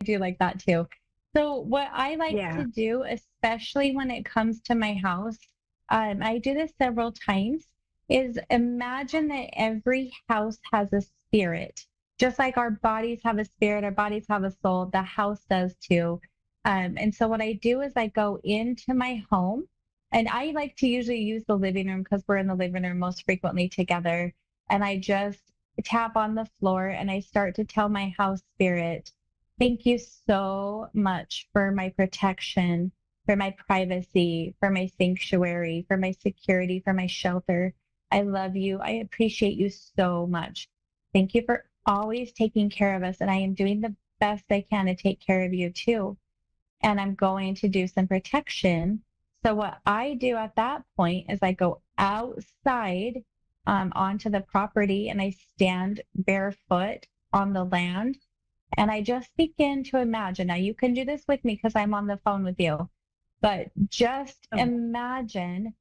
do like that too. So what I like Yeah. to do, especially when it comes to my house, I do this several times, is imagine that every house has a spirit. Just like our bodies have a spirit, our bodies have a soul, the house does too. And so what I do is I go into my home, and I like to usually use the living room because we're in the living room most frequently together. And I just tap on the floor and I start to tell my house spirit, thank you so much for my protection, for my privacy, for my sanctuary, for my security, for my shelter. I love you. I appreciate you so much. Thank you for always taking care of us. And I am doing the best I can to take care of you too. And I'm going to do some protection. So, what I do at that point is I go outside onto the property and I stand barefoot on the land and I just begin to imagine. Now, you can do this with me because I'm on the phone with you, but just Oh, imagine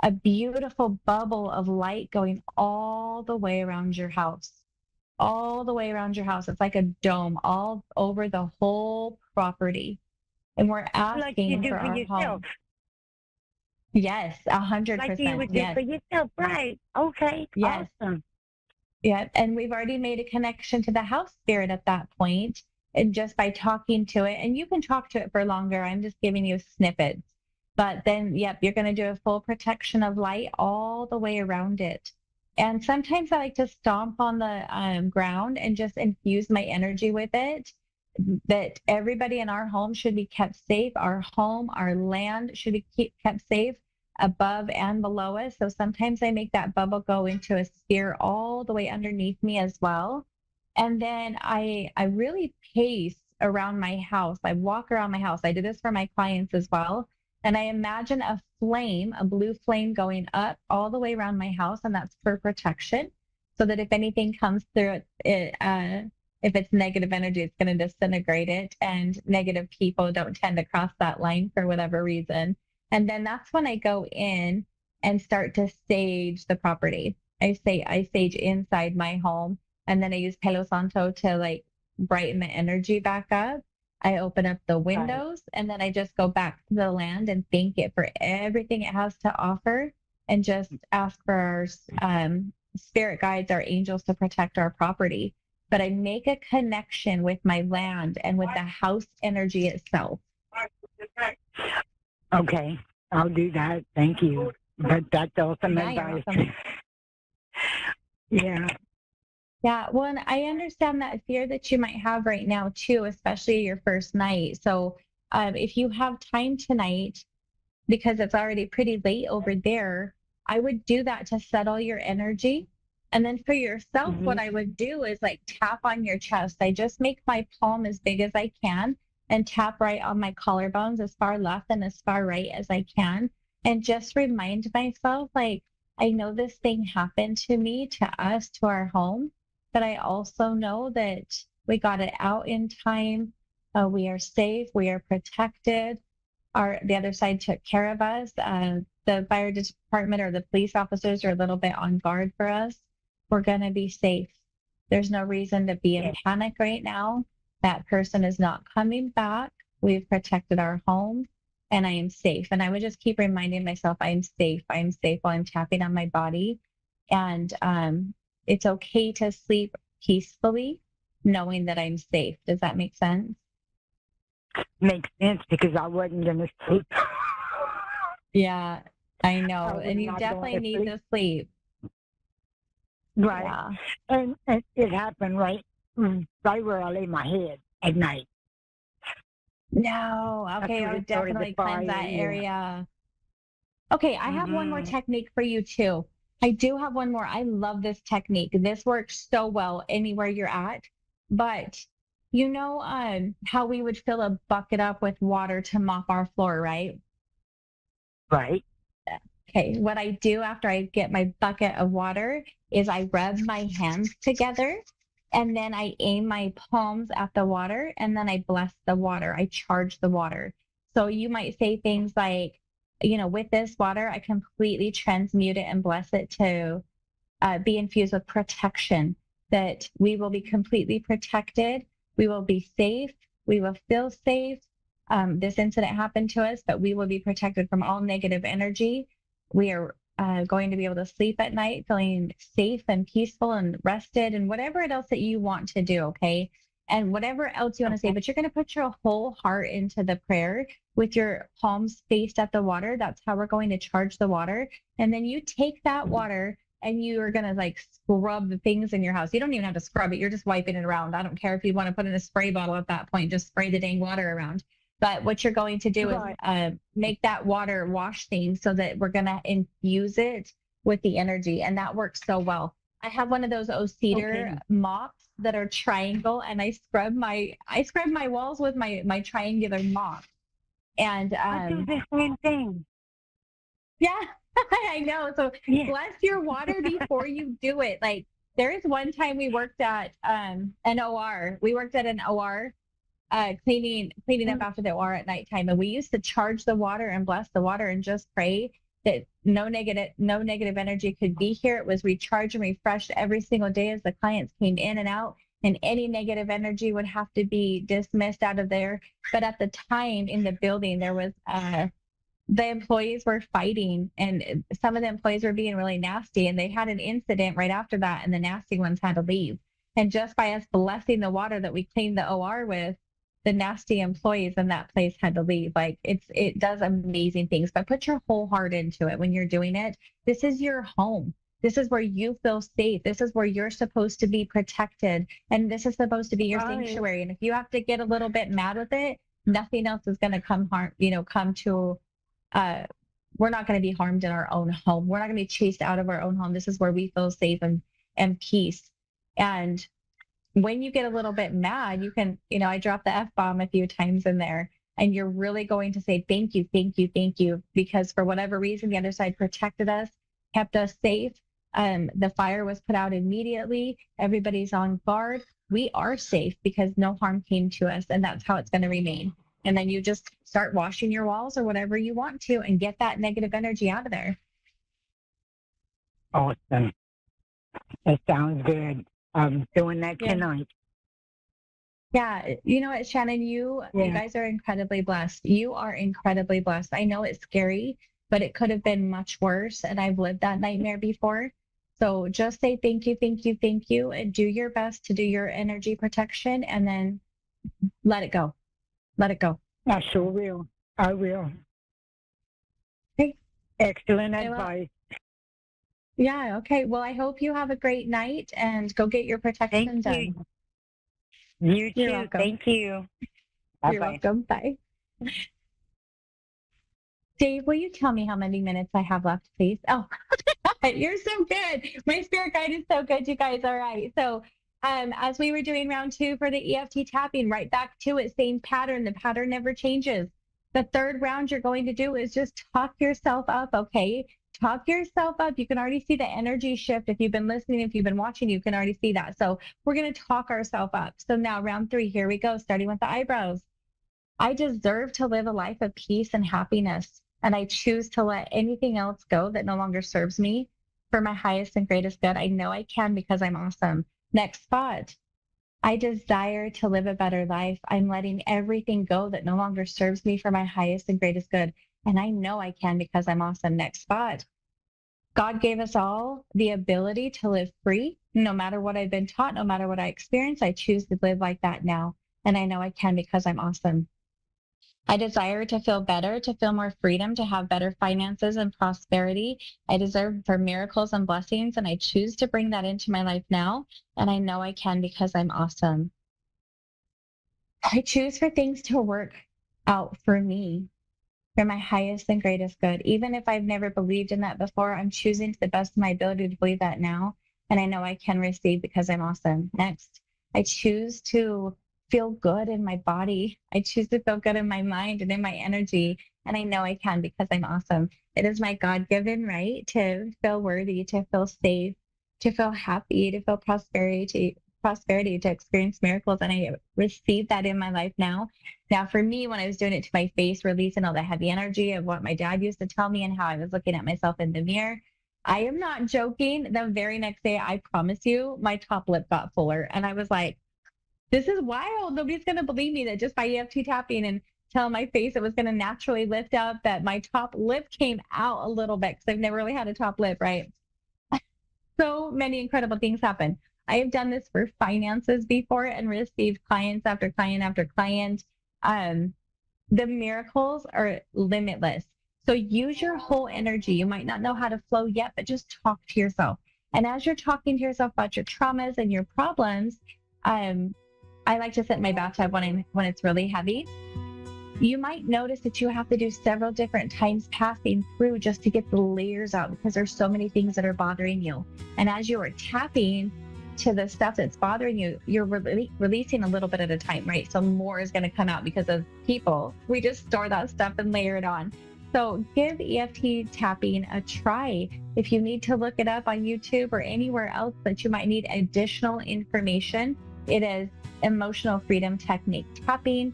a beautiful bubble of light going all the way around your house, all the way around your house. It's like a dome all over the whole property. And we're like you asking do for for our yourself. home. Yes, a hundred Like you percent. would do Yes, for yourself. Right. Okay. yes. Awesome. Yeah, and we've already made a connection to the house spirit at that point, and just by talking to it, and you can talk to it for longer. I'm just giving you snippets. But then, yep, you're going to do a full protection of light all the way around it. And sometimes I like to stomp on the ground and just infuse my energy with it. That everybody in our home should be kept safe. Our home, our land should be kept safe above and below us. So sometimes I make that bubble go into a sphere all the way underneath me as well. And then I really pace around my house. I walk around my house. I do this for my clients as well. And I imagine a flame, a blue flame going up all the way around my house, and that's for protection. So that if anything comes through if it's negative energy, it's going to disintegrate it. And negative people don't tend to cross that line for whatever reason. And then that's when I go in and start to sage the property. I sage inside my home, and then I use Palo Santo to like brighten the energy back up. I open up the Right. windows and then I just go back to the land and thank it for everything it has to offer and just ask for our spirit guides, our angels to protect our property. But I make a connection with my land and with the house energy itself. Okay. I'll do that. Thank you. But that's awesome Yeah, you're advice. welcome. Yeah. Yeah, well, and I understand that fear that you might have right now too, especially your first night. So, if you have time tonight, because it's already pretty late over there, I would do that to settle your energy. And then for yourself, Hmm. what I would do is like tap on your chest. I just make my palm as big as I can and tap right on my collarbones as far left and as far right as I can. And just remind myself, like, I know this thing happened to me, to us, to our home, but I also know that we got it out in time. We are safe, we are protected, the other side took care of us. The fire department or the police officers are a little bit on guard for us. We're going to be safe. There's no reason to be in Yeah. panic right now. That person is not coming back. We've protected our home and I am safe. And I would just keep reminding myself, I'm safe. I'm safe while I'm tapping on my body. And it's okay to sleep peacefully knowing that I'm safe. Does that make sense? Makes sense because I wasn't going to sleep. Yeah, I I know. was And you not going definitely to need sleep. the sleep. Right. Yeah. And it happened right where I lay my head at night. No. That's Okay, when I it would started the definitely cleanse fire. that Yeah. area. Okay, I have one more Hmm. technique for you too. I do have one more. I love this technique. This works so well anywhere you're at. But you know how we would fill a bucket up with water to mop our floor, right? Right. Okay, what I do after I get my bucket of water is I rub my hands together and then I aim my palms at the water and then I bless the water. I charge the water. So you might say things like, with this water, I completely transmute it and bless it to be infused with protection, that we will be completely protected. We will be safe. We will feel safe. This incident happened to us, but we will be protected from all negative energy. We are going to be able to sleep at night feeling safe and peaceful and rested and whatever else that you want to do, okay? And whatever else you want to say, but you're going to put your whole heart into the prayer with your palms faced at the water. That's how we're going to charge the water. And then you take that water and you are going to like scrub the things in your house. You don't even have to scrub it. You're just wiping it around. I don't care if you want to put in a spray bottle at that point, just spray the dang water around. But what you're going to do is make that water wash things so that we're going to infuse it with the energy. And that works so well. I have one of those cedar mops that are triangle, and I scrub my walls with my triangular mop. And I do the same thing. Yeah, I know. So bless your water before you do it. Like there is one time we worked at an OR. We worked at an OR, cleaning up after the OR at nighttime, and we used to charge the water and bless the water and just pray that no negative energy could be here. It was recharged and refreshed every single day as the clients came in and out, and any negative energy would have to be dismissed out of there. But at the time in the building, there was the employees were fighting, and some of the employees were being really nasty, and they had an incident right after that, and the nasty ones had to leave. And just by us blessing the water that we cleaned the OR with, the nasty employees in that place had to leave. Like it does amazing things, but put your whole heart into it when you're doing it. This is your home. This is where you feel safe. This is where you're supposed to be protected. And this is supposed to be your sanctuary. And if you have to get a little bit mad with it, nothing else is going to come to, we're not going to be harmed in our own home. We're not going to be chased out of our own home. This is where we feel safe and peace. And when you get a little bit mad, you can, I dropped the F-bomb a few times in there, and you're really going to say, thank you, thank you, thank you, because for whatever reason, the other side protected us, kept us safe. The fire was put out immediately. Everybody's on guard. We are safe because no harm came to us, and that's how it's going to remain. And then you just start washing your walls or whatever you want to and get that negative energy out of there. Awesome. That sounds good. I'm doing that tonight. Yeah. You know what, Shannon, you guys are incredibly blessed. You are incredibly blessed. I know it's scary, but it could have been much worse. And I've lived that nightmare before. So just say thank you, thank you, thank you, and do your best to do your energy protection, and then let it go. Let it go. I sure will. I will. Okay. Excellent advice. Yeah. Okay. Well, I hope you have a great night and go get your protection done. You too. Welcome. Thank you. You're welcome. Bye. Dave, will you tell me how many minutes I have left, please? Oh, you're so good. My spirit guide is so good, you guys. All right. So as we were doing round 2 for the EFT tapping, right back to it, same pattern. The pattern never changes. The third round you're going to do is just talk yourself up, okay? Talk yourself up. You can already see the energy shift. If you've been listening, if you've been watching, you can already see that. So we're going to talk ourselves up. So now round 3, here we go, starting with the eyebrows. I deserve to live a life of peace and happiness, and I choose to let anything else go that no longer serves me for my highest and greatest good. I know I can because I'm awesome. Next spot. I desire to live a better life. I'm letting everything go that no longer serves me for my highest and greatest good. And I know I can because I'm awesome. Next spot. God gave us all the ability to live free. No matter what I've been taught, no matter what I experience, I choose to live like that now. And I know I can because I'm awesome. I desire to feel better, to feel more freedom, to have better finances and prosperity. I deserve for miracles and blessings, and I choose to bring that into my life now. And I know I can because I'm awesome. I choose for things to work out for me, for my highest and greatest good. Even if I've never believed in that before, I'm choosing to the best of my ability to believe that now. And I know I can receive because I'm awesome. Next, I choose to feel good in my body. I choose to feel good in my mind and in my energy. And I know I can because I'm awesome. It is my God-given right to feel worthy, to feel safe, to feel happy, to feel prosperity, to experience miracles. And I receive that in my life now. Now, for me, when I was doing it to my face, releasing all the heavy energy of what my dad used to tell me and how I was looking at myself in the mirror, I am not joking. The very next day, I promise you, my top lip got fuller. And I was like, This is wild. Nobody's going to believe me that just by EFT tapping and telling my face it was going to naturally lift up, that my top lip came out a little bit because I've never really had a top lip, right? So many incredible things happen. I have done this for finances before and received clients after client after client. The miracles are limitless. So use your whole energy. You might not know how to flow yet, but just talk to yourself. And as you're talking to yourself about your traumas and your problems, I like to sit in my bathtub when it's really heavy. You might notice that you have to do several different times passing through just to get the layers out because there's so many things that are bothering you. And as you are tapping to the stuff that's bothering you, you're releasing a little bit at a time, right? So more is going to come out because of people. We just store that stuff and layer it on. So give EFT tapping a try. If you need to look it up on YouTube or anywhere else that you might need additional information, it is emotional freedom technique tapping.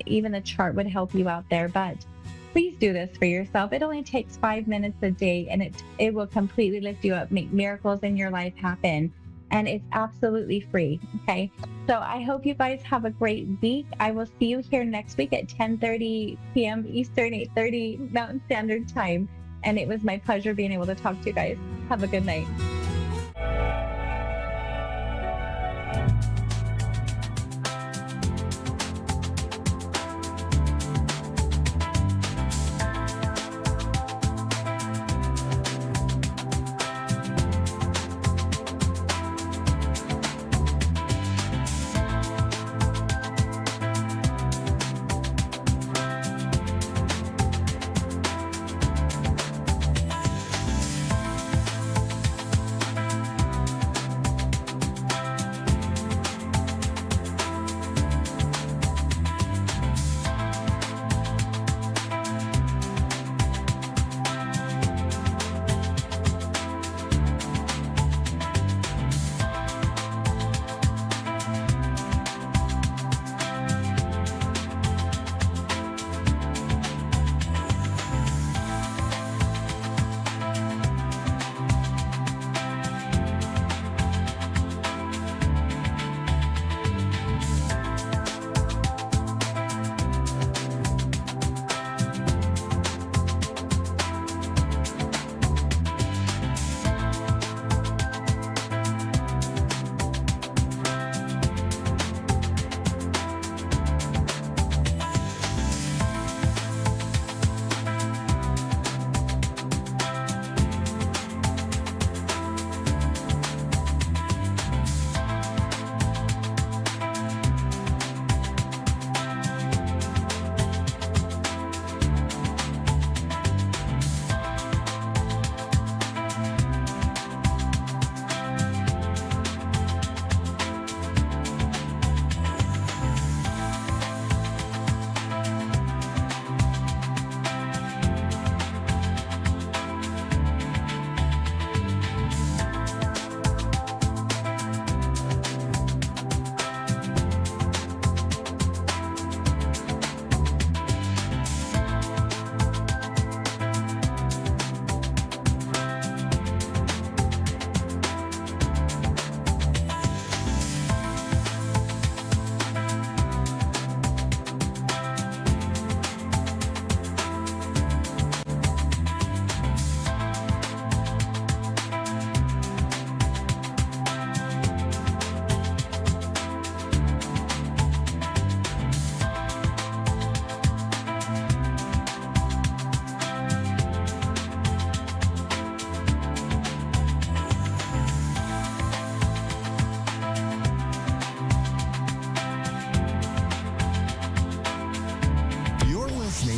Even the chart would help you out there, but please do this for yourself. It only takes 5 minutes a day and it will completely lift you up, make miracles in your life happen. And it's absolutely free. Okay. So I hope you guys have a great week. I will see you here next week at 10:30 p.m. Eastern, 8:30 Mountain Standard Time. And it was my pleasure being able to talk to you guys. Have a good night.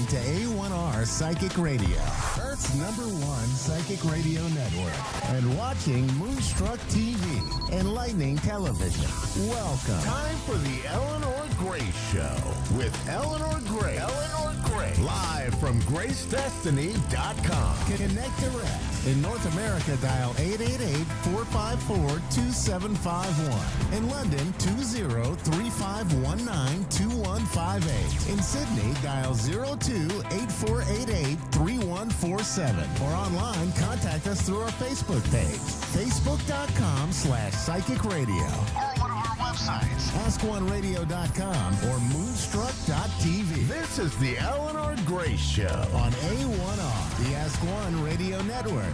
To A1R Psychic Radio, Earth's #1 psychic radio network, and watching Moonstruck TV, Enlightening Television. Welcome. Time for the Eleanor Grace Show with Eleanor Grace. Eleanor Grace. Live from GraceDestiny.com. Connect direct. In North America, dial 888-454-2751. In London, 20-3519-2158. In Sydney, dial 02-8488-3147. Or online, contact us through our Facebook page, facebook.com/psychic radio. Or one of our websites, askoneradio.com or moonstruck.tv. This is the A1R Grace Show on A1R, the Ask One Radio Network.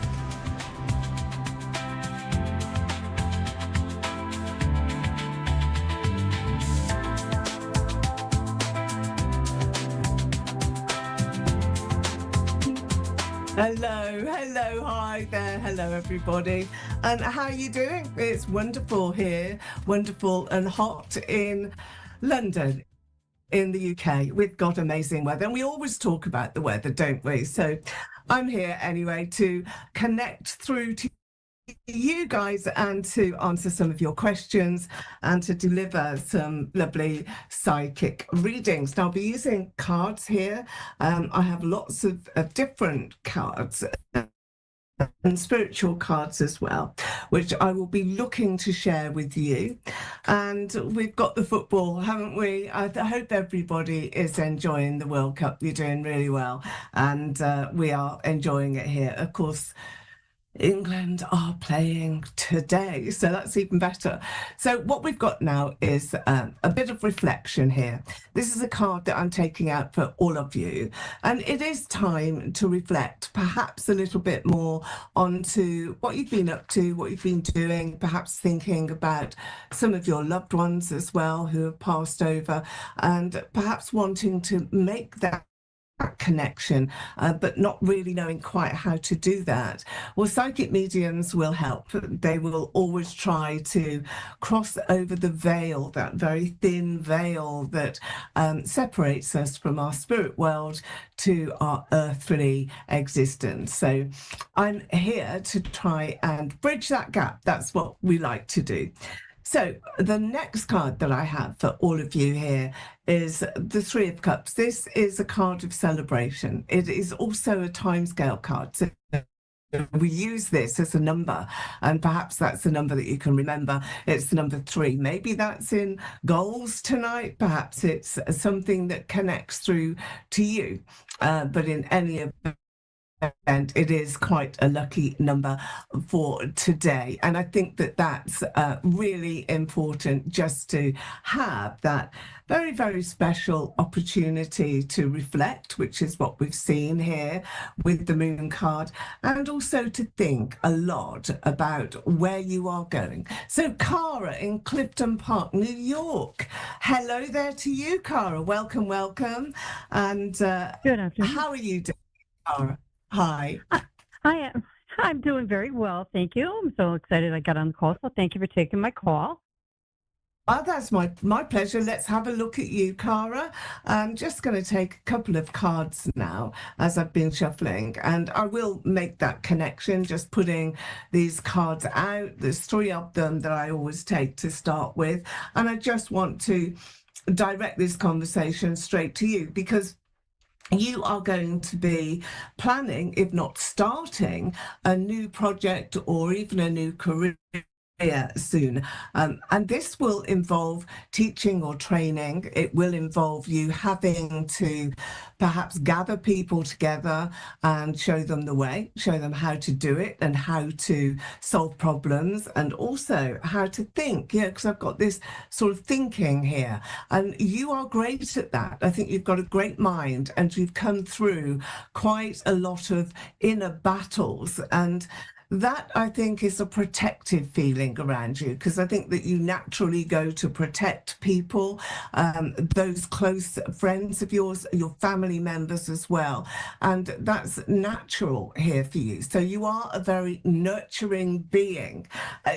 Hello, hi there, hello everybody, and how are you doing? It's wonderful here, wonderful and hot in London, in the UK. We've got amazing weather, and we always talk about the weather, don't we? So I'm here anyway to connect through to you guys and to answer some of your questions and to deliver some lovely psychic readings. Now, I'll be using cards here. I have lots of different cards and spiritual cards as well, which I will be looking to share with you. And we've got the football, haven't we? I hope everybody is enjoying the World Cup. You're doing really well, and we are enjoying it here. Of course, England are playing today, so that's even better. So what we've got now is a bit of reflection here. This is a card that I'm taking out for all of you, and it is time to reflect perhaps a little bit more onto what you've been up to, what you've been doing, perhaps thinking about some of your loved ones as well who have passed over, and perhaps wanting to make that connection, but not really knowing quite how to do that. Well, psychic mediums will help. They will always try to cross over the veil, that very thin veil that separates us from our spirit world to our earthly existence. So I'm here to try and bridge that gap. That's what we like to do. So the next card that I have for all of you here is the Three of Cups. This is a card of celebration. It is also a timescale card. So we use this as a number, and perhaps that's the number that you can remember. It's the number 3. Maybe that's in goals tonight. Perhaps it's something that connects through to you. But in any event, and it is quite a lucky number for today. And I think that that's really important, just to have that very, very special opportunity to reflect, which is what we've seen here with the Moon card, and also to think a lot about where you are going. So Cara in Clifton Park, New York. Hello there to you, Cara. Welcome, welcome. And Good afternoon. how are you doing, Cara? Hi. I'm doing very well, thank you. I'm so excited I got on the call, so thank you for taking my call. Oh, that's my pleasure. Let's have a look at you, Cara. I'm just going to take a couple of cards now as I've been shuffling, and I will make that connection, just putting these cards out. There's 3 of them that I always take to start with, and I just want to direct this conversation straight to you, because you are going to be planning, if not starting, a new project or even a new career soon. And this will involve teaching or training. It will involve you having to perhaps gather people together and show them the way, show them how to do it and how to solve problems, and also how to think, because I've got this sort of thinking here, and you are great at that. I think you've got a great mind, and you've come through quite a lot of inner battles, and that, I think, is a protective feeling around you, because I think that you naturally go to protect people, those close friends of yours, your family members as well. And that's natural here for you. So you are a very nurturing being.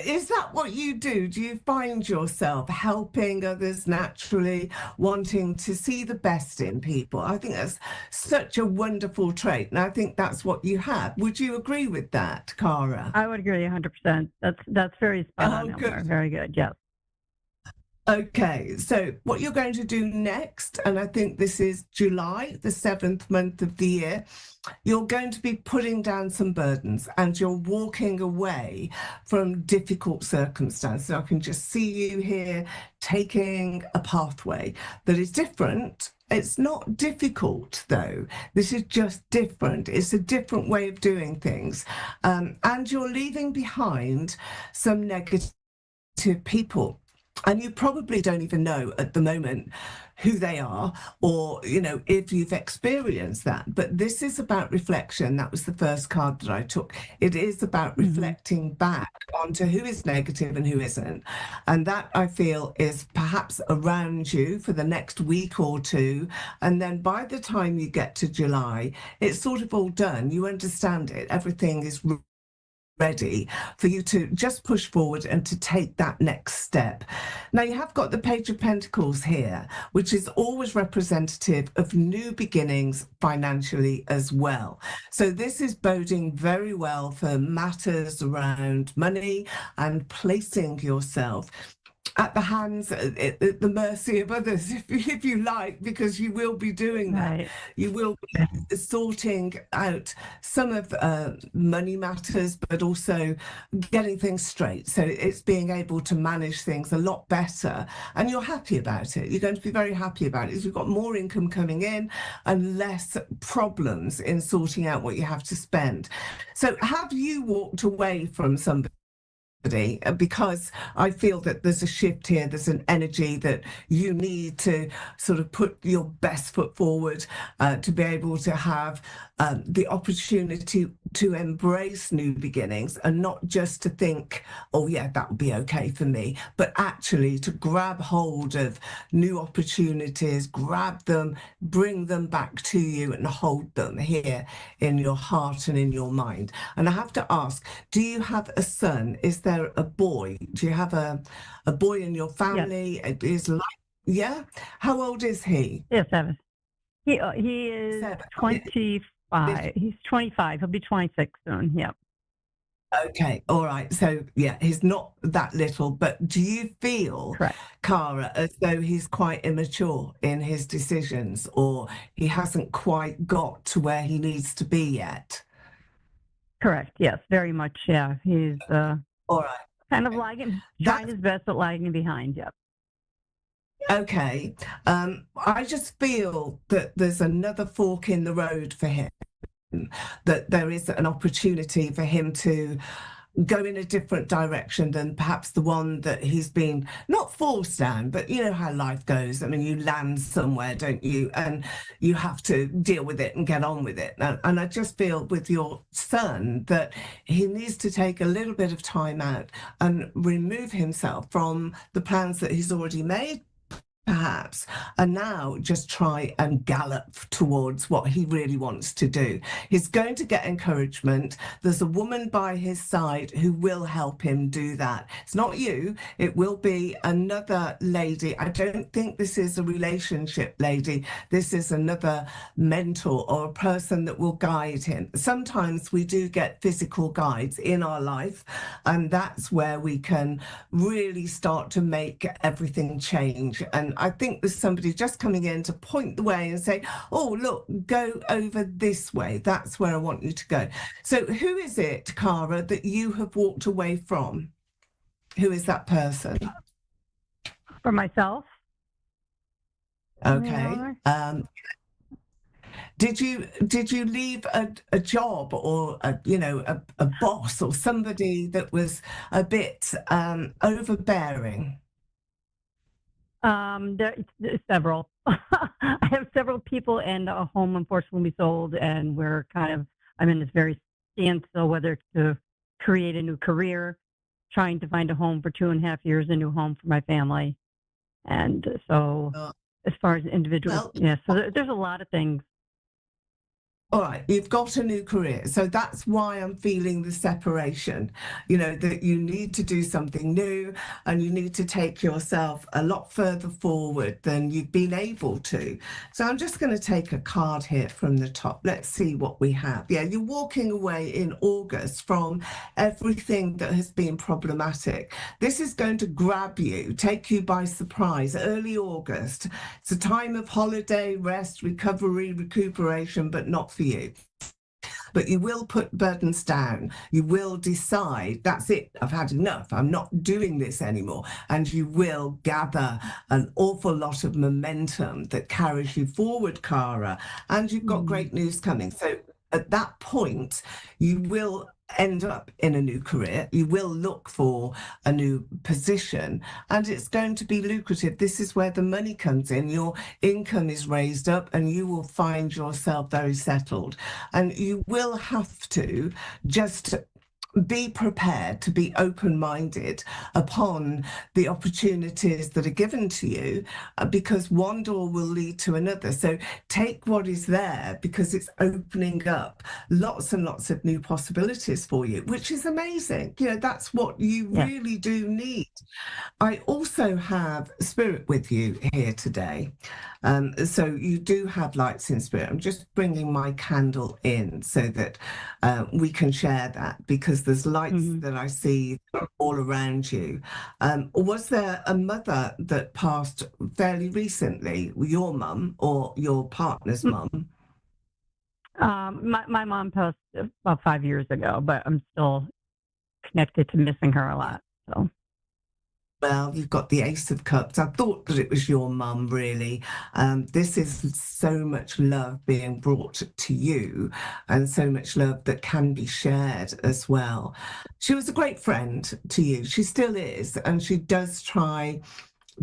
Is that what you do? Do you find yourself helping others naturally, wanting to see the best in people? I think that's such a wonderful trait. And I think that's what you have. Would you agree with that, Cara? I would agree 100%. That's very spot on, good. Eleanor. Very good, yes. Okay, so what you're going to do next, and I think this is July, the 7th month of the year, you're going to be putting down some burdens, and you're walking away from difficult circumstances. I can just see you here taking a pathway that is different. It's not difficult, though. This is just different. It's a different way of doing things. And you're leaving behind some negative people. And you probably don't even know at the moment who they are, or if you've experienced that. But this is about reflection. That was the first card that I took. It is about reflecting back onto who is negative and who isn't, and that, I feel, is perhaps around you for the next week or two. And then by the time you get to July, it's sort of all done. You understand it. Everything is ready for you to just push forward and to take that next step. Now, you have got the Page of Pentacles here, which is always representative of new beginnings financially as well. So this is boding very well for matters around money and placing yourself at the hands, at the mercy of others, if you like, because you will be doing that. Right. You will be sorting out some of money matters, but also getting things straight. So it's being able to manage things a lot better, and you're happy about it. You're going to be very happy about it. You've got more income coming in and less problems in sorting out what you have to spend. So have you walked away from somebody? Because I feel that there's a shift here, there's an energy that you need to sort of put your best foot forward to be able to have the opportunity to embrace new beginnings, and not just to think, oh yeah, that would be okay for me, but actually to grab hold of new opportunities, grab them, bring them back to you and hold them here in your heart and in your mind. And I have to ask, do you have a son? Is there a boy? Do you have a boy in your family? Yes. It is yeah? How old is he? Yeah, 7. He is 7. 25. He's 25. He'll be 26 soon. Yeah. Okay, all right. So yeah, he's not that little, but do you feel, Correct. Cara, as though he's quite immature in his decisions, or he hasn't quite got to where he needs to be yet? Correct. Yes, very much. Yeah. He's All right. kind of lagging, trying his best, but lagging behind. Yep. Okay. I just feel that there's another fork in the road for him, that there is an opportunity for him to go in a different direction than perhaps the one that he's been not forced down, but you know how life goes. I mean, you land somewhere, don't you? And you have to deal with it and get on with it. And I just feel with your son that he needs to take a little bit of time out and remove himself from the plans that he's already made, perhaps, and now just try and gallop towards what he really wants to do. He's going to get encouragement. There's a woman by his side who will help him do that. It's not you, it will be another lady. I don't think this is a relationship lady. This is another mentor or a person that will guide him. Sometimes we do get physical guides in our life, and that's where we can really start to make everything change. And I think there's somebody just coming in to point the way and say, oh, look, go over this way. That's where I want you to go. So who is it, Cara, that you have walked away from? Who is that person? For myself. Okay. Did you leave a job, or a boss or somebody that was a bit overbearing? There's several. I have several people, and a home unfortunately sold, and I'm in this very standstill, whether to create a new career, trying to find a home for 2.5 years, a new home for my family. And so as far as individuals, so there's a lot of things. All right, you've got a new career. So that's why I'm feeling the separation, that you need to do something new, and you need to take yourself a lot further forward than you've been able to. So I'm just going to take a card here from the top. Let's see what we have. Yeah, you're walking away in August from everything that has been problematic. This is going to grab you, take you by surprise. Early August. It's a time of holiday, rest, recovery, recuperation, but not for you. But you will put burdens down. You will decide, that's it, I've had enough, I'm not doing this anymore. And you will gather an awful lot of momentum that carries you forward, Cara. And you've got great news coming. So at that point, you will end up in a new career. You will look for a new position and it's going to be lucrative. This is where the money comes in. Your income is raised up and you will find yourself very settled. And you will have to just be prepared to be open-minded upon the opportunities that are given to you, because one door will lead to another. So take what is there, because it's opening up lots and lots of new possibilities for you, which is amazing. You know, that's what you Yeah. really do need. I also have spirit with you here today. So you do have lights in spirit. I'm just bringing my candle in so that we can share that, because there's lights that I see all around you. Was there a mother that passed fairly recently, your mum or your partner's mum? My mom passed about 5 years ago, but I'm still connected to missing her a lot. So Well, you've got the Ace of Cups. I thought that it was your mum, really. This is so much love being brought to you, and so much love that can be shared as well. She was a great friend to you. She still is, and she does try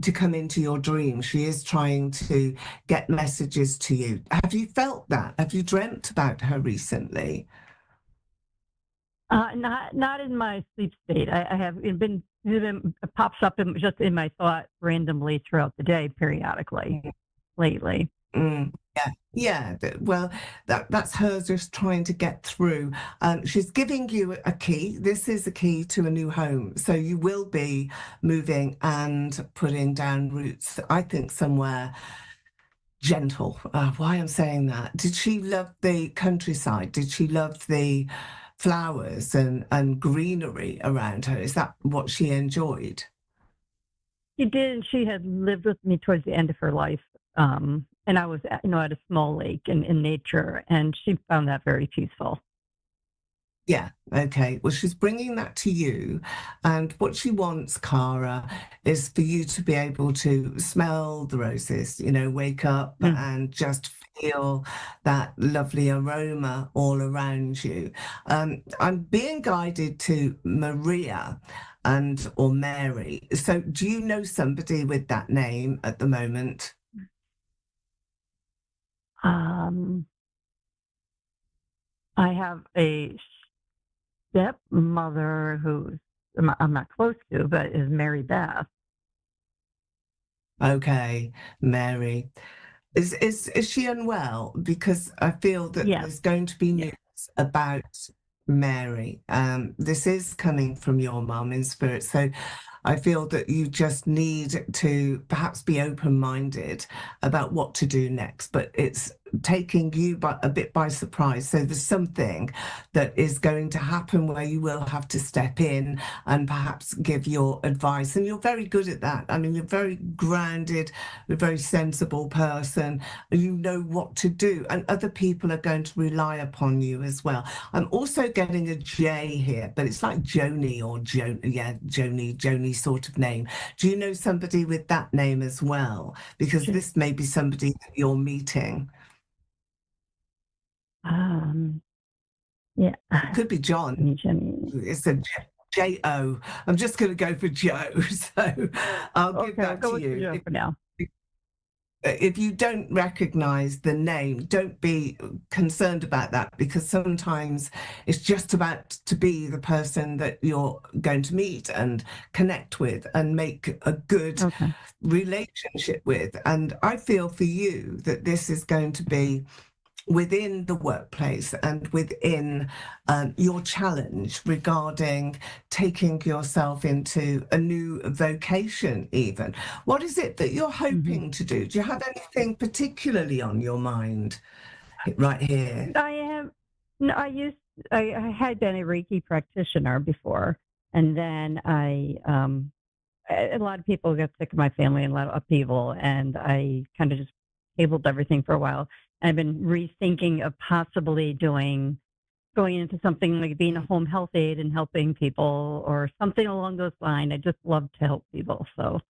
to come into your dreams. She is trying to get messages to you. Have you felt that? Have you dreamt about her recently? not in my sleep state. I have it pops up just in my thought randomly throughout the day, periodically, lately. Mm, yeah. Well, that's her just trying to get through. She's giving you a key. This is a key to a new home. So you will be moving and putting down roots, I think, somewhere gentle. Why I'm saying that? Did she love the countryside? Did she love the flowers and greenery around her? Is that what she enjoyed? She did. She had lived with me towards the end of her life. And I was, at a small lake in nature, and she found that very peaceful. Yeah, okay. Well, she's bringing that to you. And what she wants, Cara, is for you to be able to smell the roses, wake up and just feel that lovely aroma all around you. I'm being guided to Maria or Mary. So do you know somebody with that name at the moment? I have a stepmother who's I'm not close to, but is Mary Beth. Okay, Mary. Is she unwell? Because I feel that Yes. there's going to be news about Mary. This is coming from your mum in spirit. So I feel that you just need to perhaps be open-minded about what to do next, but it's taking you a bit by surprise. So there's something that is going to happen where you will have to step in and perhaps give your advice. And you're very good at that. I mean, you're very grounded, you're a very sensible person, and you know what to do. And other people are going to rely upon you as well. I'm also getting a J here, but it's like Joni or Joni sort of name. Do you know somebody with that name as well? Because this may be somebody that you're meeting. Yeah. It could be John. It's a J-O. I'm just going to go for Joe. So I'll give that to you. For now. If you don't recognize the name, don't be concerned about that, because sometimes it's just about to be the person that you're going to meet and connect with and make a good relationship with. And I feel for you that this is going to be within the workplace and within your challenge regarding taking yourself into a new vocation even. What is it that you're hoping to do? Do you have anything particularly on your mind right here? I had been a Reiki practitioner before, and then a lot of people got sick in my family and a lot of upheaval, and I kind of just tabled everything for a while. I've been rethinking of possibly going into something like being a home health aide and helping people or something along those lines. I just love to help people. So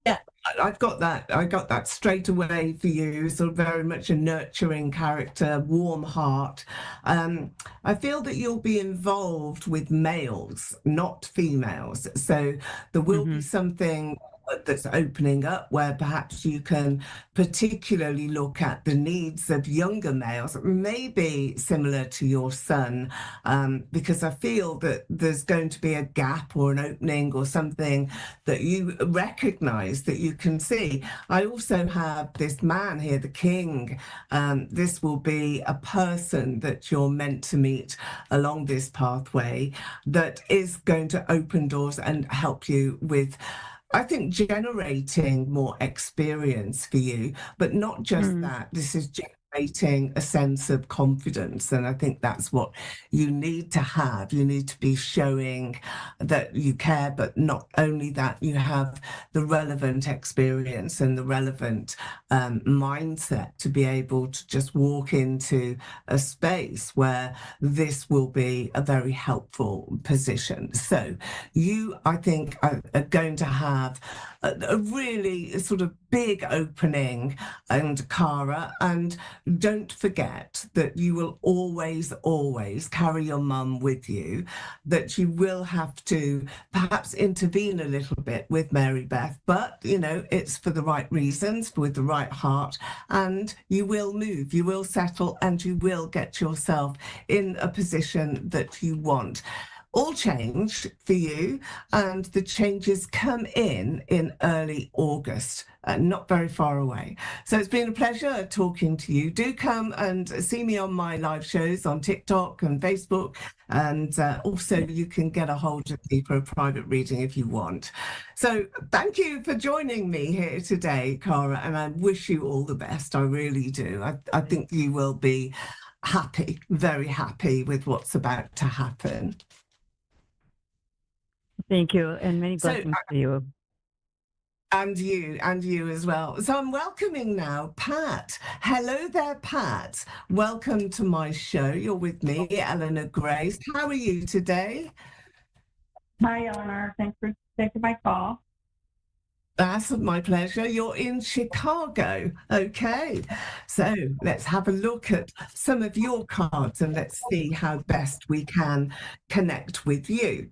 Yeah, I've got that. I got that straight away for you. Sort of very much a nurturing character, warm heart. I feel that you'll be involved with males, not females. So there will be Hmm. something that's opening up where perhaps you can particularly look at the needs of younger males, maybe similar to your son, because I feel that there's going to be a gap or an opening or something that you recognize, that you can see. I also have this man here, the king. This will be a person that you're meant to meet along this pathway that is going to open doors and help you with, I think, generating more experience for you, but not just Mm. that. This is generating a sense of confidence. And I think that's what you need to have. You need to be showing that you care, but not only that, you have the relevant experience and the relevant mindset to be able to just walk into a space where this will be a very helpful position. So you, I think, are going to have a really sort of big opening, and Cara, and don't forget that you will always, always carry your mum with you, that you will have to perhaps intervene a little bit with Mary Beth, but you know, it's for the right reasons, with the right heart, and you will move, you will settle, and you will get yourself in a position that you want. All change for you, and the changes come in early August, not very far away. So it's been a pleasure talking to you. Do come and see me on my live shows on TikTok and Facebook, and also you can get a hold of me for a private reading if you want. So thank you for joining me here today, Cara, and I wish you all the best. I really do. I think you will be happy, very happy with what's about to happen. Thank you, and many So, blessings to you. and you as well. So I'm welcoming now Pat. Hello there, Pat. Welcome to my show. You're with me, Eleanor Grace. How are you today? Hi, A1R. Thanks for taking my call. That's my pleasure. You're in Chicago. Okay. So let's have a look at some of your cards and let's see how best we can connect with you.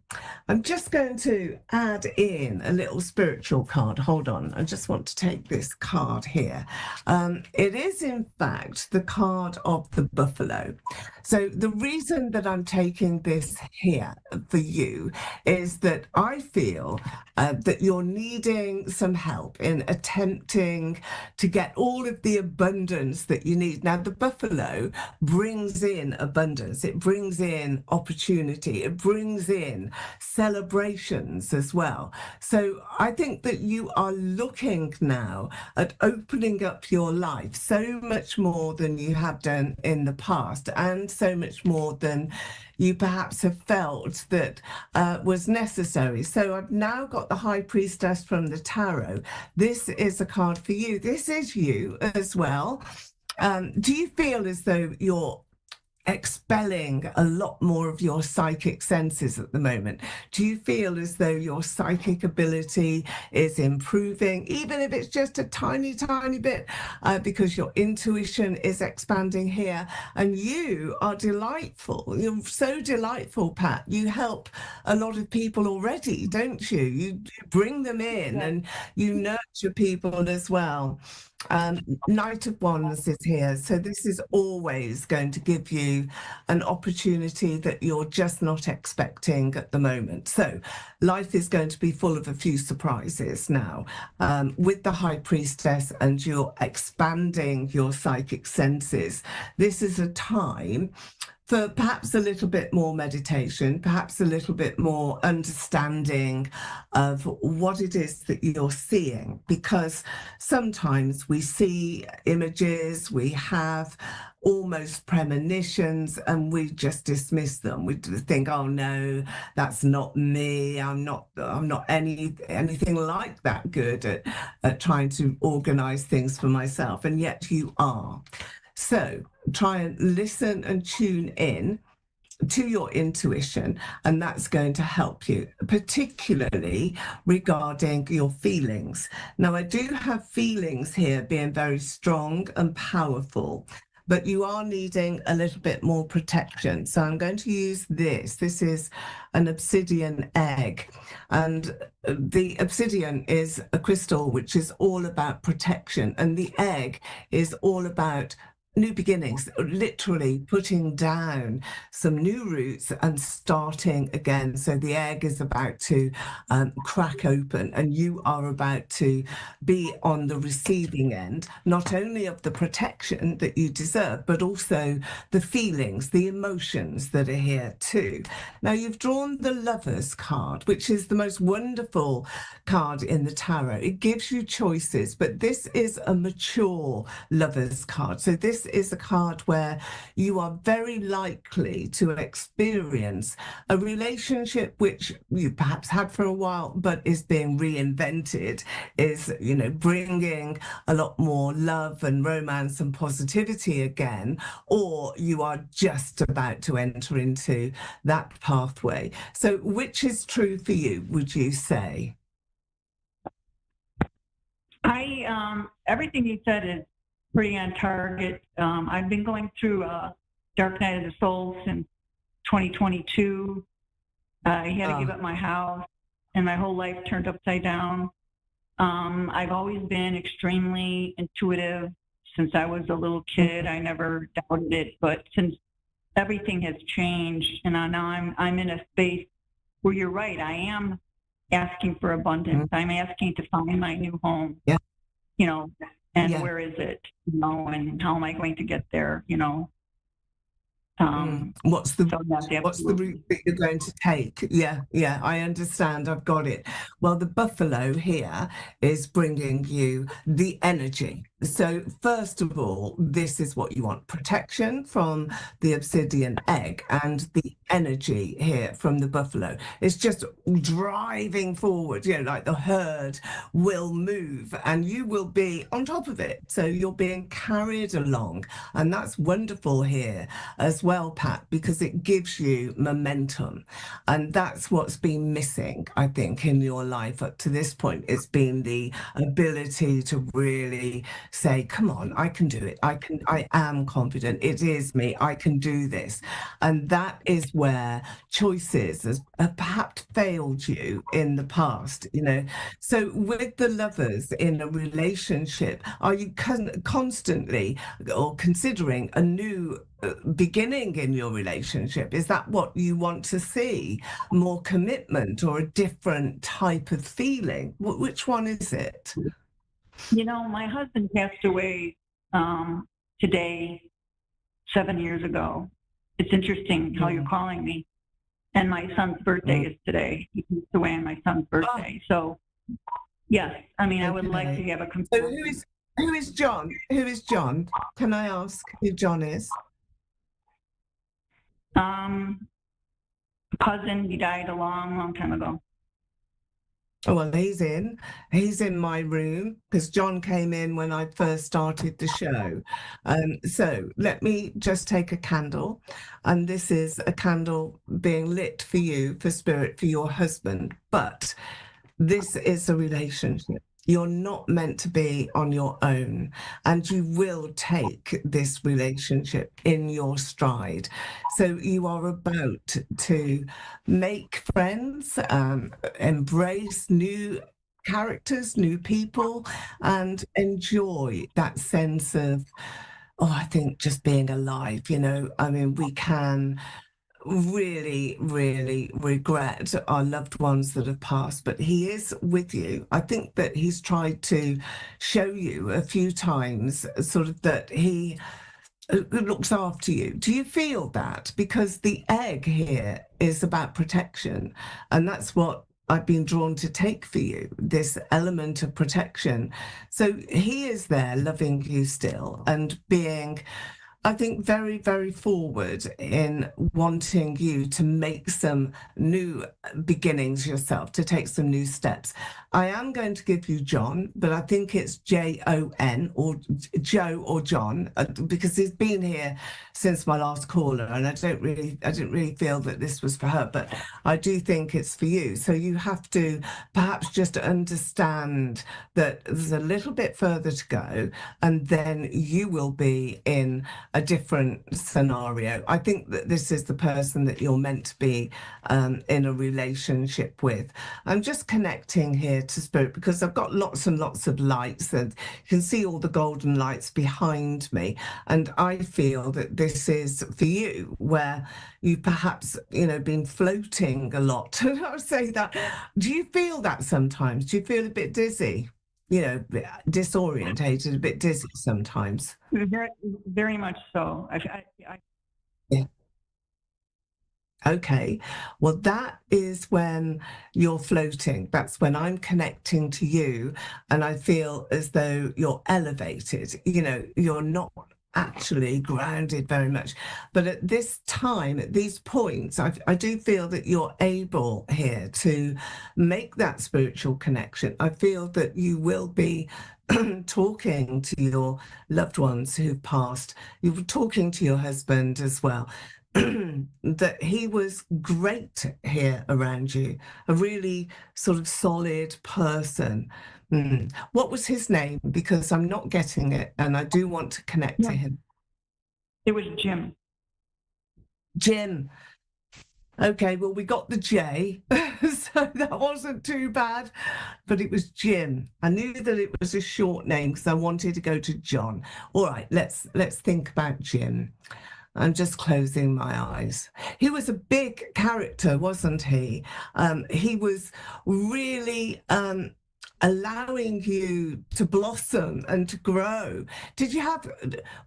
I'm just going to add in a little spiritual card. Hold on. I just want to take this card here. It is, in fact, the card of the buffalo. So the reason that I'm taking this here for you is that I feel that you're needing some help in attempting to get all of the abundance that you need. Now, the buffalo brings in abundance, it brings in opportunity, it brings in celebrations as well. So I think that you are looking now at opening up your life so much more than you have done in the past, and so much more than you perhaps have felt that was necessary. So I've now got the High Priestess from the Tarot. This is a card for you. This is you as well. Do you feel as though you're expelling a lot more of your psychic senses at the moment? Do you feel as though your psychic ability is improving, even if it's just a tiny, tiny bit, because your intuition is expanding here? And you are delightful. You're so delightful, Pat. You help a lot of people already, don't you? You bring them in and you nurture people as well. Knight of Wands is here, so this is always going to give you an opportunity that you're just not expecting at the moment. So life is going to be full of a few surprises now, with the High Priestess, and you're expanding your psychic senses. This is a time for perhaps a little bit more meditation, perhaps a little bit more understanding of what it is that you're seeing, because sometimes we see images, we have almost premonitions, and we just dismiss them. We think, oh no, that's not me. I'm not anything like that good at trying to organize things for myself, and yet you are. So try and listen and tune in to your intuition, and that's going to help you, particularly regarding your feelings. Now, I do have feelings here being very strong and powerful, but you are needing a little bit more protection. So I'm going to use this. This is an obsidian egg, and the obsidian is a crystal which is all about protection, and the egg is all about new beginnings, literally putting down some new roots and starting again. So the egg is about to crack open, and you are about to be on the receiving end, not only of the protection that you deserve, but also the feelings, the emotions that are here too. Now, you've drawn the Lovers card, which is the most wonderful card in the tarot. It gives you choices, but this is a mature Lovers card. So this is a card where you are very likely to experience a relationship which you perhaps had for a while but is being reinvented, is, you know, bringing a lot more love and romance and positivity again, or you are just about to enter into that pathway. So which is true for you, would you say? Everything you said is pretty on target. I've been going through a dark night of the soul since 2022. I had to give up my house, and my whole life turned upside down. I've always been extremely intuitive since I was a little kid. I never doubted it, but since everything has changed, and now I'm in a space where you're right. I am asking for abundance. I'm asking to find my new home. Yeah. You know, and Yeah. where is it? You know, and how am I going to get there? You know. What's the So yes, what's the route that you're going to take? Yeah, I understand. I've got it. Well, the buffalo here is bringing you the energy. So first of all, this is what you want: protection from the obsidian egg, and the energy here from the buffalo. It's just driving forward, you know, like the herd will move and you will be on top of it. So you're being carried along, and that's wonderful here as well, Pat, because it gives you momentum. And that's what's been missing, I think, in your life up to this point. It's been the ability to really say, come on, I can do it. I am confident. It is me. I can do this. And that is where choices have perhaps failed you in the past, you know. So with the Lovers in a relationship, are you constantly or considering a new beginning in your relationship? Is that what you want to see? More commitment or a different type of feeling? Which one is it? You know, my husband passed away today, 7 years ago. It's interesting how you're calling me. And my son's birthday is today. He passed away on my son's birthday. So, yes, I mean, I would like to have a So who is John? Who is John? Can I ask who John is? cousin. He died a long time ago. Oh, well, he's in my room because John came in when I first started the show. So let me just take a candle, and this is a candle being lit for you, for spirit, for your husband. But this is a relationship. You're not meant to be on your own, and you will take this relationship in your stride. So you are about to make friends, embrace new characters, new people, and enjoy that sense of, I think just being alive, you know. I mean, we can really regret our loved ones that have passed, but he is with you. I think that he's tried to show you a few times sort of that he looks after you. Do you feel that? Because the egg here is about protection, and that's what I've been drawn to take for you, this element of protection. So he is there loving you still and being I think, very, very forward in wanting you to make some new beginnings yourself, to take some new steps. I am going to give you John, but I think it's Jon or Joe or John, because he's been here since my last caller, and I didn't really feel that this was for her, but I do think it's for you. So you have to perhaps just understand that there's a little bit further to go, and then you will be in a different scenario. I think that this is the person that you're meant to be in a relationship with. I'm just connecting here to spirit because I've got lots and lots of lights, and you can see all the golden lights behind me. And I feel that this is for you, where you've perhaps, been floating a lot. I'll say that. Do you feel that sometimes? Do you feel a bit dizzy? Disorientated, a bit dizzy sometimes. Very, very much so. Yeah. Okay. Well, that is when you're floating. That's when I'm connecting to you, and I feel as though you're elevated. You're not actually grounded very much, but at this time, at these points, I do feel that you're able here to make that spiritual connection. I feel that you will be talking to your loved ones who've passed. You were talking to your husband as well. That he was great here around you, a really sort of solid person. What was his name? Because I'm not getting it, and I do want to connect to him. It was Jim. Jim. Okay, well, we got the J, so that wasn't too bad, but it was Jim. I knew that it was a short name because I wanted to go to John. All right, let's think about Jim. I'm just closing my eyes. He was a big character, wasn't he? He was really allowing you to blossom and to grow.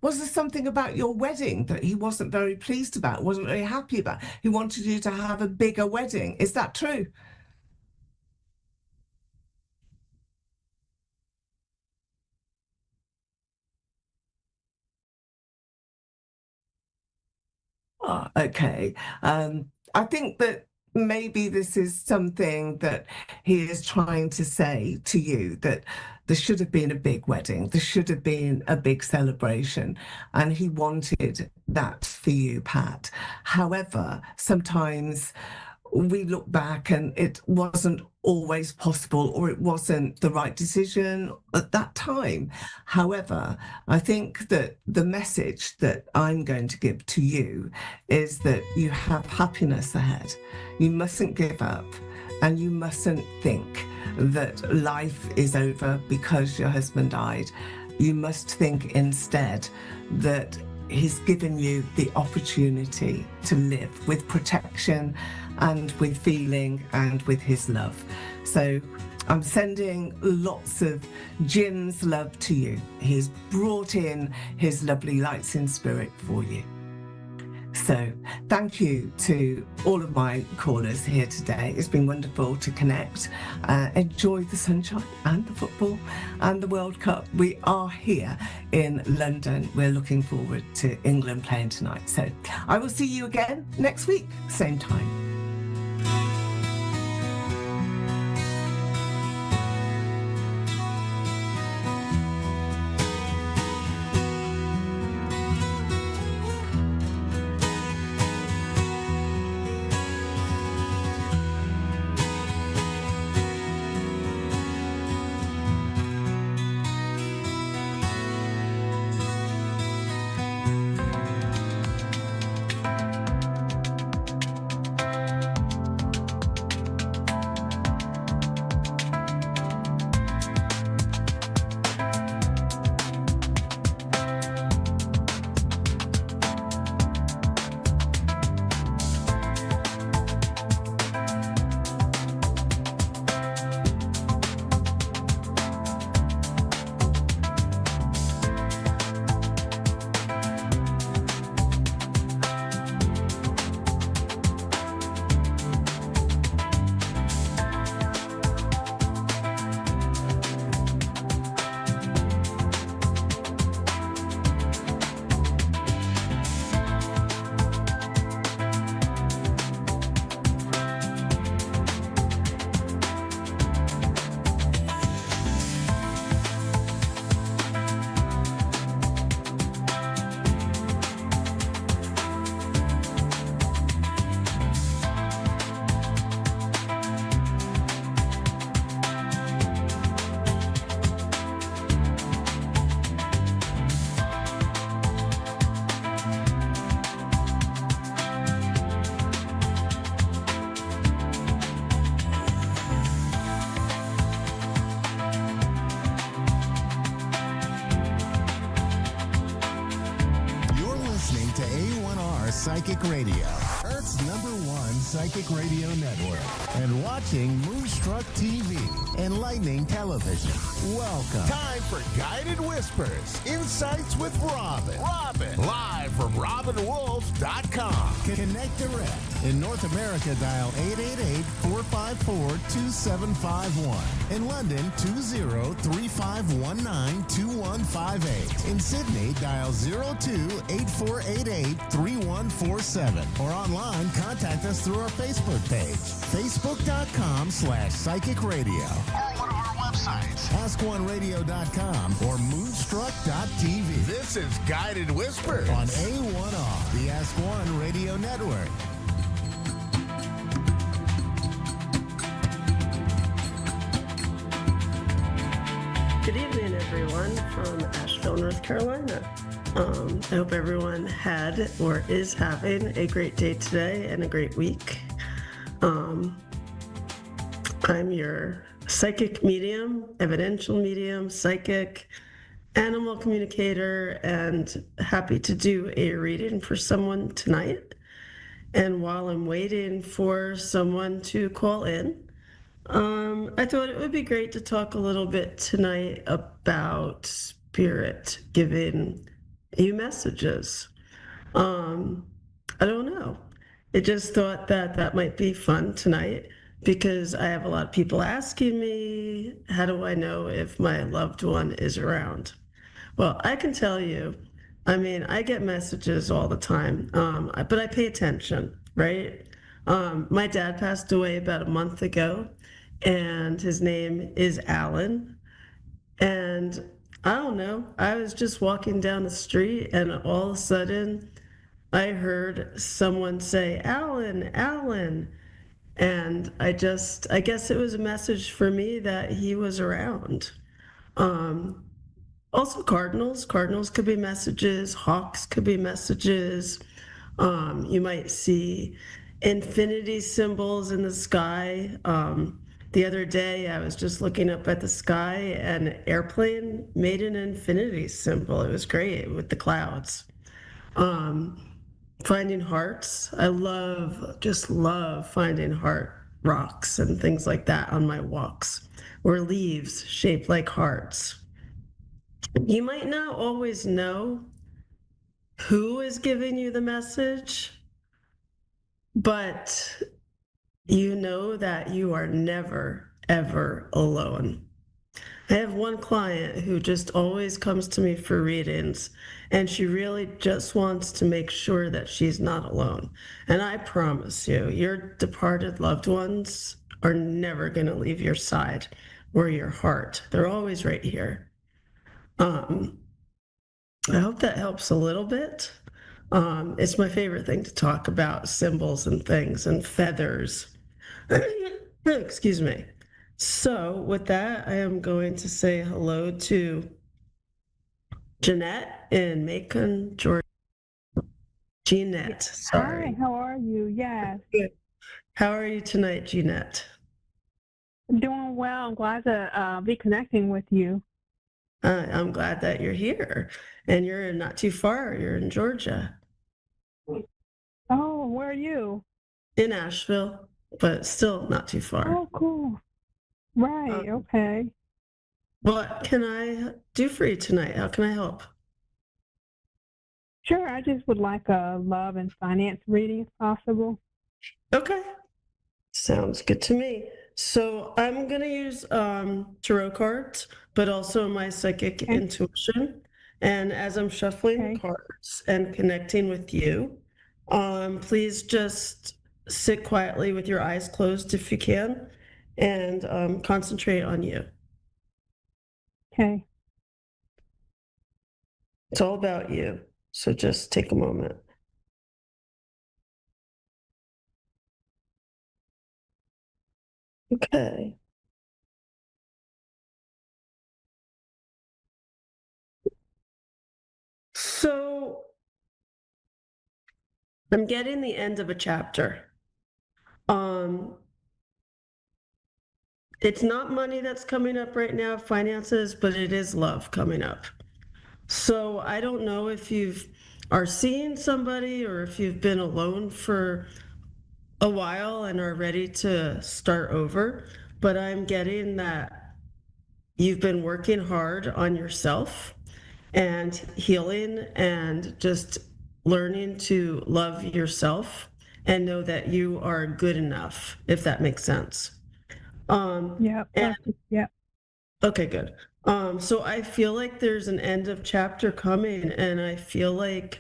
Was there something about your wedding that he wasn't very pleased about, wasn't very happy about? He wanted you to have a bigger wedding. Is that true? Oh, okay. I think that maybe this is something that he is trying to say to you, that there should have been a big wedding, there should have been a big celebration, and he wanted that for you, Pat. However, sometimes we look back and it wasn't always possible, or it wasn't the right decision at that time. However, I think that the message that I'm going to give to you is that you have happiness ahead. You mustn't give up, and you mustn't think that life is over because your husband died. You must think instead that he's given you the opportunity to live with protection and with feeling and with his love. So I'm sending lots of Jim's love to you. He's brought in his lovely lights in spirit for you. So thank you to all of my callers here today. It's been wonderful to connect. Enjoy the sunshine and the football and the World Cup. We are here in London. We're looking forward to England playing tonight. So I will see you again next week, same time. Psychic Radio, Earth's #1 psychic radio network, and watching Moonstruck TV, Enlightening Television. Welcome. Time for Guided Whispers, Insights with Robin. Live from RobinWolf.com. Connect direct. In North America, dial 888-454-2751. In London, 20-3519-2158. In Sydney, dial 02-8488-3147. Or online, contact us through our Facebook page, facebook.com/psychic radio. Or one of our websites, askoneradio.com or moonstruck.tv. This is Guided Whispers on A1R, the Ask One Radio Network. Good evening, everyone, from Asheville, North Carolina. I hope everyone had or is having a great day today and a great week. I'm your psychic medium, evidential medium, psychic, animal communicator, and happy to do a reading for someone tonight. And while I'm waiting for someone to call in, I thought it would be great to talk a little bit tonight about spirit giving you messages. I don't know. I just thought that that might be fun tonight because I have a lot of people asking me, how do I know if my loved one is around? Well, I can tell you, I mean, I get messages all the time, but I pay attention, right? My dad passed away about a month ago, and his name is Alan. And I don't know, I was just walking down the street, and all of a sudden, I heard someone say, Alan, Alan. And I guess it was a message for me that he was around. Also Cardinals could be messages, hawks could be messages. You might see infinity symbols in the sky. The other day I was just looking up at the sky and an airplane made an infinity symbol. It was great with the clouds. Finding hearts. I just love finding heart rocks and things like that on my walks, or leaves shaped like hearts. You might not always know who is giving you the message, but you know that you are never, ever alone. I have one client who just always comes to me for readings, and she really just wants to make sure that she's not alone. And I promise you, your departed loved ones are never going to leave your side or your heart. They're always right here. I hope that helps a little bit. It's my favorite thing to talk about, symbols and things and feathers. Excuse me. So with that, I am going to say hello to Jeanette in Macon, Georgia. Jeanette, sorry. Hi, how are you? Yes. Good. How are you tonight, Jeanette? Doing well. I'm glad to be connecting with you. I'm glad that you're here, and you're not too far. You're in Georgia. Oh, where are you? In Asheville, but still not too far. Oh, cool. Right, okay. What can I do for you tonight? How can I help? Sure, I just would like a love and finance reading if possible. Okay. Sounds good to me. So I'm going to use tarot cards, but also my psychic intuition. And as I'm shuffling the cards and connecting with you, please just sit quietly with your eyes closed if you can, and concentrate on you. Okay. It's all about you. So just take a moment. Okay. So I'm getting the end of a chapter. It's not money that's coming up right now, finances, but it is love coming up. So I don't know if you've are seeing somebody or if you've been alone for a while and are ready to start over. But I'm getting that you've been working hard on yourself and healing and just learning to love yourself and know that you are good enough, if that makes sense. Yeah, And perfect. Yeah. okay, good. So I feel like there's an end of chapter coming, and I feel like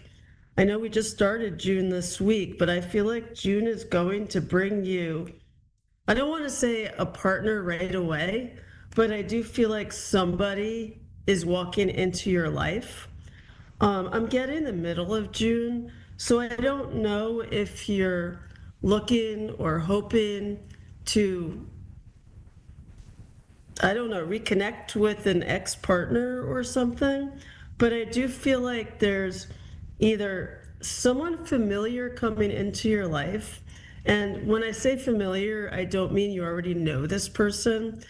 I know we just started June this week, but I feel like June is going to bring you, I don't want to say a partner right away, but I do feel like somebody is walking into your life. I'm getting the middle of June, so I don't know if you're looking or hoping to, I don't know, reconnect with an ex-partner or something, but I do feel like there's either someone familiar coming into your life. And when I say familiar, I don't mean you already know this person,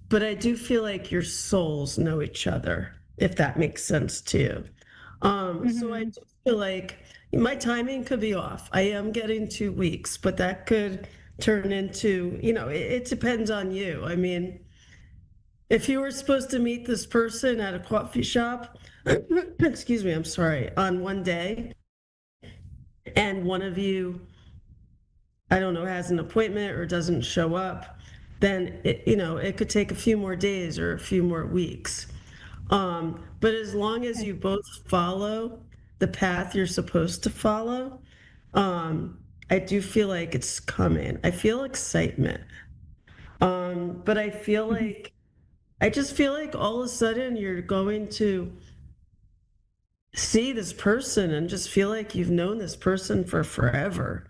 but I do feel like your souls know each other, if that makes sense to you. So I do feel like my timing could be off. I am getting 2 weeks, but that could turn into, it depends on you. I mean, if you were supposed to meet this person at a coffee shop, excuse me, I'm sorry, on one day, and one of you, I don't know, has an appointment or doesn't show up, then it could take a few more days or a few more weeks. But as long as you both follow the path you're supposed to follow, I do feel like it's coming. I feel excitement. But I just feel like all of a sudden you're going to see this person and just feel like you've known this person for forever.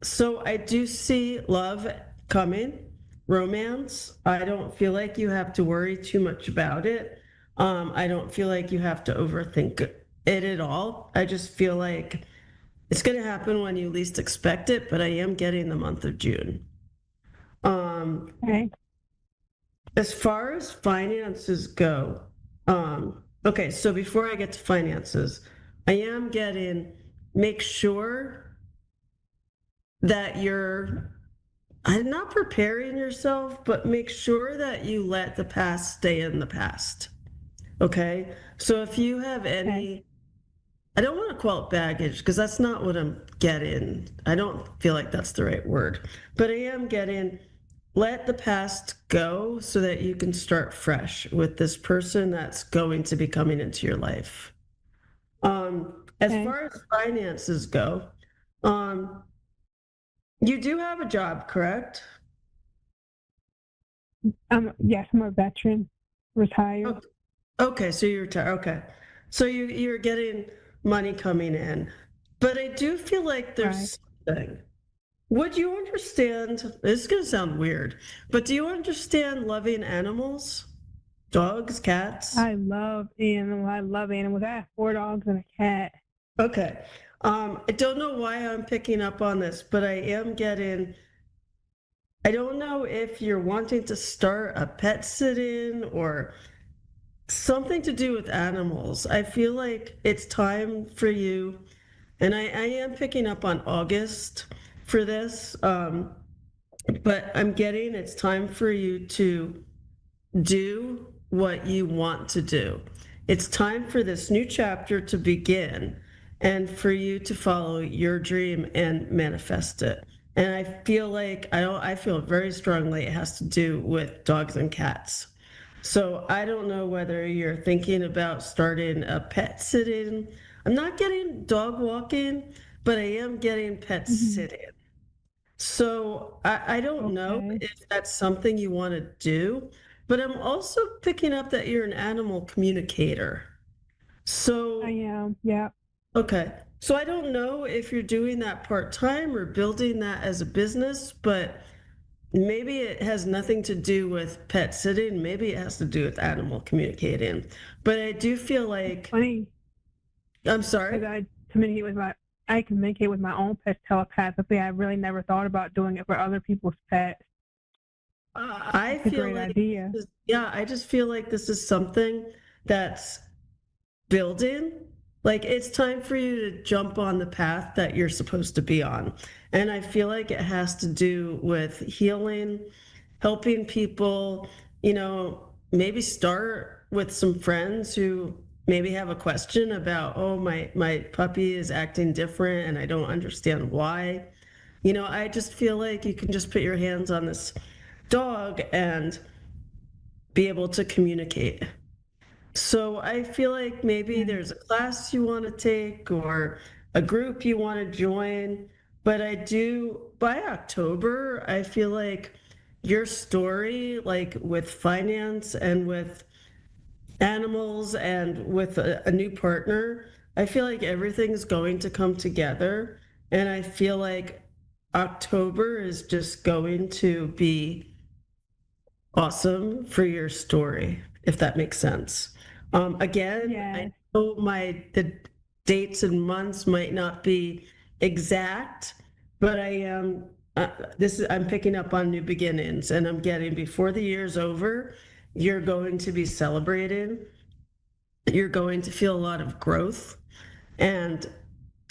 So I do see love coming, romance. I don't feel like you have to worry too much about it. I don't feel like you have to overthink it at all. I just feel like it's going to happen when you least expect it, but I am getting the month of June. Okay. As far as finances go, okay, so before I get to finances, I am getting, make sure that you're not preparing yourself, but make sure that you let the past stay in the past. Okay, so if you have any, I don't want to call it baggage because that's not what I'm getting. I don't feel like that's the right word, but I am getting, let the past go so that you can start fresh with this person that's going to be coming into your life. As far as finances go, you do have a job, correct? Yes, I'm a veteran, retired. Okay, so you're retired. Okay, so you're getting money coming in, but I do feel like there's something. Would you understand? This is going to sound weird, but do you understand loving animals? Dogs, cats? I love animals. I have 4 dogs and a cat. Okay. I don't know why I'm picking up on this, but I am getting, I don't know if you're wanting to start a pet sit-in or something to do with animals. I feel like it's time for you, and I am picking up on August for this, but I'm getting it's time for you to do what you want to do. It's time for this new chapter to begin and for you to follow your dream and manifest it. And I feel like I feel very strongly it has to do with dogs and cats. So I don't know whether you're thinking about starting a pet sitting. I'm not getting dog walking, but I am getting pet sitting. So I don't know if that's something you want to do, but I'm also picking up that you're an animal communicator. So I am, yeah. okay. So I don't know if you're doing that part-time or building that as a business, but maybe it has nothing to do with pet sitting. Maybe it has to do with animal communicating. But I do feel like, Funny, I'm sorry. because I communicate with my own pets telepathically. I really never thought about doing it for other people's pets. I It's a feel great like, idea. I just feel like this is something that's building Like, it's time for you to jump on the path that you're supposed to be on. And I feel like it has to do with healing, helping people, maybe start with some friends who maybe have a question about, oh, my puppy is acting different and I don't understand why. I just feel like you can just put your hands on this dog and be able to communicate. So I feel like maybe there's a class you want to take or a group you want to join. But by October, I feel like your story, like with finance and with animals and with a new partner, I feel like everything's going to come together. And I feel like October is just going to be awesome for your story, if that makes sense. Again, Yes. I know the dates and months might not be exact, but I am I'm picking up on new beginnings, and I'm getting before the year's over, you're going to be celebrating. You're going to feel a lot of growth, and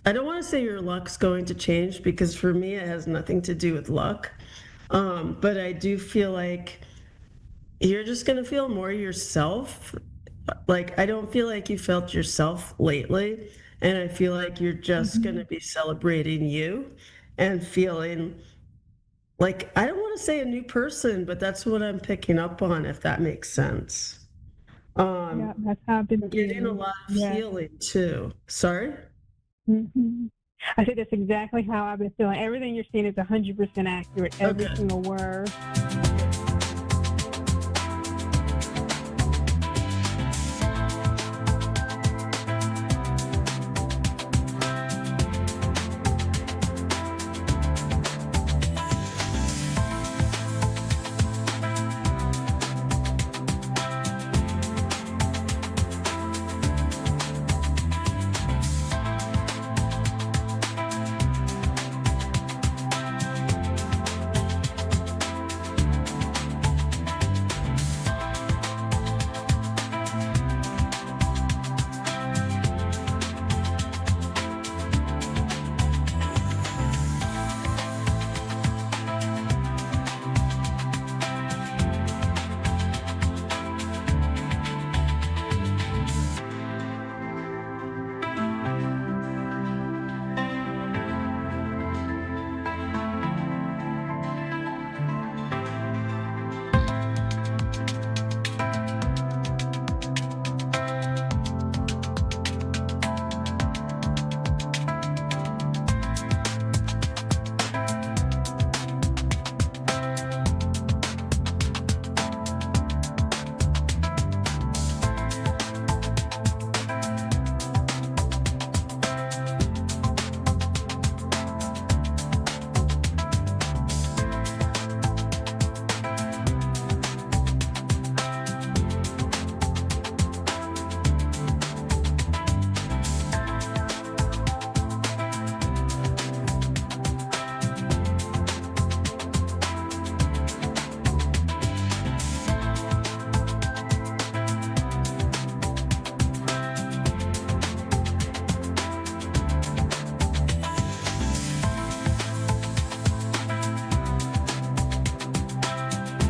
I don't want to say your luck's going to change because for me it has nothing to do with luck, but I do feel like you're just going to feel more yourself. Like, I don't feel like you felt yourself lately. And I feel like you're just going to be celebrating you and feeling like, I don't want to say a new person, but that's what I'm picking up on, if that makes sense. Yeah, that's how I've been Getting a feeling. lot of Yeah. healing too. Sorry? I said that's exactly how I've been feeling. Everything you're saying is 100% accurate. Every Okay. single word.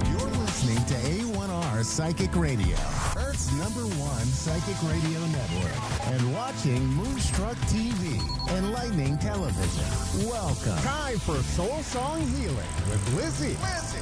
You're listening to A1R Psychic Radio, Earth's #1 psychic radio network, and watching Moonstruck TV, enlightening television. Welcome. Time for Soul Song Healing with Lizzie.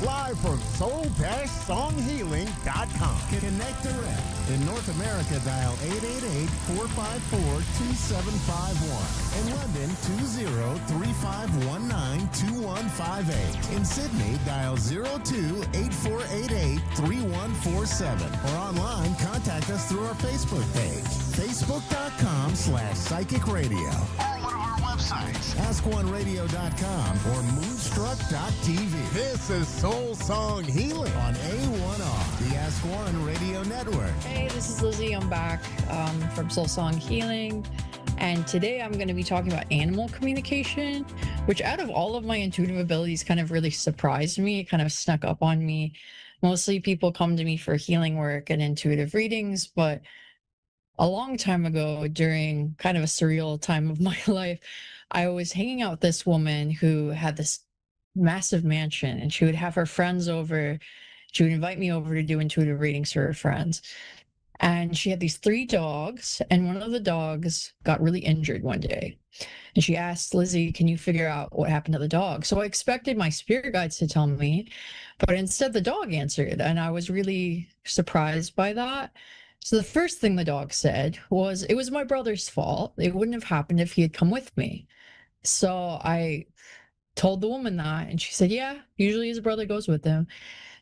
Live from soul-songhealing.com. Connect direct. In North America, dial 888-454-2751. In London, 20-3519-2158. In Sydney, dial 02-8488-3147. Or online, contact us through our Facebook page, facebook.com/psychic radio. Or one of our websites, askoneradio.com or moonstruck.tv. This is Soul Song Healing on A1R, the Ask One Radio Network. Hey, this is Lizzie. I'm back from Soul Song Healing. And today I'm going to be talking about animal communication, which out of all of my intuitive abilities kind of really surprised me. It kind of snuck up on me. Mostly people come to me for healing work and intuitive readings, but a long time ago, during kind of a surreal time of my life, I was hanging out with this woman who had this massive mansion, and she would have her friends over. She would invite me over to do intuitive readings for her friends. And she had these 3 dogs, and one of the dogs got really injured one day. And she asked Lizzie, "Can you figure out what happened to the dog?" So I expected my spirit guides to tell me, but instead the dog answered, and I was really surprised by that. So the first thing the dog said was, "It was my brother's fault. It wouldn't have happened if he had come with me." So I told the woman that, and she said, "Yeah, usually his brother goes with him."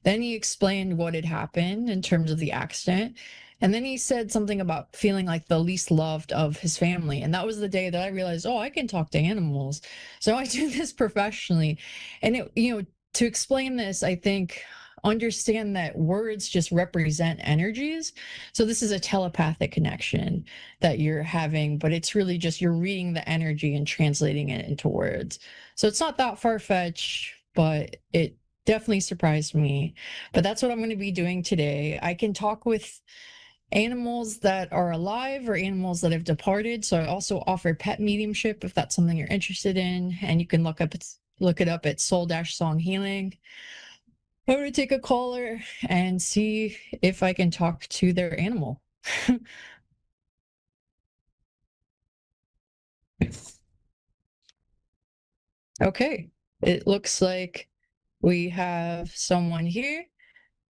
Then he explained what had happened in terms of the accident. And then he said something about feeling like the least loved of his family. And that was the day that I realized, oh, I can talk to animals. So I do this professionally. And to explain this, I think understand that words just represent energies. So this is a telepathic connection that you're having, but it's really just you're reading the energy and translating it into words. So it's not that far-fetched, but it definitely surprised me. But that's what I'm going to be doing today. I can talk with animals that are alive or animals that have departed. So I also offer pet mediumship if that's something you're interested in, and you can look it up at Soul-Song Healing. I'm going to take a caller and see if I can talk to their animal. Okay, it looks like we have someone here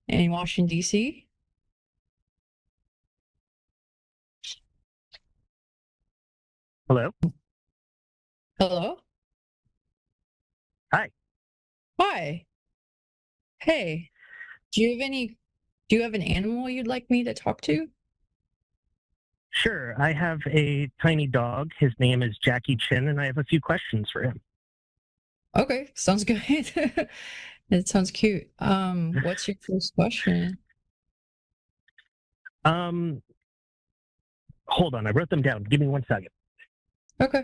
in Washington, D.C. Hello. Hello? Hi. Hi. Hey, do you have an animal you'd like me to talk to? Sure. I have a tiny dog. His name is Jackie Chin, and I have a few questions for him. Okay, sounds good. It sounds cute. What's your first question? Hold on. I wrote them down. Give me 1 second. Okay.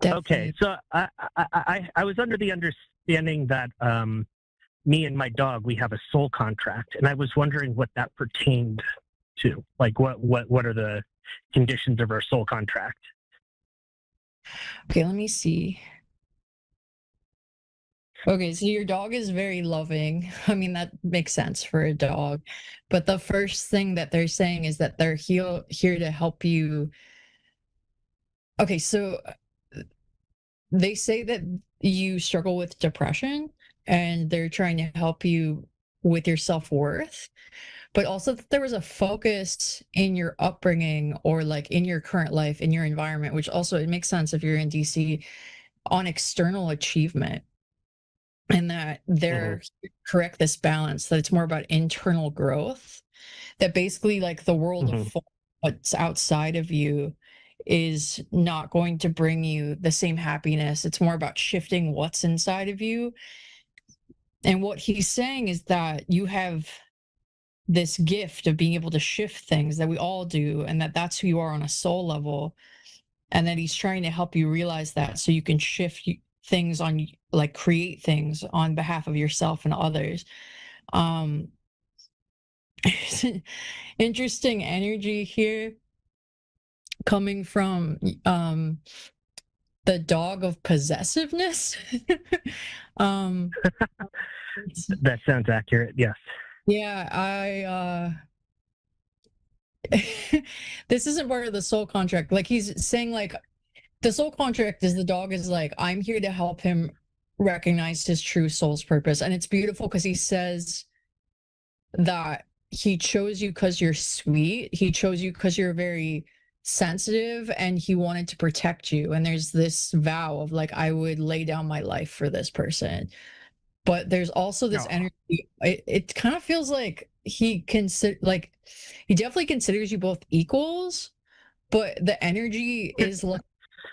Okay. Definitely. So I was under the understanding that me and my dog, we have a soul contract, and I was wondering what that pertained to. Like, what are the conditions of our soul contract? Okay, let me see. Okay, so your dog is very loving. I mean, that makes sense for a dog. But the first thing that they're saying is that they're here to help you. Okay, so they say that you struggle with depression and they're trying to help you with your self-worth, but also that there was a focus in your upbringing or like in your current life, in your environment, which also it makes sense if you're in DC, on external achievement. And that they're here to correct this balance, that it's more about internal growth, that basically like the world of what's outside of you is not going to bring you the same happiness. It's more about shifting what's inside of you. And what he's saying is that you have this gift of being able to shift things, that we all do, and that that's who you are on a soul level, and that he's trying to help you realize that so you can shift things on, like create things on behalf of yourself and others. Interesting energy here coming from the dog of possessiveness. um That sounds accurate. Yes. yeah, this isn't part of the soul contract. Like he's saying, like the soul contract is the dog is like, I'm here to help him recognize his true soul's purpose. And it's beautiful because he says that he chose you because you're sweet. He chose you because you're very sensitive and he wanted to protect you. And there's this vow of like, I would lay down my life for this person. But there's also this energy. It kind of feels like he definitely considers you both equals, but the energy is like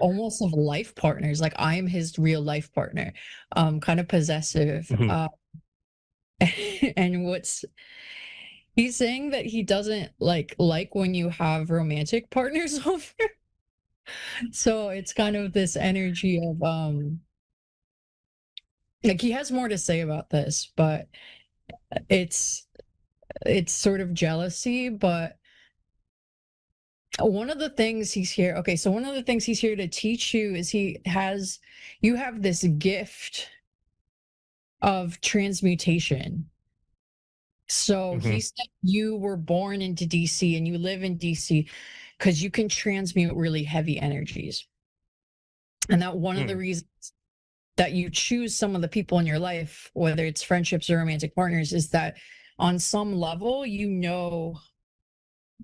almost of life partners. Like I am his real life partner, kind of possessive. And he's saying that he doesn't like when you have romantic partners over. So it's kind of this energy of like he has more to say about this, but it's it's sort of jealousy, but one of the things he's here, okay, so one of the things he's here to teach you is you have this gift of transmutation. So he said you were born into DC and you live in DC because you can transmute really heavy energies. And that one of the reasons that you choose some of the people in your life, whether it's friendships or romantic partners, is that on some level, you know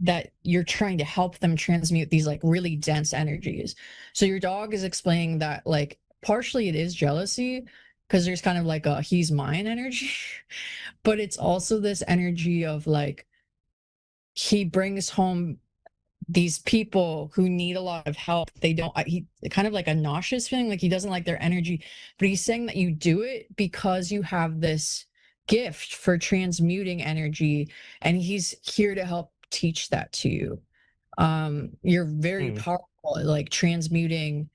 that you're trying to help them transmute these like really dense energies. So your dog is explaining that like partially it is jealousy because there's kind of like a he's mine energy, but it's also this energy of like he brings home these people who need a lot of help. They don't, he kind of like a nauseous feeling, like he doesn't like their energy, but he's saying that you do it because you have this gift for transmuting energy and he's here to help teach that to you. You're very powerful at like transmuting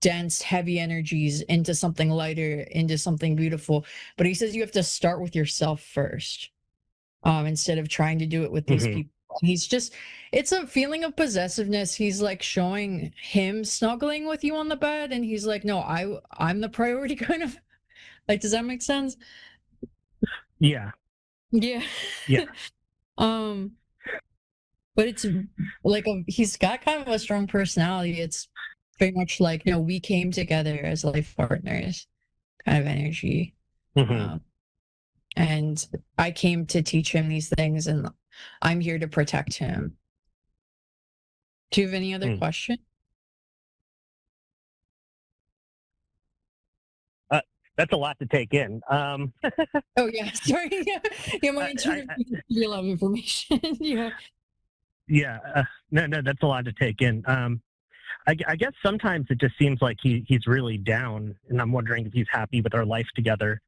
dense, heavy energies into something lighter, into something beautiful. But he says you have to start with yourself first, instead of trying to do it with these people. He's just, it's a feeling of possessiveness. He's like showing him snuggling with you on the bed, and he's like, no, I'm the priority kind of. Like, does that make sense? Yeah. Yeah. Yeah. But it's like he's got kind of a strong personality. It's very much like, we came together as life partners kind of energy. And I came to teach him these things, and I'm here to protect him. Do you have any other question? That's a lot to take in. Oh yeah, sorry. Yeah, my intuitive gives you a lot of information. Yeah. Yeah. No, that's a lot to take in. I guess sometimes it just seems like he's really down, and I'm wondering if he's happy with our life together,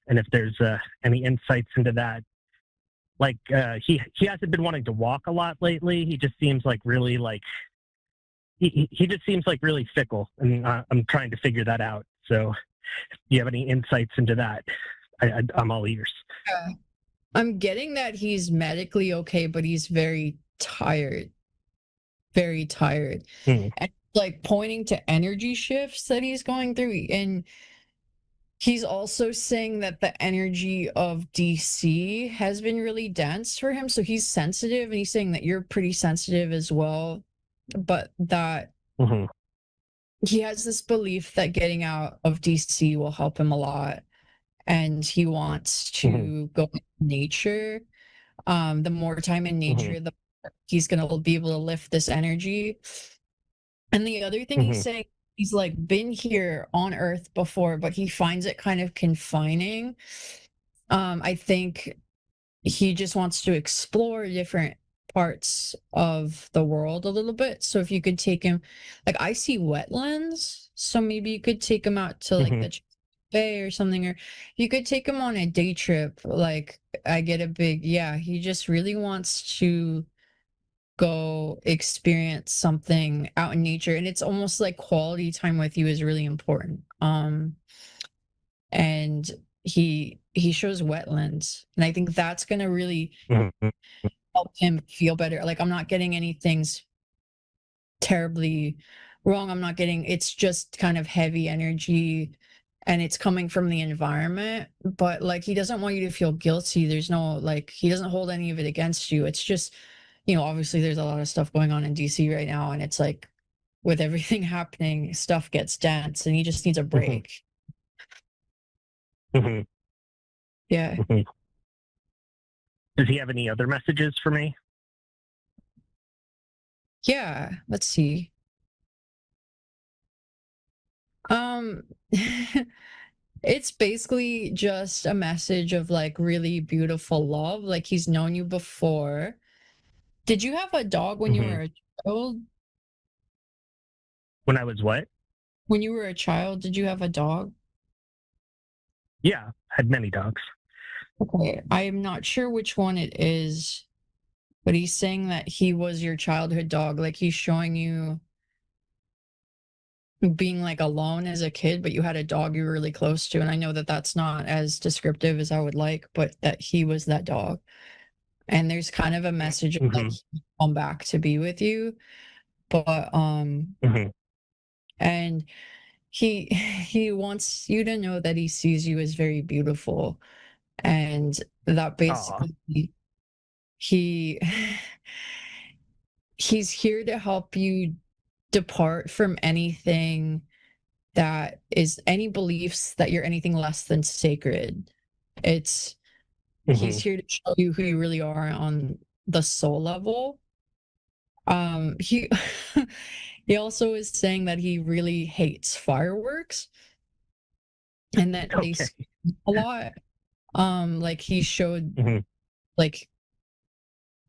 and if there's any insights into that. Like he hasn't been wanting to walk a lot lately. He just seems like really like he just seems like really fickle, and I'm trying to figure that out. So, if you have any insights into that, I'm all ears. I'm getting that he's medically okay, but he's very tired. Very tired. And like pointing to energy shifts that he's going through. And he's also saying that the energy of DC has been really dense for him. So he's sensitive, and he's saying that you're pretty sensitive as well. But that he has this belief that getting out of DC will help him a lot. And he wants to go in nature. The more time in nature, the more he's going to be able to lift this energy. And the other thing he's saying, he's like been here on Earth before, but he finds it kind of confining. I think he just wants to explore different parts of the world a little bit. So if you could take him, like I see wetlands, so maybe you could take him out to like the Bay or something, or you could take him on a day trip. Like I get a big, he just really wants to go experience something out in nature, and it's almost like quality time with you is really important. And he shows wetlands, and I think that's going to really help him feel better. Like I'm not getting anything's terribly wrong. It's just kind of heavy energy, and it's coming from the environment, but like he doesn't want you to feel guilty. There's no like, he doesn't hold any of it against you. It's just, obviously there's a lot of stuff going on in DC right now, and it's like with everything happening, stuff gets dense, and he just needs a break. Yeah. Does he have any other messages for me? Yeah, let's see. It's basically just a message of like really beautiful love. Like he's known you before. Did you have a dog when you were a child? When I was what? When you were a child, did you have a dog? Yeah, I had many dogs. Okay, I am not sure which one it is, but he's saying that he was your childhood dog. Like he's showing you being like alone as a kid, but you had a dog you were really close to. And I know that that's not as descriptive as I would like, but that he was that dog. and there's kind of a message of like he'll come back to be with you, but and he wants you to know that he sees you as very beautiful, and that basically he he's here to help you depart from anything that is any beliefs that you're anything less than sacred. It's he's here to show you who you really are on the soul level. He he also is saying that he really hates fireworks and that they scare a lot. Like he showed like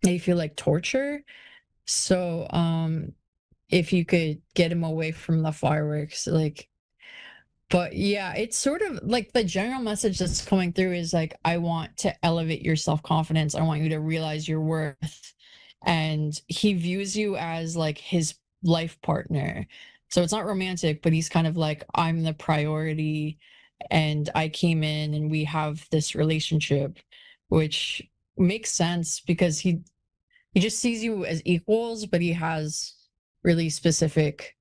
they feel like torture. So if you could get him away from the fireworks, like, but yeah, it's sort of like the general message that's coming through is like, I want to elevate your self-confidence. I want you to realize your worth. And he views you as like his life partner. So it's not romantic, but he's kind of like, I'm the priority and I came in and we have this relationship, which makes sense because he just sees you as equals, but he has really specific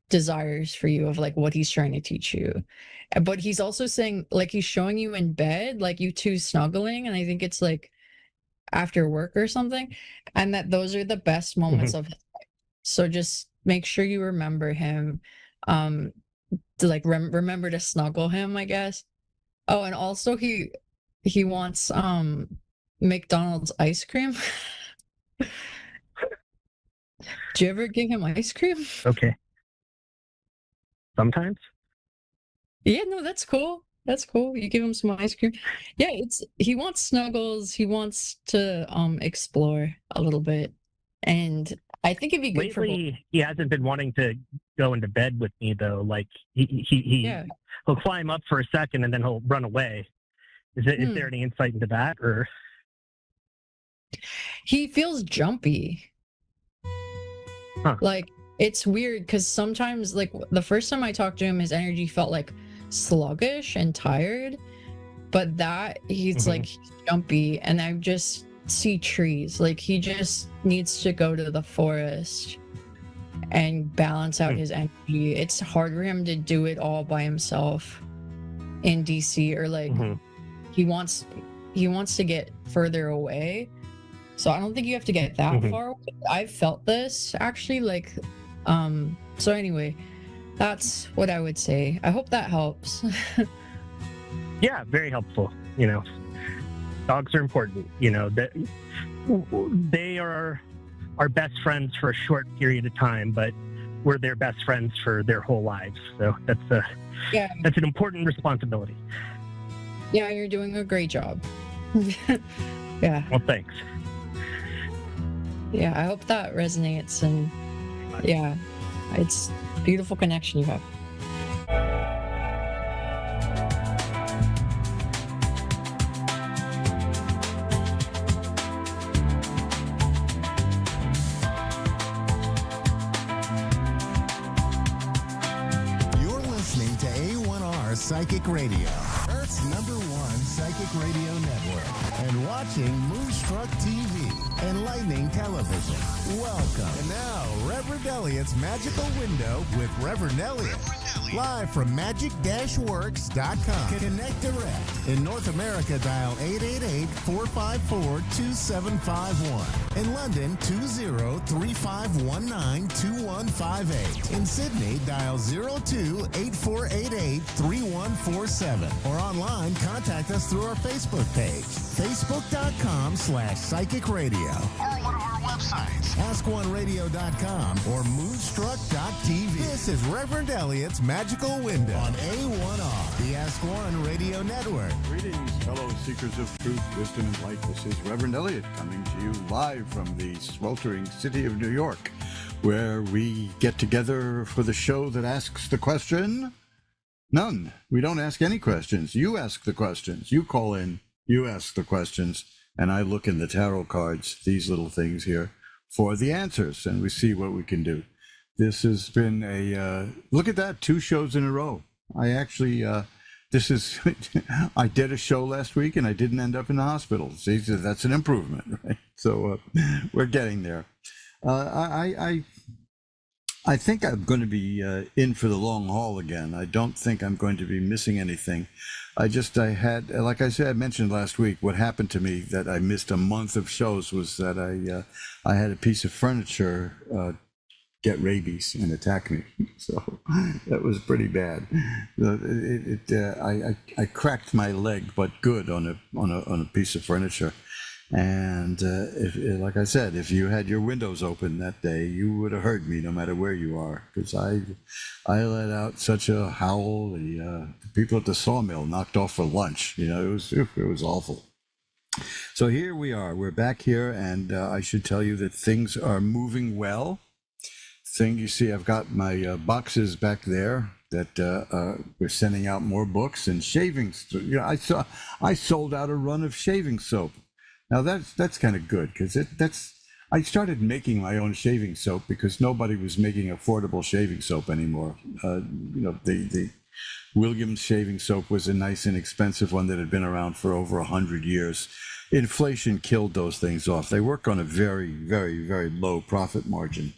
desires for you of like what he's trying to teach you. But he's also saying like he's showing you in bed, like you two snuggling, and I think it's like after work or something, and that those are the best moments of his life. So just make sure you remember him, to like remember to snuggle him, I guess. Oh, and also he wants McDonald's ice cream. Do you ever give him ice cream? Okay. Sometimes. Yeah, no, that's cool. That's cool. You give him some ice cream. Yeah, he wants snuggles. He wants to explore a little bit. And I think it'd be good for both. Lately, he hasn't been wanting to go into bed with me though. Like he'll climb up for a second and then he'll run away. Is there any insight into that, or? He feels jumpy. Like it's weird because sometimes, like the first time I talked to him, his energy felt like sluggish and tired, but that he's like jumpy, and I just see trees. Like he just needs to go to the forest and balance out his energy. It's hard for him to do it all by himself in DC, or like he wants to get further away. So I don't think you have to get that far away. I've felt this actually, like so anyway, that's what I would say. I hope that helps. Yeah, very helpful. You know, dogs are important. You know, that they are our best friends for a short period of time, but we're their best friends for their whole lives. So that's an important responsibility. Yeah, you're doing a great job. Yeah. Well, thanks. Yeah, I hope that resonates, and yeah, it's a beautiful connection you have. You're listening to A1R Psychic Radio, Earth's #1 psychic radio network, and watching Moonstruck TV, Enlightening Television. Welcome. And now, Reverend Elliot's Magical Window with Reverend Elliot. Live from magic-works.com. Connect direct. In North America, dial 888-454-2751. In London, 20-3519-2158. In Sydney, dial 02-8488-3147. Or online, contact us through our Facebook page, facebook.com/psychic radio. Or one of our websites, askoneradio.com or moonstruck.tv. This is Reverend Elliot's Magical Window on A1R, the Ask One Radio Network. Greetings, fellow seekers of truth, wisdom, and light. This is Reverend Elliot coming to you live from the sweltering city of New York, where we get together for the show that asks the question. None. We don't ask any questions. You ask the questions. You call in. You ask the questions. And I look in the tarot cards, these little things here, for the answers, and we see what we can do. This has been look at that, 2 shows in a row. I actually this is, I did a show last week and I didn't end up in the hospital. See, so that's an improvement, right? So we're getting there. I think I'm going to be in for the long haul again. I don't think I'm going to be missing anything. I had, like I said, I mentioned last week, what happened to me that I missed a month of shows was that I had a piece of furniture get rabies and attack me. So that was pretty bad. I cracked my leg, but good on a piece of furniture. And like I said, if you had your windows open that day, you would have heard me no matter where you are, because I let out such a howl. The people at the sawmill knocked off for lunch. It was awful. So here we are. We're back here, and I should tell you that things are moving well. You see, I've got my boxes back there that we're sending out more books and shaving. I sold out a run of shaving soap. Now that's kind of good, because I started making my own shaving soap because nobody was making affordable shaving soap anymore. The Williams shaving soap was a nice inexpensive one that had been around for over 100 years. Inflation killed those things off. They work on a very, very, very low profit margin.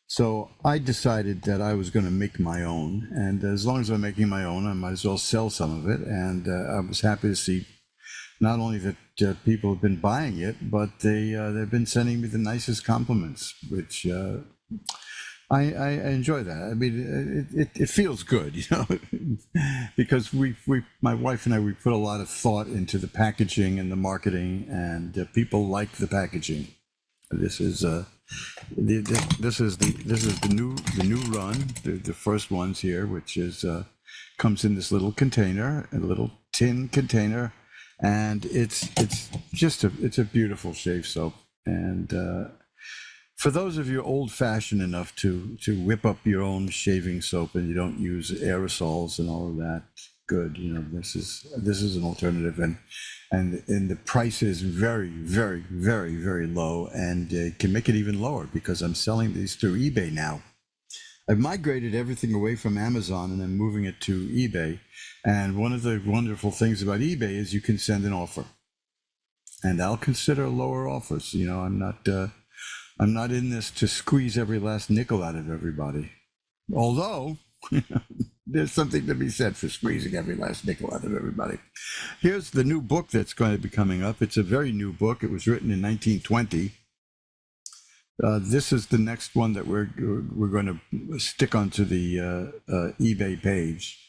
So I decided that I was going to make my own, and as long as I'm making my own, I might as well sell some of it. And I was happy to see not only that people have been buying it, but they've been sending me the nicest compliments, which I enjoy that. I mean, it feels good, because my wife and I, we put a lot of thought into the packaging and the marketing, and people like the packaging. This is the new run, the first ones here, which is comes in this little container, a little tin container. And it's a beautiful shave soap. And for those of you old-fashioned enough to whip up your own shaving soap and you don't use aerosols and all of that, good. This is an alternative, and the price is very, very, very, very low, and can make it even lower because I'm selling these through eBay now. I've migrated everything away from Amazon and I'm moving it to eBay. And one of the wonderful things about eBay is you can send an offer, and I'll consider lower offers. I'm not in this to squeeze every last nickel out of everybody. Although there's something to be said for squeezing every last nickel out of everybody. Here's the new book that's going to be coming up. It's a very new book. It was written in 1920. This is the next one that we're going to stick onto the eBay page.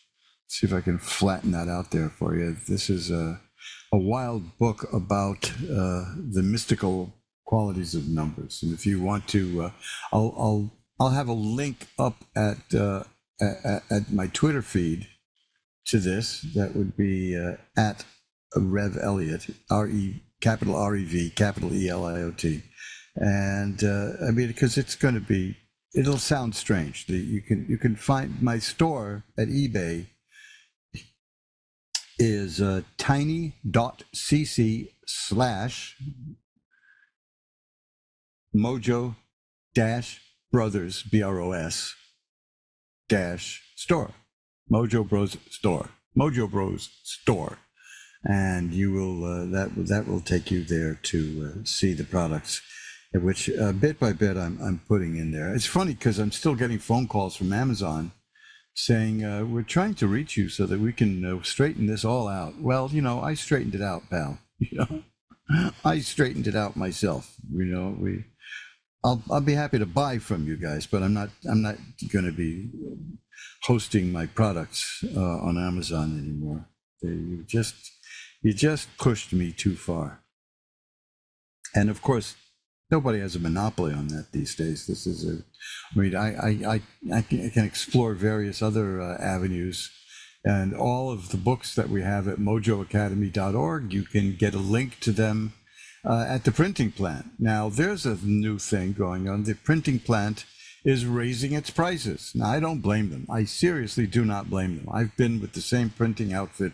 See if I can flatten that out there for you. This is a wild book about the mystical qualities of numbers. And if you want to, I'll have a link up at my Twitter feed to this. That would be at Rev Elliott, capital REV, capital ELIOT. And I mean, because it'll sound strange. You can find my store at eBay is tiny.cc/Mojo-Brothers, BROS -store, Mojo Bros Store, Mojo Bros Store, and you will that will take you there to see the products, which bit by bit I'm putting in there. It's funny because I'm still getting phone calls from Amazon saying, we're trying to reach you so that we can straighten this all out. Well, I straightened it out, pal. I straightened it out myself. I'll be happy to buy from you guys, but I'm not going to be hosting my products on Amazon anymore. You just pushed me too far. And of course, nobody has a monopoly on that these days. I can explore various other avenues, and all of the books that we have at mojoacademy.org, you can get a link to them at the printing plant. Now, there's a new thing going on. The printing plant is raising its prices. Now, I don't blame them. I seriously do not blame them. I've been with the same printing outfit,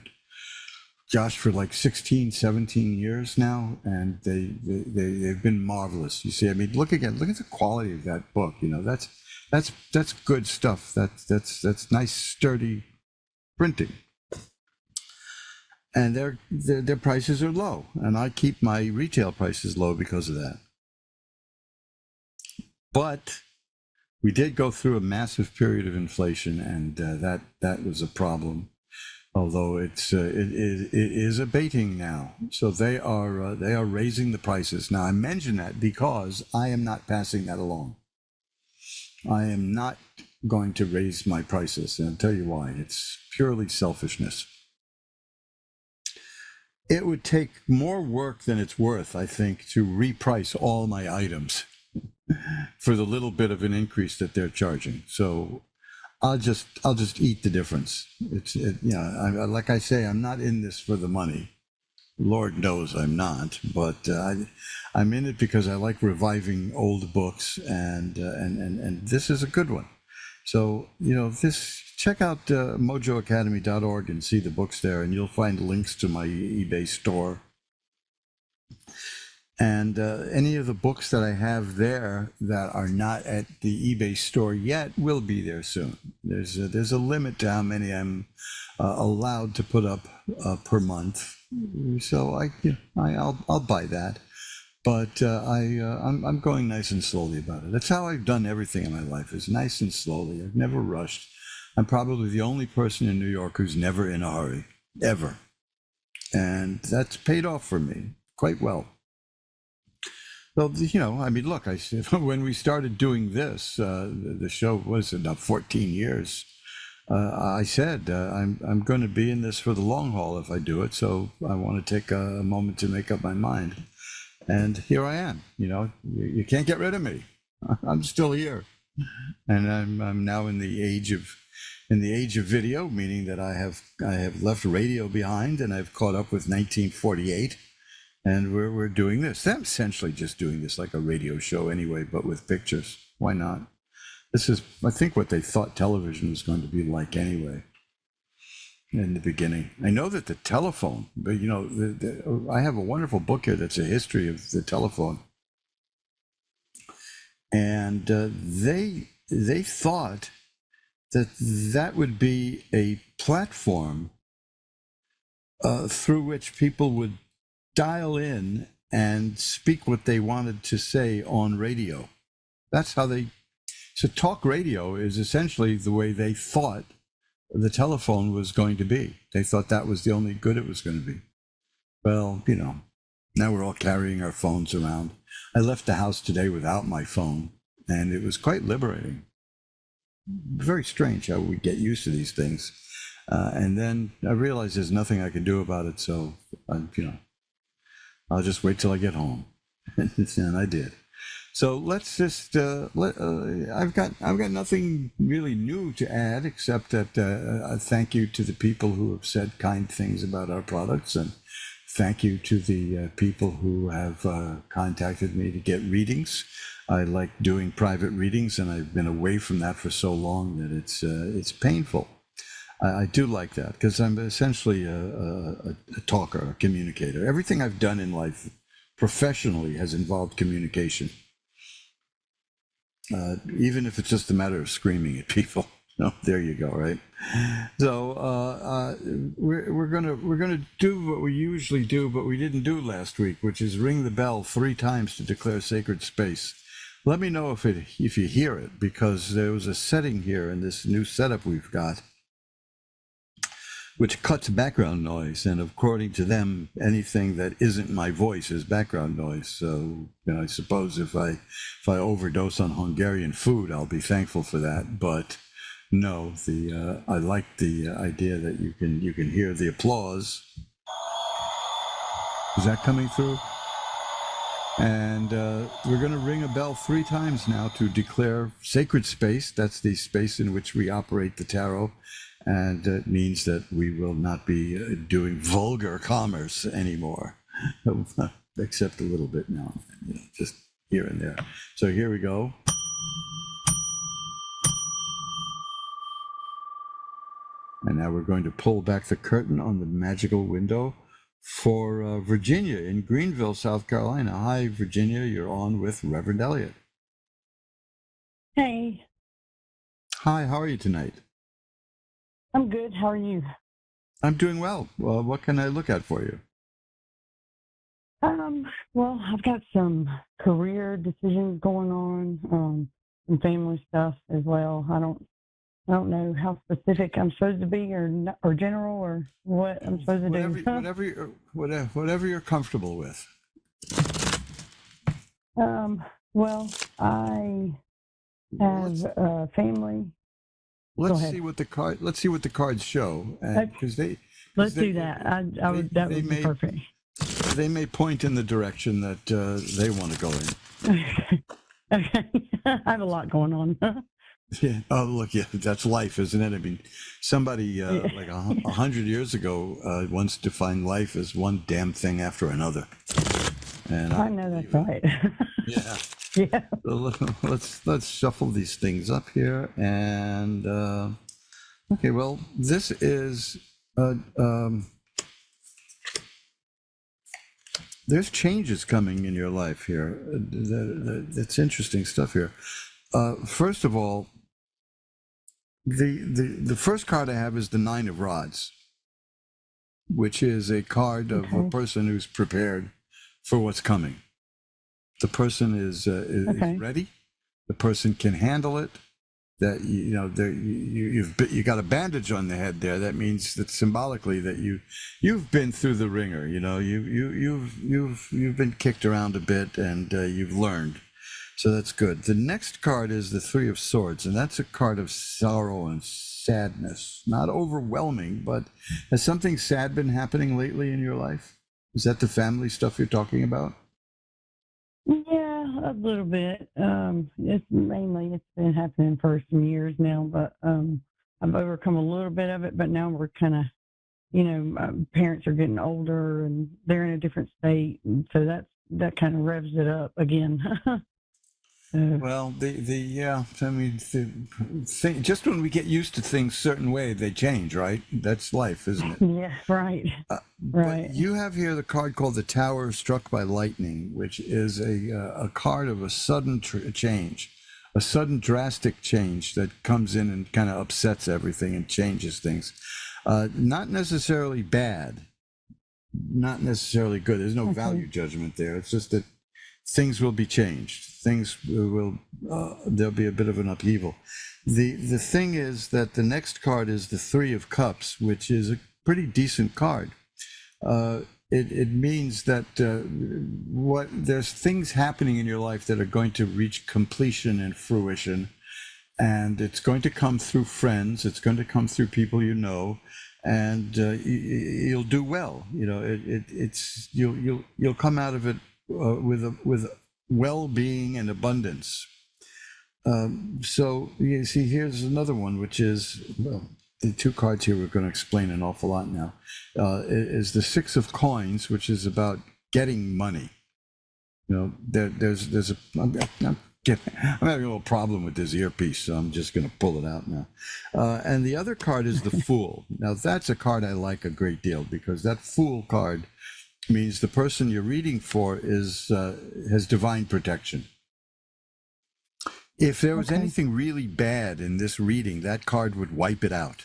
Josh, for like 16, 17 years now, and they've been marvelous. You see, I mean, look at the quality of that book. That's good stuff. That's nice, sturdy printing. And their prices are low, and I keep my retail prices low because of that. But we did go through a massive period of inflation, and that was a problem. Although it is abating now, so they are raising the prices. Now I mention that because I am not passing that along. I am not going to raise my prices, and I'll tell you why. It's purely selfishness. It would take more work than it's worth, I think, to reprice all my items for the little bit of an increase that they're charging. So I'll just eat the difference. Like I say, I'm not in this for the money. Lord knows I'm not, but I'm in it because I like reviving old books, and this is a good one. So, check out mojoacademy.org and see the books there, and you'll find links to my eBay store. And any of the books that I have there that are not at the eBay store yet will be there soon. There's a limit to how many I'm allowed to put up per month. So I'll buy that. But I'm going nice and slowly about it. That's how I've done everything in my life, is nice and slowly. I've never rushed. I'm probably the only person in New York who's never in a hurry, ever. And that's paid off for me quite well. Well, look, I said, when we started doing this, the show was about 14 years. I said, I'm going to be in this for the long haul if I do it. So I want to take a moment to make up my mind. And here I am. You can't get rid of me. I'm still here, and I'm now in the age of video, meaning that I have left radio behind, and I've caught up with 1948, and we're doing this. I'm essentially just doing this like a radio show anyway, but with pictures. Why not? This is, I think, what they thought television was going to be like anyway. In the beginning, I know that the telephone, but I have a wonderful book here that's a history of the telephone, and they thought that would be a platform through which people would dial in and speak what they wanted to say on radio. That's how so talk radio is essentially the way they thought the telephone was going to be. They thought that was the only good it was going to be. Well, now we're all carrying our phones around. I left the house today without my phone, and it was quite liberating. Very strange how we get used to these things. And then I realized there's nothing I can do about it, so I'll just wait till I get home. And I did. So let's just I've got nothing really new to add, except that a thank you to the people who have said kind things about our products, and thank you to the people who have contacted me to get readings. I like doing private readings, and I've been away from that for so long that it's painful. I do like that because I'm essentially a talker, a communicator. Everything I've done in life professionally has involved communication. Even if it's just a matter of screaming at people. No, there you go, right? So we're gonna do what we usually do, but we didn't do last week, which is ring the bell 3 times to declare sacred space. Let me know if you hear it, because there was a setting here in this new setup we've got, which cuts background noise, and according to them, anything that isn't my voice is background noise. So, I suppose if I overdose on Hungarian food, I'll be thankful for that. But no, I like the idea that you can hear the applause. Is that coming through? And we're going to ring a bell 3 times now to declare sacred space. That's the space in which we operate the tarot. And it means that we will not be doing vulgar commerce anymore, except a little bit now, just here and there. So here we go. And now we're going to pull back the curtain on the magical window for Virginia in Greenville, South Carolina. Hi, Virginia. You're on with Reverend Elliot. Hey. Hi, how are you tonight? I'm good. How are you? I'm doing well. Well, what can I look at for you? Well, I've got some career decisions going on, some family stuff as well. I don't know how specific I'm supposed to be, or general, or what I'm supposed to Whatever, do. whatever you're comfortable with. Well, I have a family. Let's ahead. see what the cards show, because Let's do that. That would be perfect. They may point in the direction that they want to go in. Okay. I have a lot going on. Yeah. Oh, look, yeah, that's life, isn't it? I mean, somebody like 100 years ago once defined life as one damn thing after another. And I know that's right. Yeah. Yeah. So let's shuffle these things up here, and okay. Well, this is there's changes coming in your life here. It's interesting stuff here. First of all, the first card I have is the Nine of Rods, which is a card of a person who's prepared for what's coming. The person is ready. The person can handle it. That you got a bandage on the head there. That means that symbolically that you've been through the ringer. You know, you've been kicked around a bit, and you've learned. So that's good. The next card is the Three of Swords, and that's a card of sorrow and sadness. Not overwhelming, but has something sad been happening lately in your life? Is that the family stuff you're talking about? Yeah, a little bit. It's been happening for some years now, but I've overcome a little bit of it. But now we're kind of, my parents are getting older and they're in a different state, and so that kind of revs it up again. Well, just when we get used to things a certain way, they change, right? That's life, isn't it? Yeah, right. Right. But you have here the card called the Tower Struck by Lightning, which is a card of a sudden change, a sudden drastic change that comes in and kind of upsets everything and changes things. Not necessarily bad, not necessarily good. There's no value judgment there. It's just that things will be changed. Things will there'll be a bit of an upheaval. The thing is that the next card is the Three of Cups, which is a pretty decent card. It means that there's things happening in your life that are going to reach completion and fruition, and it's going to come through friends. It's going to come through people you know, and you'll do well. You'll come out of it with well-being and abundance. So you see, here's another one, which is the two cards here we're going to explain an awful lot now. Is the Six of Coins, which is about getting money. I'm having a little problem with this earpiece, so I'm just going to pull it out now. And the other card is the Fool. Now that's a card I like a great deal, because that Fool card means the person you're reading for has divine protection. If there was anything really bad in this reading, that card would wipe it out.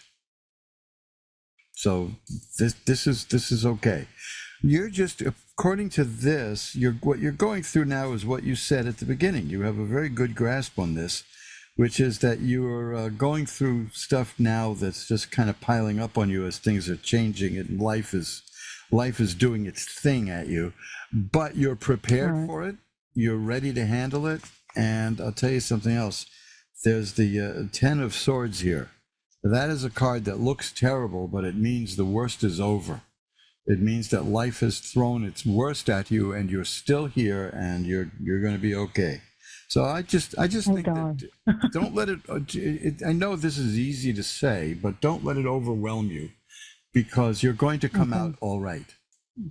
So this is okay. You're just, according to this, what you're going through now is what you said at the beginning. You have a very good grasp on this, which is that you're going through stuff now that's just kind of piling up on you as things are changing and life is doing its thing at you, but you're prepared for it. You're ready to handle it. And I'll tell you something else. There's the Ten of Swords here. That is a card that looks terrible, but it means the worst is over. It means that life has thrown its worst at you, and you're still here, and you're going to be okay. So I just think that don't let it. I know this is easy to say, but don't let it overwhelm you, because you're going to come out all right.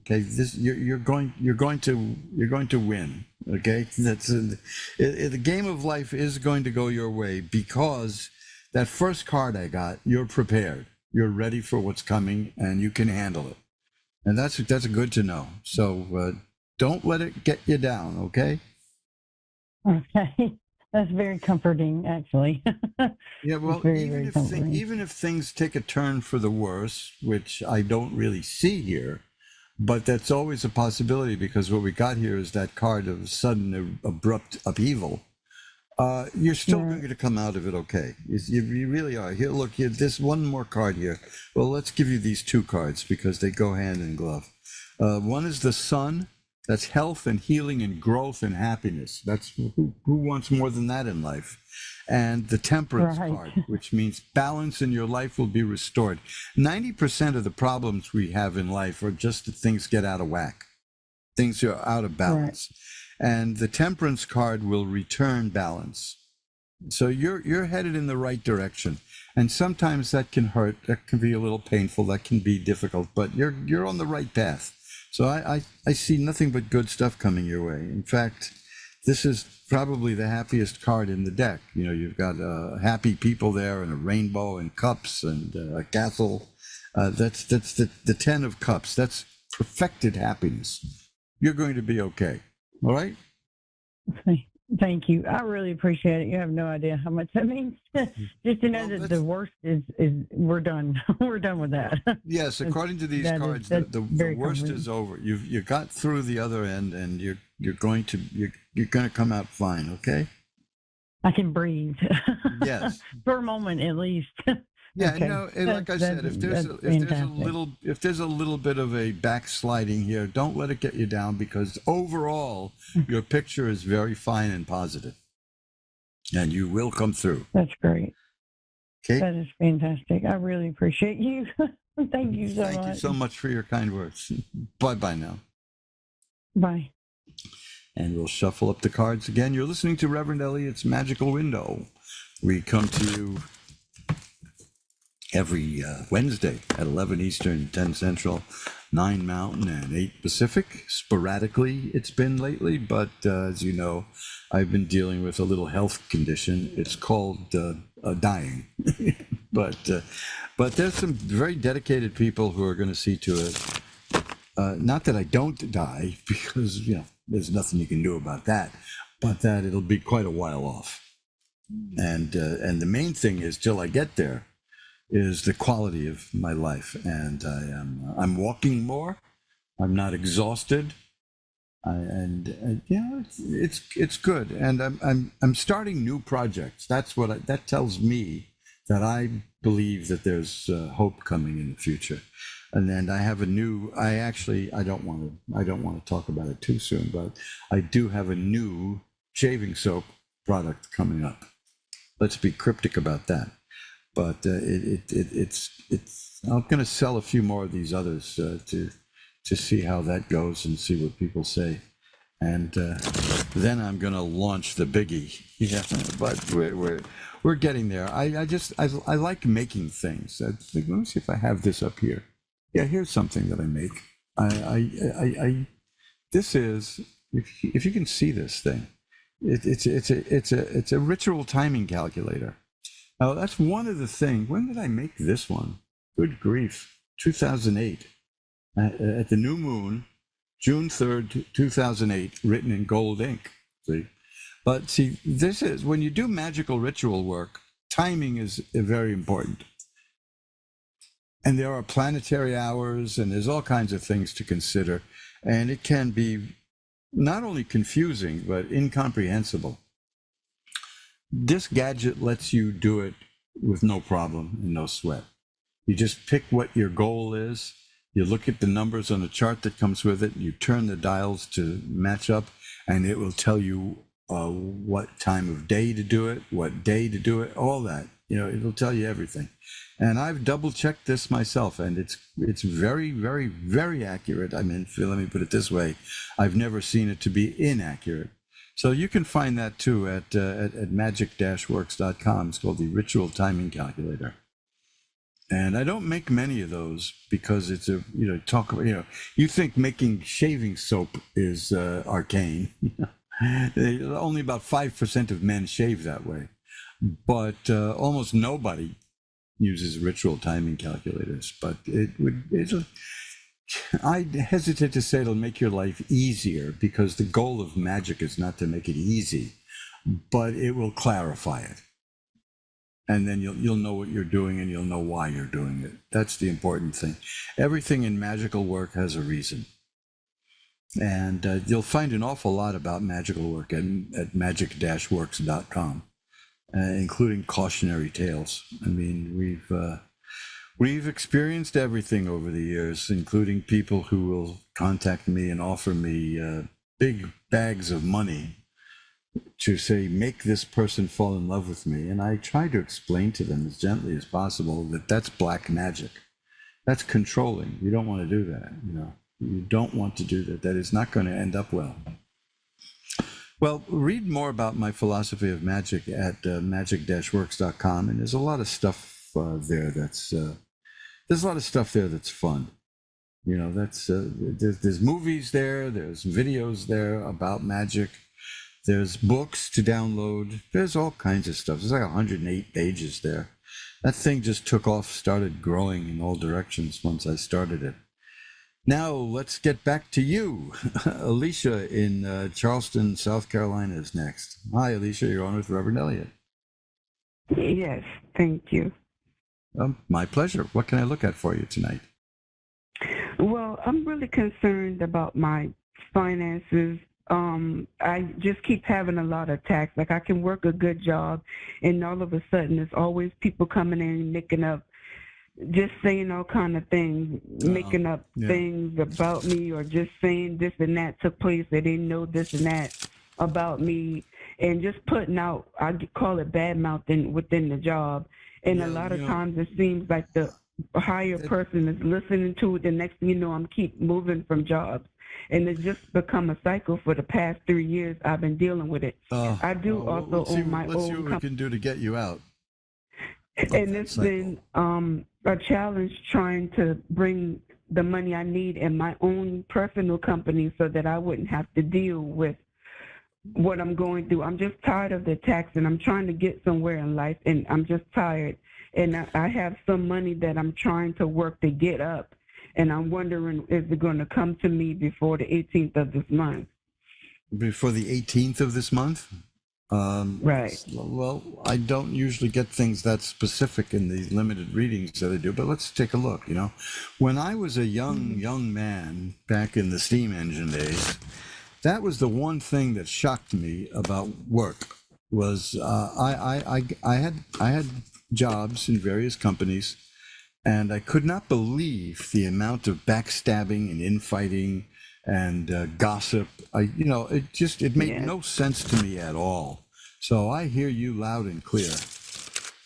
Okay, you're going to win. Okay, the game of life is going to go your way, because that first card I got, you're prepared, you're ready for what's coming, and you can handle it, and that's good to know. So don't let it get you down. Okay. Okay. That's very comforting, actually. Yeah, well, It's very, very comforting. even if things take a turn for the worse, which I don't really see here, but that's always a possibility because what we got here is that card of sudden abrupt upheaval. You're still going to come out of it okay. You really are. Here, look, here, this one more card here. Well, let's give you these two cards because they go hand in glove. One is the sun. That's health and healing and growth and happiness. That's who wants more than that in life. And the temperance card, which means balance in your life will be restored. 90% of the problems we have in life are just that things get out of whack. Things are out of balance. And the temperance card will return balance. So you're headed in the right direction. And sometimes that can hurt, that can be a little painful, that can be difficult, but you're on the right path. So I see nothing but good stuff coming your way. In fact, this is probably the happiest card in the deck. You know, you've got happy people there and a rainbow and cups and a castle. That's the 10 of cups. That's perfected happiness. You're going to be okay. All right? Thank you. I really appreciate it. You have no idea how much that means. Just to know that the worst is we're done. We're done with that. Yes, according to these cards, the worst is over. You got through the other end, and you're going to come out fine. Okay. I can breathe. Yes. For a moment, at least. Yeah, Okay. no, and like I said, if there's a little bit of a backsliding here, don't let it get you down because overall your picture is very fine and positive, and you will come through. That's great. Okay. That is fantastic. I really appreciate you. Thank you so much. Thank you so much for your kind words. Bye now. Bye. And we'll shuffle up the cards again. You're listening to Reverend Elliot's Magical Window. We come to you every Wednesday at 11 Eastern, 10 Central, 9 Mountain, and 8 Pacific. Sporadically, it's been lately, but as you know, I've been dealing with a little health condition. It's called dying. But there's some very dedicated people who are going to see to it. Not that I don't die, because, you know, there's nothing you can do about that, but that it'll be quite a while off. And the main thing is, till I get there, is the quality of my life, and I'm walking more. I'm not exhausted, and it's good. And I'm starting new projects. That's what that tells me that I believe that there's hope coming in the future. And then I have a new. I don't want to talk about it too soon, but I do have a new shaving soap product coming up. Let's be cryptic about that. But it's I'm going to sell a few more of these others to see how that goes and see what people say, and then I'm going to launch the biggie. Yeah, but we're getting there. I like making things. Let me see if I have this up here. Yeah, here's something that I make. This is if you can see this thing, it's a ritual timing calculator. Now, that's one of the things. When did I make this one? Good grief. 2008. At the new moon, June 3rd, 2008, written in gold ink. See? But see, this is, when you do magical ritual work, timing is very important. And there are planetary hours, and there's all kinds of things to consider. And it can be not only confusing, but incomprehensible. This gadget lets you do it with no problem and no sweat. You just pick what your goal is. You look at the numbers on the chart that comes with it. You turn the dials to match up, and it will tell you what time of day to do it, what day to do it, all that. You know, it'll tell you everything. And I've double checked this myself, and it's very, very, very accurate. I mean, let me put it this way: I've never seen it to be inaccurate. So you can find that too at magic-works.com. It's called the Ritual Timing Calculator. And I don't make many of those because it's you think making shaving soap is arcane. Only about 5% of men shave that way. But almost nobody uses ritual timing calculators. But I hesitate to say it'll make your life easier because the goal of magic is not to make it easy. but it will clarify it. And then you'll know what you're doing, and you'll know why you're doing it. That's the important thing. Everything in magical work has a reason. And you'll find an awful lot about magical work at magic-works.com, including cautionary tales. I mean, we've experienced everything over the years, including people who will contact me and offer me big bags of money to say, make this person fall in love with me. And I try to explain to them as gently as possible that that's black magic. That's controlling. You don't want to do that, you know. You don't want to do that. That is not going to end up well. Well, read more about my philosophy of magic at magic-works.com, and there's a lot of stuff there that's there's a lot of stuff there that's fun. You know, that's there's movies there, there's videos there about magic, there's books to download, there's all kinds of stuff. There's like 108 pages there. That thing just took off, started growing in all directions once I started it. Now, let's get back to you. Alicia in Charleston, South Carolina is next. Hi, Alicia. You're on with Reverend Elliot. Yes, thank you. My pleasure. What can I look at for you tonight? Well, I'm really concerned about my finances. I just keep having a lot of attacks. Like, I can work a good job, and all of a sudden, there's always people coming in, making up, just saying all kind of things, making up things about me, or just saying this and that took place. They didn't know this and that about me, and just putting out, I call it bad mouthing within the job. And a lot of times it seems like the higher person is listening to it. The next thing you know, I'm keep moving from jobs. And it's just become a cycle for the past 3 years. I've been dealing with it. I do also own my own company. Let's see what we can do to get you out. And it's been a challenge trying to bring the money I need in my own personal company so that I wouldn't have to deal with what I'm going through. I'm just tired of the tax, and I'm trying to get somewhere in life, and I'm just tired. And I have some money that I'm trying to work to get up, and I'm wondering, is it going to come to me before the 18th of this month? Before the 18th of this month? Right. Well, I don't usually get things that specific in the limited readings that I do, but let's take a look. You know, when I was a young man back in the steam engine days, that was the one thing that shocked me about work. Was I had jobs in various companies, and I could not believe the amount of backstabbing and infighting and gossip. It made no sense to me at all. So I hear you loud and clear.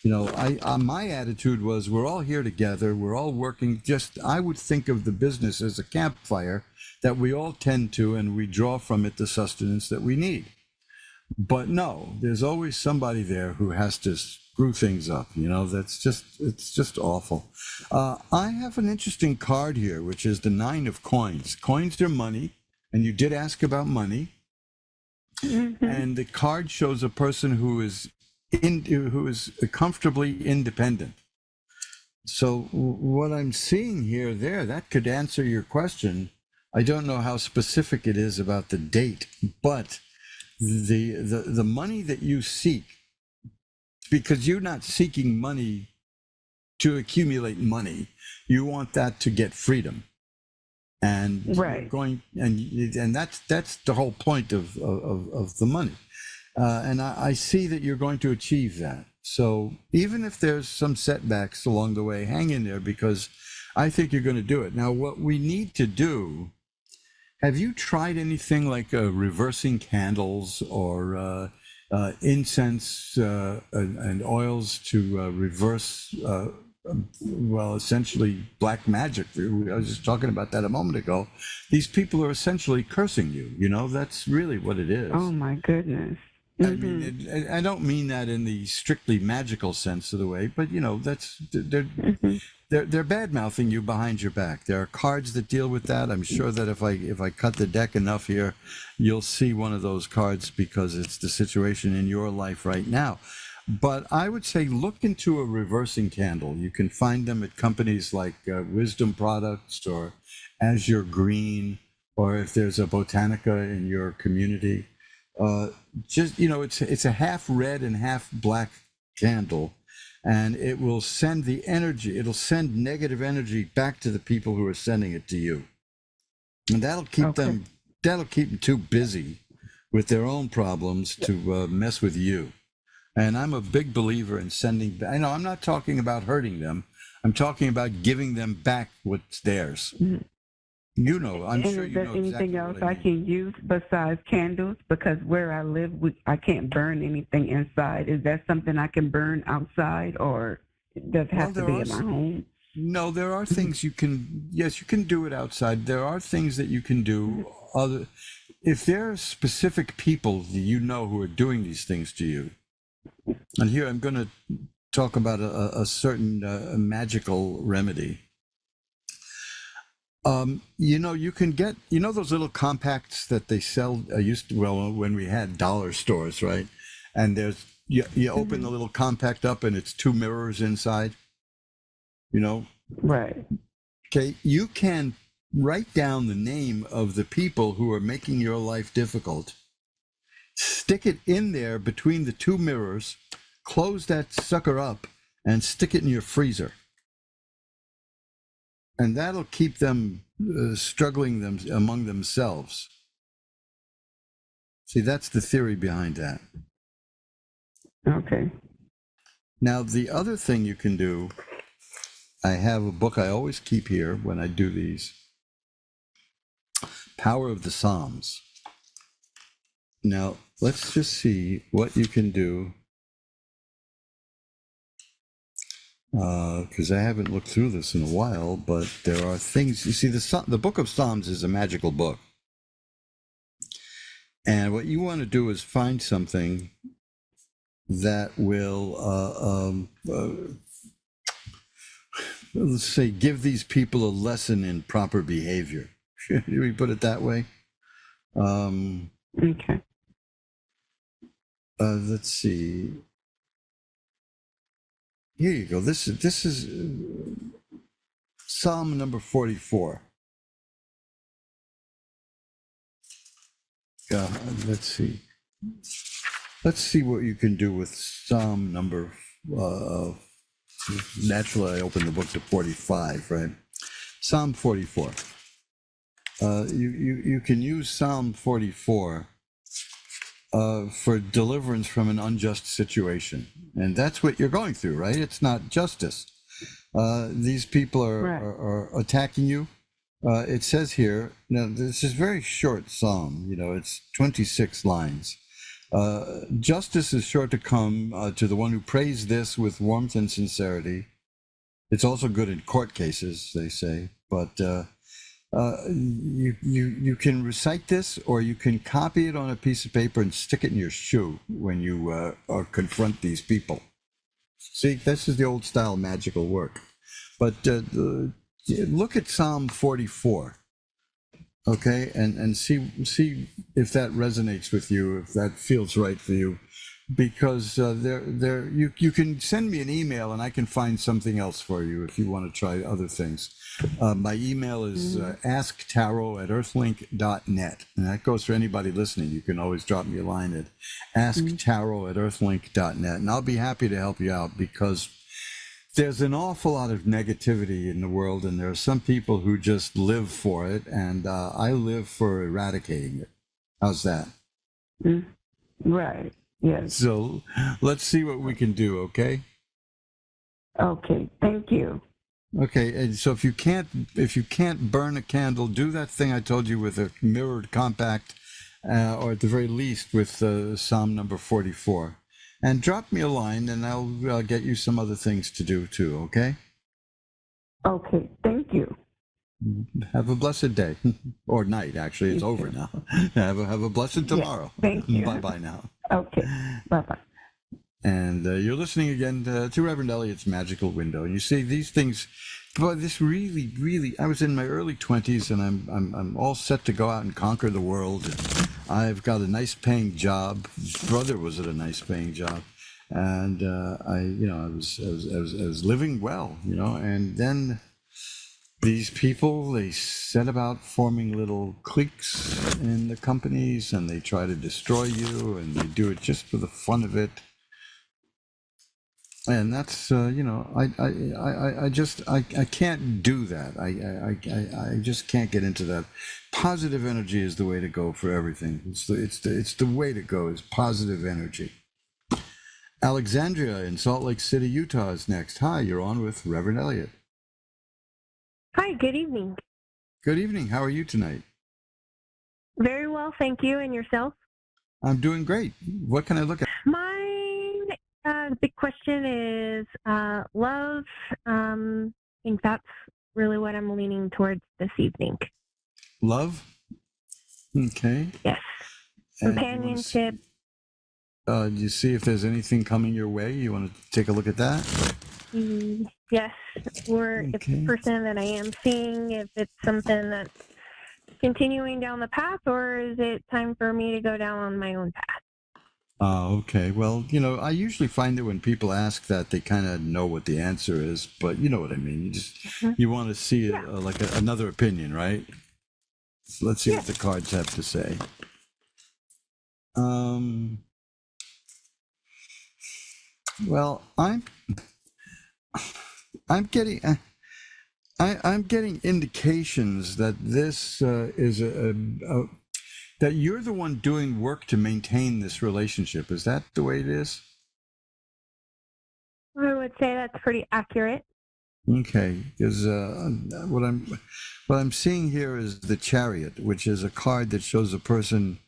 You know, my attitude was, we're all here together. We're all working. I would think of the business as a campfire that we all tend to, and we draw from it the sustenance that we need. But no, there's always somebody there who has to screw things up. You know, it's just awful. I have an interesting card here, which is the 9 of coins. Coins are money, and you did ask about money. Mm-hmm. And the card shows a person who is comfortably independent. So what I'm seeing here, that could answer your question. I don't know how specific it is about the date, but the money that you seek, because you're not seeking money to accumulate money, you want that to get freedom, and right. and that's the whole point of the money, and I see that you're going to achieve that. So even if there's some setbacks along the way, hang in there, because I think you're going to do it. Now, what we need to do. Have you tried anything like reversing candles or incense and oils to reverse, essentially black magic? I was just talking about that a moment ago. These people are essentially cursing you. You know, that's really what it is. Oh, my goodness. Mm-hmm. I mean, I don't mean that in the strictly magical sense of the way, but, you know, they're bad-mouthing you behind your back. There are cards that deal with that. I'm sure that if I cut the deck enough here, you'll see one of those cards, because it's the situation in your life right now. But I would say look into a reversing candle. You can find them at companies like Wisdom Products or Azure Green, or if there's a Botanica in your community. just, it's a half red and half black candle, and it will send the energy, it'll send negative energy back to the people who are sending it to you. And that'll keep them too busy with their own problems to mess with you. And I'm a big believer in sending, I'm not talking about hurting them. I'm talking about giving them back what's theirs. Mm-hmm. I'm and sure is you there know anything exactly else what I I mean. can use besides candles? Because where I live, I can't burn anything inside. Is that something I can burn outside, or does it have to be in my home? No, there are things you can, yes, you can do it outside. There are things that you can do. If there are specific people that you know who are doing these things to you, and here I'm going to talk about a certain magical remedy. You can get, those little compacts that they sell, when we had dollar stores, right? And you open the little compact up and it's 2 mirrors inside, Right. Okay, you can write down the name of the people who are making your life difficult, stick it in there between the 2 mirrors, close that sucker up, and stick it in your freezer. And that'll keep them struggling among themselves. See, that's the theory behind that. Okay. Now, the other thing you can do, I have a book I always keep here when I do these, Power of the Psalms. Now, let's just see what you can do, because I haven't looked through this in a while, but there are things, you see, the Book of Psalms is a magical book. And what you want to do is find something that will, let's say, give these people a lesson in proper behavior. Should we put it that way? Okay. Let's see. Here you go. This is Psalm number 44. Let's see. Let's see what you can do with Psalm number. Naturally, I opened the book to 45, right? Psalm 44. You can use Psalm 44 for deliverance from an unjust situation, and that's what you're going through, right? It's not justice. These people are attacking you. It says here, now this is a very short psalm, it's 26 lines. Justice is sure to come to the one who prays this with warmth and sincerity. It's also good in court cases, they say, but you can recite this, or you can copy it on a piece of paper and stick it in your shoe when you confront these people. See, this is the old style magical work. But look at Psalm 44, okay, and see if that resonates with you, if that feels right for you, because you can send me an email and I can find something else for you if you want to try other things. My email is asktarot@earthlink.net, and that goes for anybody listening. You can always drop me a line at asktarot@earthlink.net, and I'll be happy to help you out, because there's an awful lot of negativity in the world, and there are some people who just live for it, and I live for eradicating it. How's that? Right. Yes. So let's see what we can do, okay? Okay. Thank you. Okay, and so if you can't burn a candle, do that thing I told you with a mirrored compact, or at the very least with Psalm number 44. And drop me a line, and I'll get you some other things to do too, okay? Okay, thank you. Have a blessed day, or night, actually. It's over now. Have a blessed tomorrow. Yes, thank you. Bye-bye now. Okay, bye-bye. And you're listening again to Reverend Elliot's Magical Window. And you see, these things, boy, this really, really, I was in my early 20s, and I'm all set to go out and conquer the world. I've got a nice paying job. His brother was at a nice paying job. And I was living well, and then these people, they set about forming little cliques in the companies, and they try to destroy you, and they do it just for the fun of it. And that's I can't do that. I just can't get into that. Positive energy is the way to go for everything. It's the way to go is positive energy. Alexandria in Salt Lake City, Utah is next. Hi, you're on with Reverend Elliot. Hi, good evening. Good evening. How are you tonight? Very well, thank you. And yourself? I'm doing great. What can I look at? My big question is love. I think that's really what I'm leaning towards this evening. Love? Okay. Yes. And Companionship. do you see if there's anything coming your way? You want to take a look at that? Yes. Or if the person that I am seeing, if it's something that's continuing down the path, or is it time for me to go down on my own path? Okay. Well, I usually find that when people ask that, they kind of know what the answer is, but you know what I mean. You want to see another opinion, right? So let's see what the cards have to say. Well, I'm getting I'm getting indications that this is that you're the one doing work to maintain this relationship. Is that the way it is? I would say that's pretty accurate. Okay, because what I'm seeing here is the Chariot, which is a card that shows a person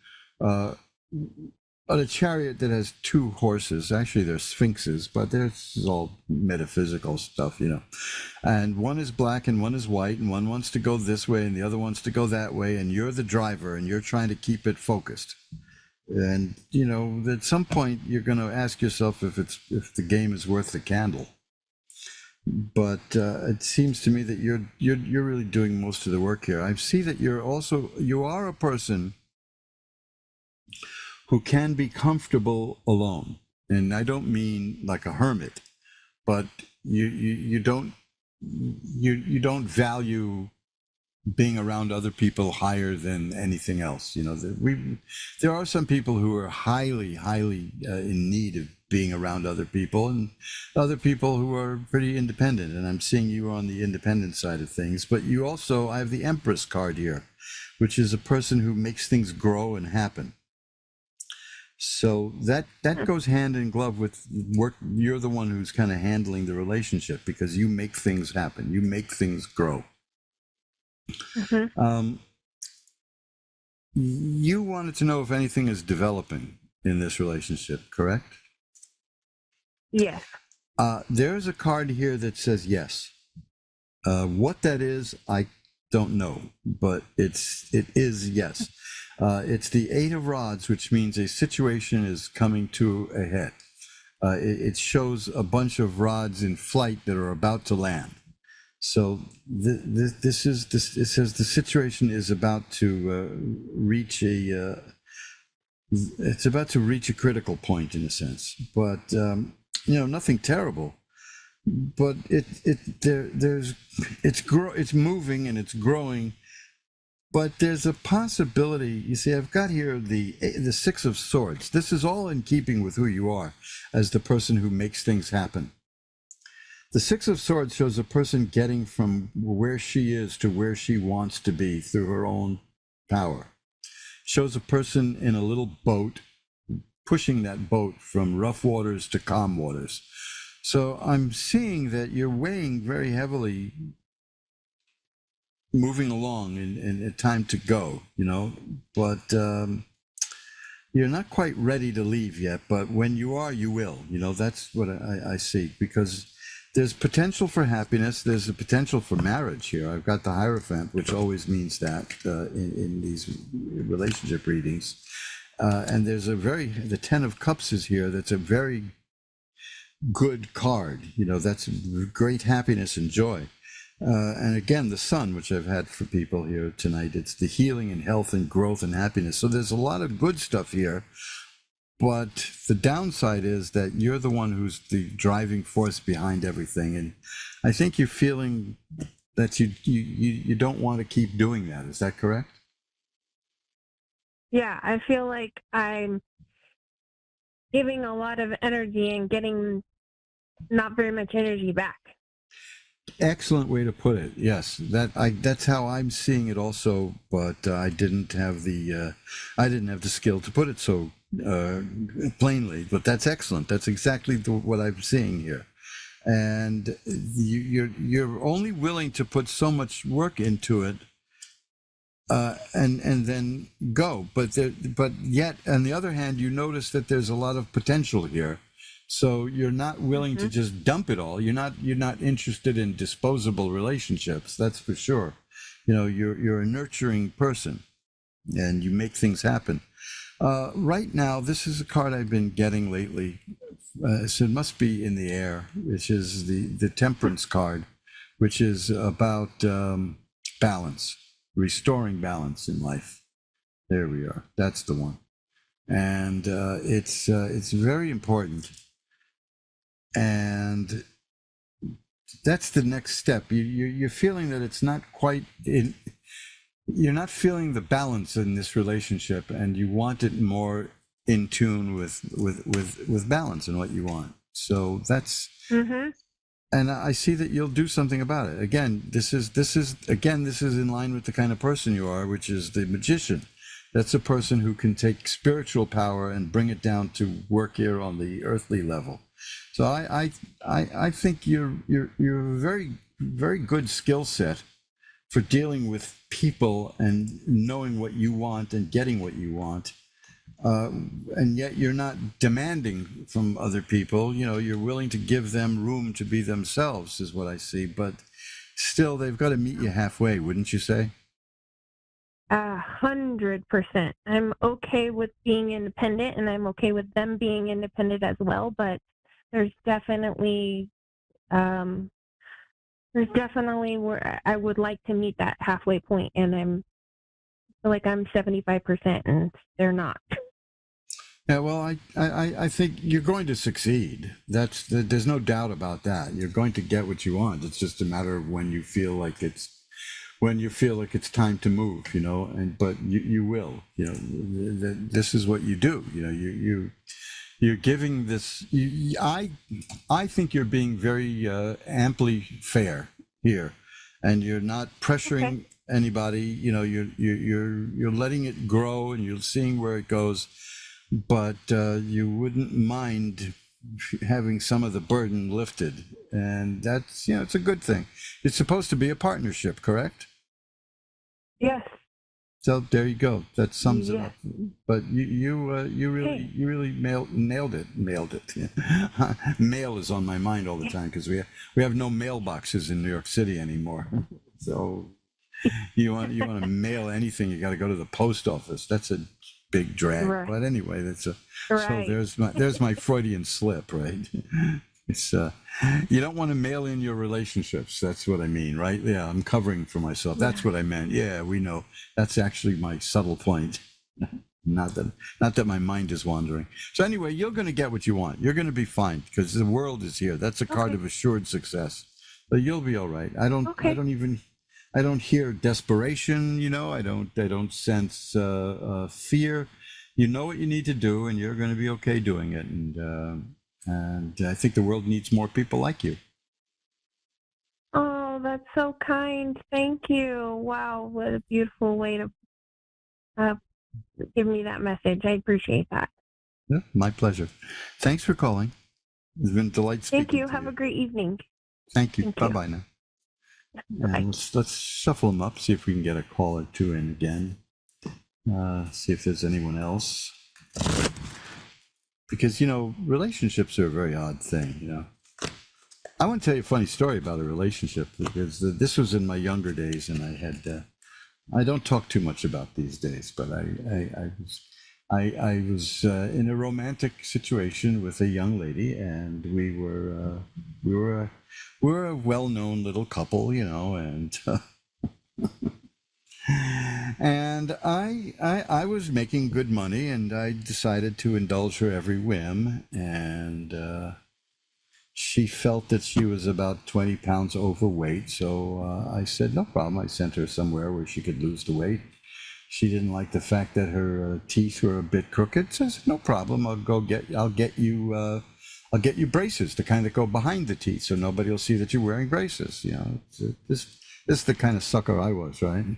on a chariot that has two horses. Actually, they're sphinxes, but this is all metaphysical stuff, And one is black and one is white, and one wants to go this way and the other wants to go that way, and you're the driver and you're trying to keep it focused. And at some point you're going to ask yourself if the game is worth the candle. But it seems to me that you're really doing most of the work here. I see that you are a person who can be comfortable alone, and I don't mean like a hermit, but you don't value being around other people higher than anything else. There are some people who are highly in need of being around other people, and other people who are pretty independent, and I'm seeing you on the independent side of things. But I have the Empress card here, which is a person who makes things grow and happen. So that goes hand in glove with work. You're the one who's kind of handling the relationship because you make things happen. You make things grow. Mm-hmm. You wanted to know if anything is developing in this relationship, correct? Yes. There's a card here that says yes. What that is, I don't know, but it is yes. It's the Eight of Rods, which means a situation is coming to a head. It shows a bunch of rods in flight that are about to land. So it says the situation is about to reach it's about to reach a critical point in a sense, but nothing terrible. But it's moving and it's growing. But there's a possibility. You see, I've got here the Six of Swords. This is all in keeping with who you are as the person who makes things happen. The Six of Swords shows a person getting from where she is to where she wants to be through her own power. Shows a person in a little boat, pushing that boat from rough waters to calm waters. So I'm seeing that you're weighing very heavily, moving along and time to go, but you're not quite ready to leave yet, but when you are, you will. That's what I see, because there's potential for happiness. There's a potential for marriage here. I've got the Hierophant, which always means that in these relationship readings. And there's the Ten of Cups is here. That's a very good card. That's great happiness and joy. And again, the Sun, which I've had for people here tonight, it's the healing and health and growth and happiness. So there's a lot of good stuff here. But the downside is that you're the one who's the driving force behind everything. And I think you're feeling that you don't want to keep doing that. Is that correct? Yeah, I feel like I'm giving a lot of energy and getting not very much energy back. Excellent way to put it. Yes, that's how I'm seeing it also. But I didn't have the skill to put it so plainly. But that's excellent. That's exactly what I'm seeing here. And you're only willing to put so much work into it, and then go. But yet, on the other hand, you notice that there's a lot of potential here. So you're not willing to just dump it all. You're not interested in disposable relationships. That's for sure. You're a nurturing person, and you make things happen. Right now, this is a card I've been getting lately. So it must be in the air, which is the Temperance card, which is about balance, restoring balance in life. There we are. That's the one, and it's very important. And that's the next step. You're feeling that it's not quite in. You're not feeling the balance in this relationship, and you want it more in tune with balance and what you want. So that's. And I see that you'll do something about it. Again, this is in line with the kind of person you are, which is the magician. That's a person who can take spiritual power and bring it down to work here on the earthly level. So I think you're a very, very good skill set for dealing with people and knowing what you want and getting what you want. And yet you're not demanding from other people. You're willing to give them room to be themselves, is what I see. But still, they've got to meet you halfway, wouldn't you say? 100%. I'm okay with being independent, and I'm okay with them being independent as well. But there's definitely where I would like to meet that halfway point, and I feel like I'm 75%, and they're not. Yeah, well, I think you're going to succeed. There's no doubt about that. You're going to get what you want. It's just a matter of when you feel like it's time to move, but you will. This is what you do. You're giving this. I think you're being very amply fair here, and you're not pressuring anybody. You're letting it grow, and you're seeing where it goes. But you wouldn't mind having some of the burden lifted, and that's it's a good thing. It's supposed to be a partnership, correct? Yes. So there you go. That sums it up. But you really nailed it. Mail is on my mind all the time because we have no mailboxes in New York City anymore. So you want to mail anything, you got to go to the post office. That's a big drag. Right. But anyway, so there's my Freudian slip, right? It's you don't want to mail in your relationships. That's what I mean, right? Yeah, I'm covering for myself. That's what I meant. Yeah, we know. That's actually my subtle point. Not that my mind is wandering. So anyway, you're going to get what you want. You're going to be fine because the world is here. That's a card of assured success. But you'll be all right. I don't hear desperation. I don't sense fear. You know what you need to do, and you're going to be okay doing it. And I think the world needs more people like you. Oh, that's so kind. Thank you. Wow, what a beautiful way to give me that message. I appreciate that. Yeah, my pleasure. Thanks for calling. It's been a delight speaking Thank you. to Have a great evening. Thank you. Bye-bye now. And let's shuffle them up, see if we can get a call or two in again. See if there's anyone else. Because, relationships are a very odd thing, I want to tell you a funny story about a relationship because this was in my younger days, and I don't talk too much about these days, but I was in a romantic situation with a young lady, and we were a well-known little couple, and and I was making good money, and I decided to indulge her every whim, and she felt that she was about 20 pounds overweight. So I said, no problem. I sent her somewhere where she could lose the weight. She didn't like the fact that her teeth were a bit crooked. So I said, no problem. I'll get you braces, the kind that go behind the teeth, so nobody will see that you're wearing braces. This is the kind of sucker I was, right?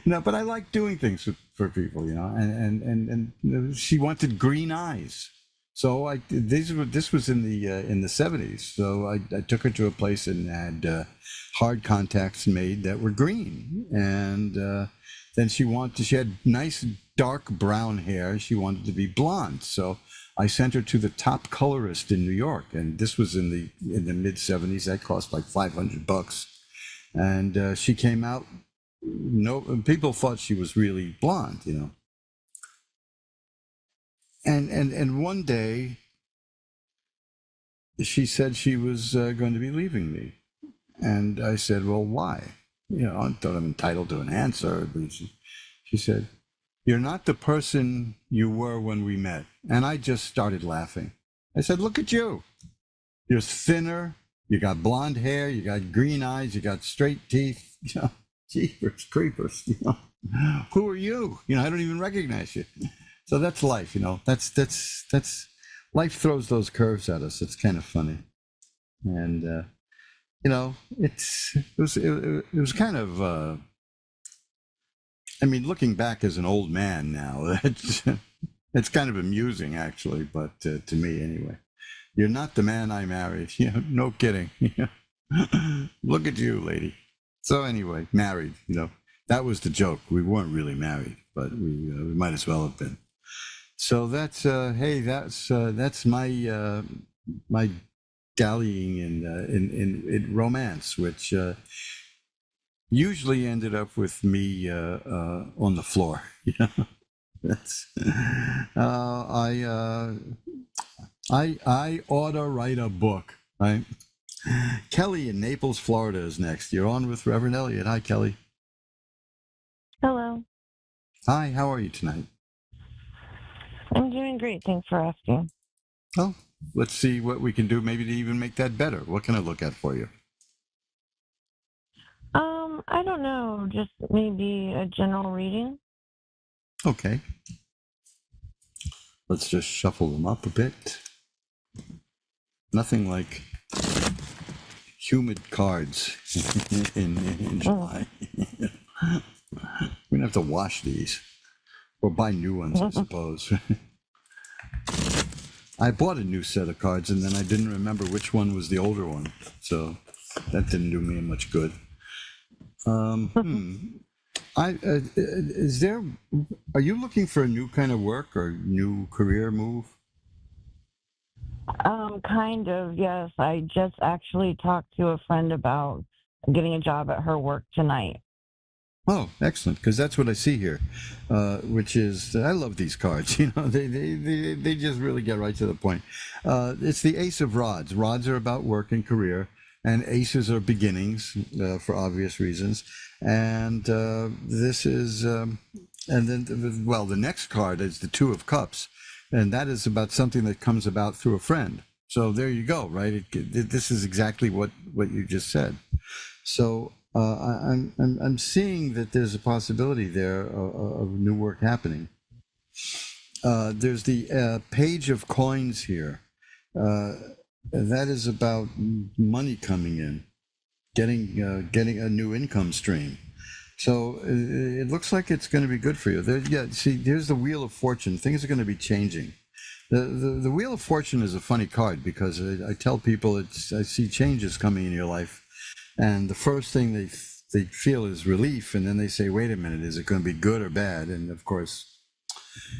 But I like doing things for people, and she wanted green eyes. So this was in the 70s. So I took her to a place and had hard contacts made that were green, and then she had nice dark brown hair. She wanted to be blonde, so I sent her to the top colorist in New York, and this was in the mid 70s. That cost like $500, and she came out. No, people thought she was really blonde, And one day, she said she was going to be leaving me, and I said, "Well, why?" I thought I'm entitled to an answer. But she said, "You're not the person you were when we met." And I just started laughing. I said, "Look at you. You're thinner. You got blonde hair. You got green eyes. You got straight teeth. Jeepers creepers. Who are you? I don't even recognize you." So that's life. That's life throws those curves at us. It's kind of funny, and it was kind of. Looking back as an old man now, it's kind of amusing, actually, but to me anyway. You're not the man I married. No kidding. Look at you, lady. So anyway, married. That was the joke. We weren't really married, but we might as well have been. So that's that's my dallying in romance, which usually ended up with me on the floor. That's I ought to write a book, right? Kelly in Naples, Florida is next. You're on with Reverend Elliot. Hi, Kelly. Hello. Hi, how are you tonight? I'm doing great. Thanks for asking. Well, let's see what we can do maybe to even make that better. What can I look at for you? I don't know. Just maybe a general reading. Okay. Let's just shuffle them up a bit. Nothing like humid cards in July. We're going to have to wash these or buy new ones, I suppose. I bought a new set of cards and then I didn't remember which one was the older one. So that didn't do me much good. Are you looking for a new kind of work or new career move? Kind of, yes. I just actually talked to a friend about getting a job at her work tonight. Oh, excellent! Because that's what I see here, which is I love these cards. They just really get right to the point. It's the Ace of Rods. Rods are about work and career, and aces are beginnings for obvious reasons. And this is, and then the next card is the Two of Cups, and that is about something that comes about through a friend. So there you go, right? This is exactly what you just said. So. I'm seeing that there's a possibility there of new work happening. There's the Page of Coins here. That is about money coming in, getting a new income stream. So it looks like it's going to be good for you. Here's the Wheel of Fortune. Things are going to be changing. The Wheel of Fortune is a funny card because I tell people I see changes coming in your life. And the first thing they feel is relief, and then they say, wait a minute, is it going to be good or bad? And of course,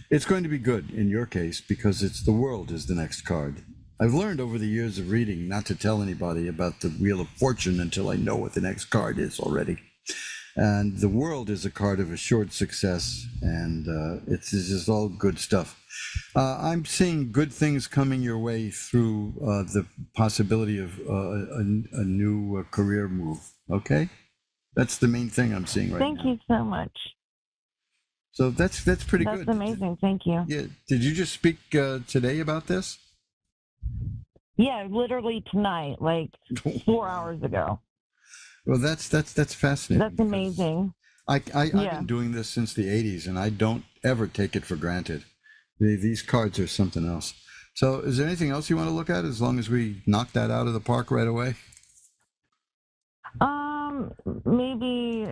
it's going to be good in your case because it's the World is the next card. I've learned over the years of reading not to tell anybody about the Wheel of Fortune until I know what the next card is already. And the World is a card of assured success, and it's just all good stuff. I'm seeing good things coming your way through the possibility of a new career move. Okay, that's the main thing I'm seeing right now. Thank you so much. So that's pretty good. That's amazing. Thank you. Yeah. Did you just speak today about this? Yeah, literally tonight, like 4 hours ago. Well, that's fascinating. That's amazing. I've been doing this since the 80s, and I don't ever take it for granted. These cards are something else. So is there anything else you want to look at, as long as we knock that out of the park right away? Maybe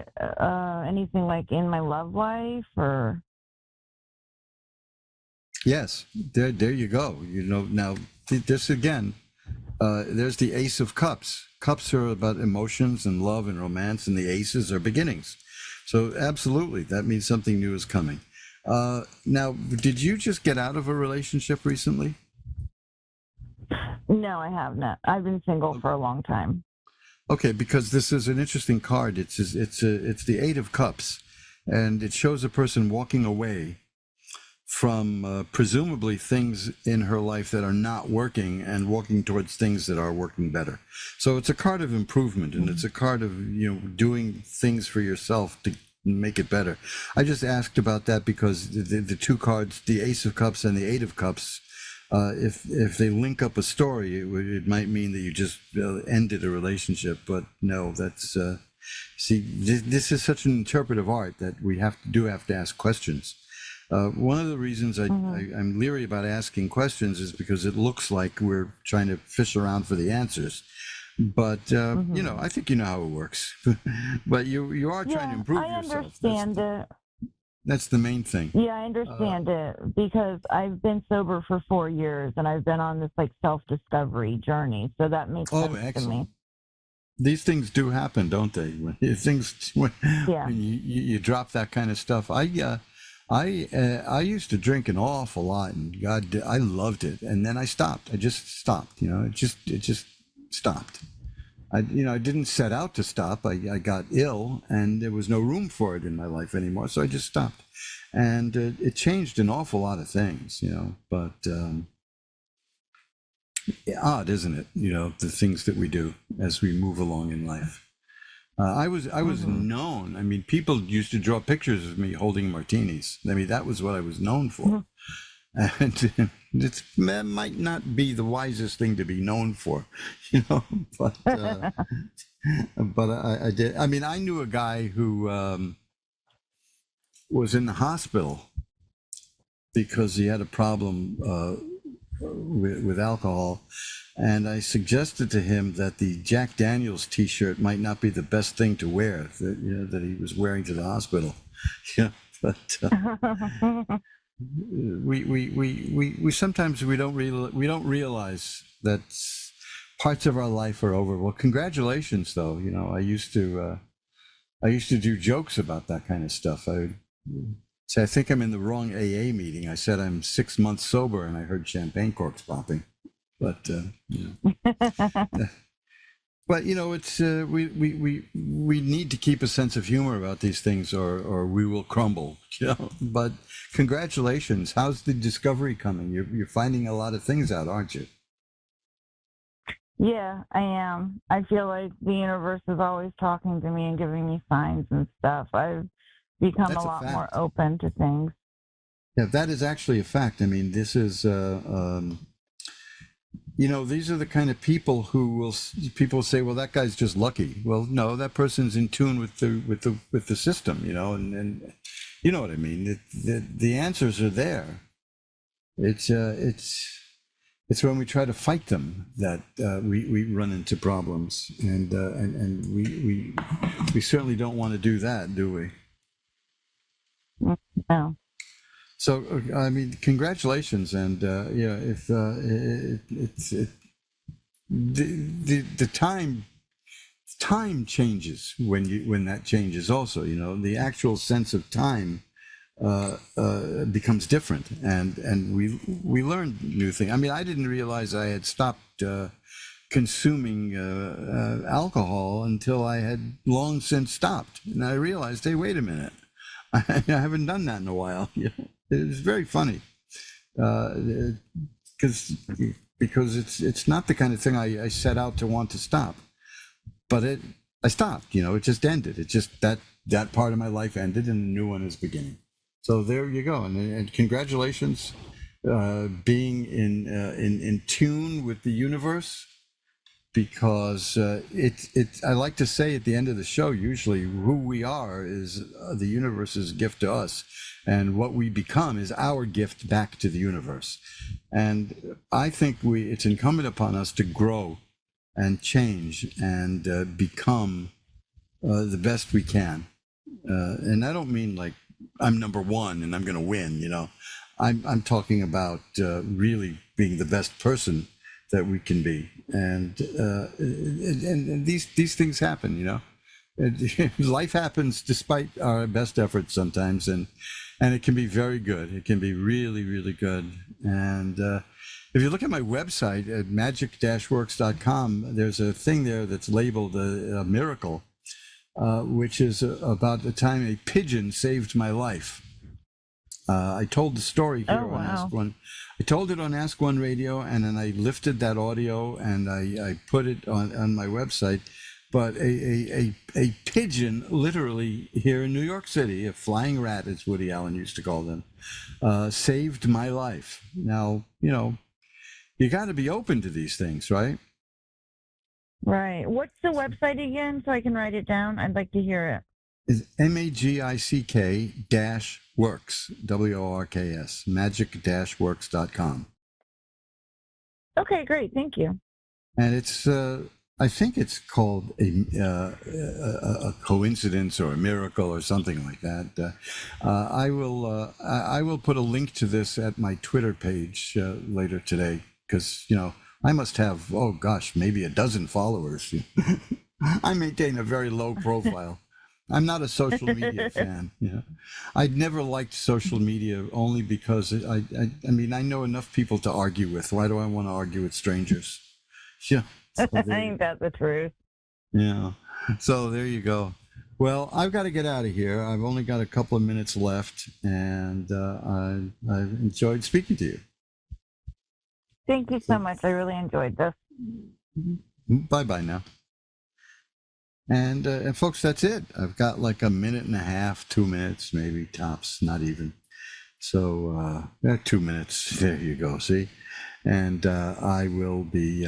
anything like in my love life, or... Yes, there you go. You know, now this again, there's the Ace of Cups. Cups are about emotions and love and romance, and the aces are beginnings. So absolutely, that means something new is coming. Now, did you just get out of a relationship recently? No, I have not. I've been single for a long time. Okay, because this is an interesting card. It's the Eight of Cups, and it shows a person walking away from presumably things in her life that are not working and walking towards things that are working better. So it's a card of improvement, and it's a card of, you know, doing things for yourself to make it better. I just asked about that because the two cards, the Ace of Cups and the Eight of Cups, if they link up a story, it might mean that you just ended a relationship. But no, that's see, this is such an interpretive art that we have to ask questions. One of the reasons I'm leery about asking questions is because it looks like we're trying to fish around for the answers. But you know, I think you know how it works. But you are trying to improve yourself. I understand it. That's the main thing. Yeah, I understand it, because I've been sober for 4 years, and I've been on this like self-discovery journey. So that makes sense to me. These things do happen, don't they? When you drop that kind of stuff. I used to drink an awful lot, and God, I loved it, and then I stopped. I just stopped. You know, it just stopped. I didn't set out to stop. I got ill, and there was no room for it in my life anymore, so I just stopped. And it changed an awful lot of things, you know. But odd, isn't it? You know, the things that we do as we move along in life. I was known. I mean, people used to draw pictures of me holding martinis. I mean, that was what I was known for. And it might not be the wisest thing to be known for, you know. But I did. I mean, I knew a guy who was in the hospital because he had a problem with alcohol. And I suggested to him that the Jack Daniels T-shirt might not be the best thing to wear, that he was wearing to the hospital. Yeah, but we sometimes we don't realize that parts of our life are over. Well, congratulations, though. You know, I used to do jokes about that kind of stuff. I would say, I think I'm in the wrong AA meeting. I said I'm 6 months sober, and I heard champagne corks popping. But you know. But you know, it's we need to keep a sense of humor about these things, or we will crumble. You know. But congratulations! How's the discovery coming? You're finding a lot of things out, aren't you? Yeah, I am. I feel like the universe is always talking to me and giving me signs and stuff. I've become a lot more open to things. Yeah, that is actually a fact. I mean, this is. You know, these are the kind of people people say, well, that guy's just lucky. Well, no, that person's in tune with the system, you know, and you know what I mean. The answers are there. It's when we try to fight them that we run into problems, and we certainly don't want to do that, do we? No. So, I mean, congratulations, and yeah, if the time changes when that changes also, you know, the actual sense of time becomes different, and we learn new things. I mean, I didn't realize I had stopped consuming alcohol until I had long since stopped, and I realized, hey, wait a minute, I haven't done that in a while. You know? It was very funny, because it's not the kind of thing I set out to want to stop, but I stopped. You know, it just ended. It just that part of my life ended, and a new one is beginning. So there you go, and congratulations. being in tune with the universe, because I like to say at the end of the show, usually who we are is the universe's gift to us, and what we become is our gift back to the universe. And I think it's incumbent upon us to grow and change and become the best we can. And I don't mean like I'm number one and I'm going to win, you know. I'm talking about really being the best person that we can be, and these things happen, you know. Life happens despite our best efforts sometimes, and it can be very good. It can be really, really good. And if you look at my website at magic-works.com, there's a thing there that's labeled a miracle, which is about the time a pigeon saved my life. I told the story here on Ask One. I told it on Ask One Radio, and then I lifted that audio and I put it on my website. But a pigeon, literally here in New York City, a flying rat, as Woody Allen used to call them, saved my life. Now, you know, you got to be open to these things, right? Right. What's the website again, so I can write it down? I'd like to hear it. Is magic-works, WORKS, magic-works.com. Okay, great. Thank you. And it's, I think it's called a coincidence or a miracle or something like that. I will put a link to this at my Twitter page later today, because, you know, I must have, oh gosh, maybe a dozen followers. I maintain a very low profile. I'm not a social media fan. You know, I'd never liked social media, only because I mean, I know enough people to argue with. Why do I want to argue with strangers? Yeah, so I think that's the truth. Yeah. So there you go. Well, I've got to get out of here. I've only got a couple of minutes left, and I've enjoyed speaking to you. Thank you so much. I really enjoyed this. Bye-bye now. And folks, that's it. I've got like a minute and a half, 2 minutes, maybe tops, not even. So 2 minutes. There you go. See? And I will be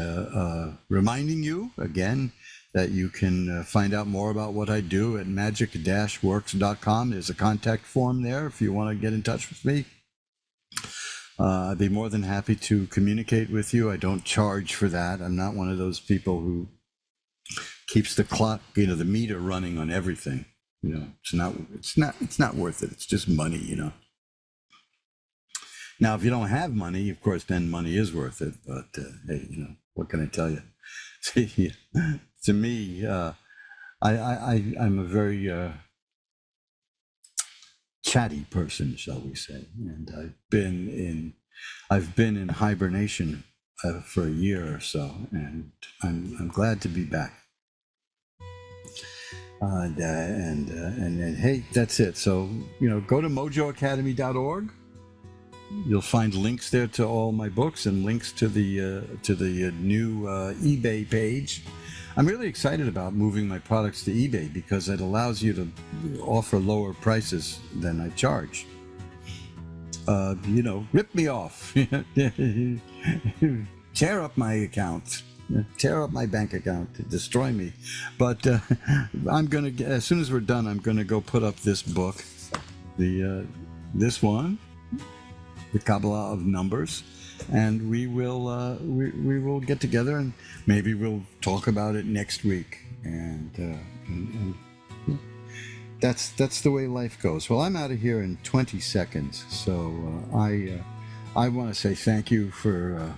reminding you again that you can find out more about what I do at magic-works.com. There's a contact form there if you want to get in touch with me. I'd be more than happy to communicate with you. I don't charge for that. I'm not one of those people who keeps the clock, you know, the meter running on everything. You know, it's not worth it. It's just money, you know. Now, if you don't have money, of course, then money is worth it. But hey, you know, what can I tell you? See, to me, I'm a very chatty person, shall we say? And I've been in hibernation for a year or so, and I'm glad to be back. And hey, that's it. So, you know, go to mojoacademy.org. You'll find links there to all my books and links to the new eBay page. I'm really excited about moving my products to eBay because it allows you to offer lower prices than I charge. You know, rip me off, tear up my account. Tear up my bank account, destroy me. But I'm gonna, as soon as we're done, I'm gonna go put up this book, this one, the Kabbalah of Numbers, and we will get together and maybe we'll talk about it next week. And that's the way life goes. Well, I'm out of here in 20 seconds, so I want to say thank you for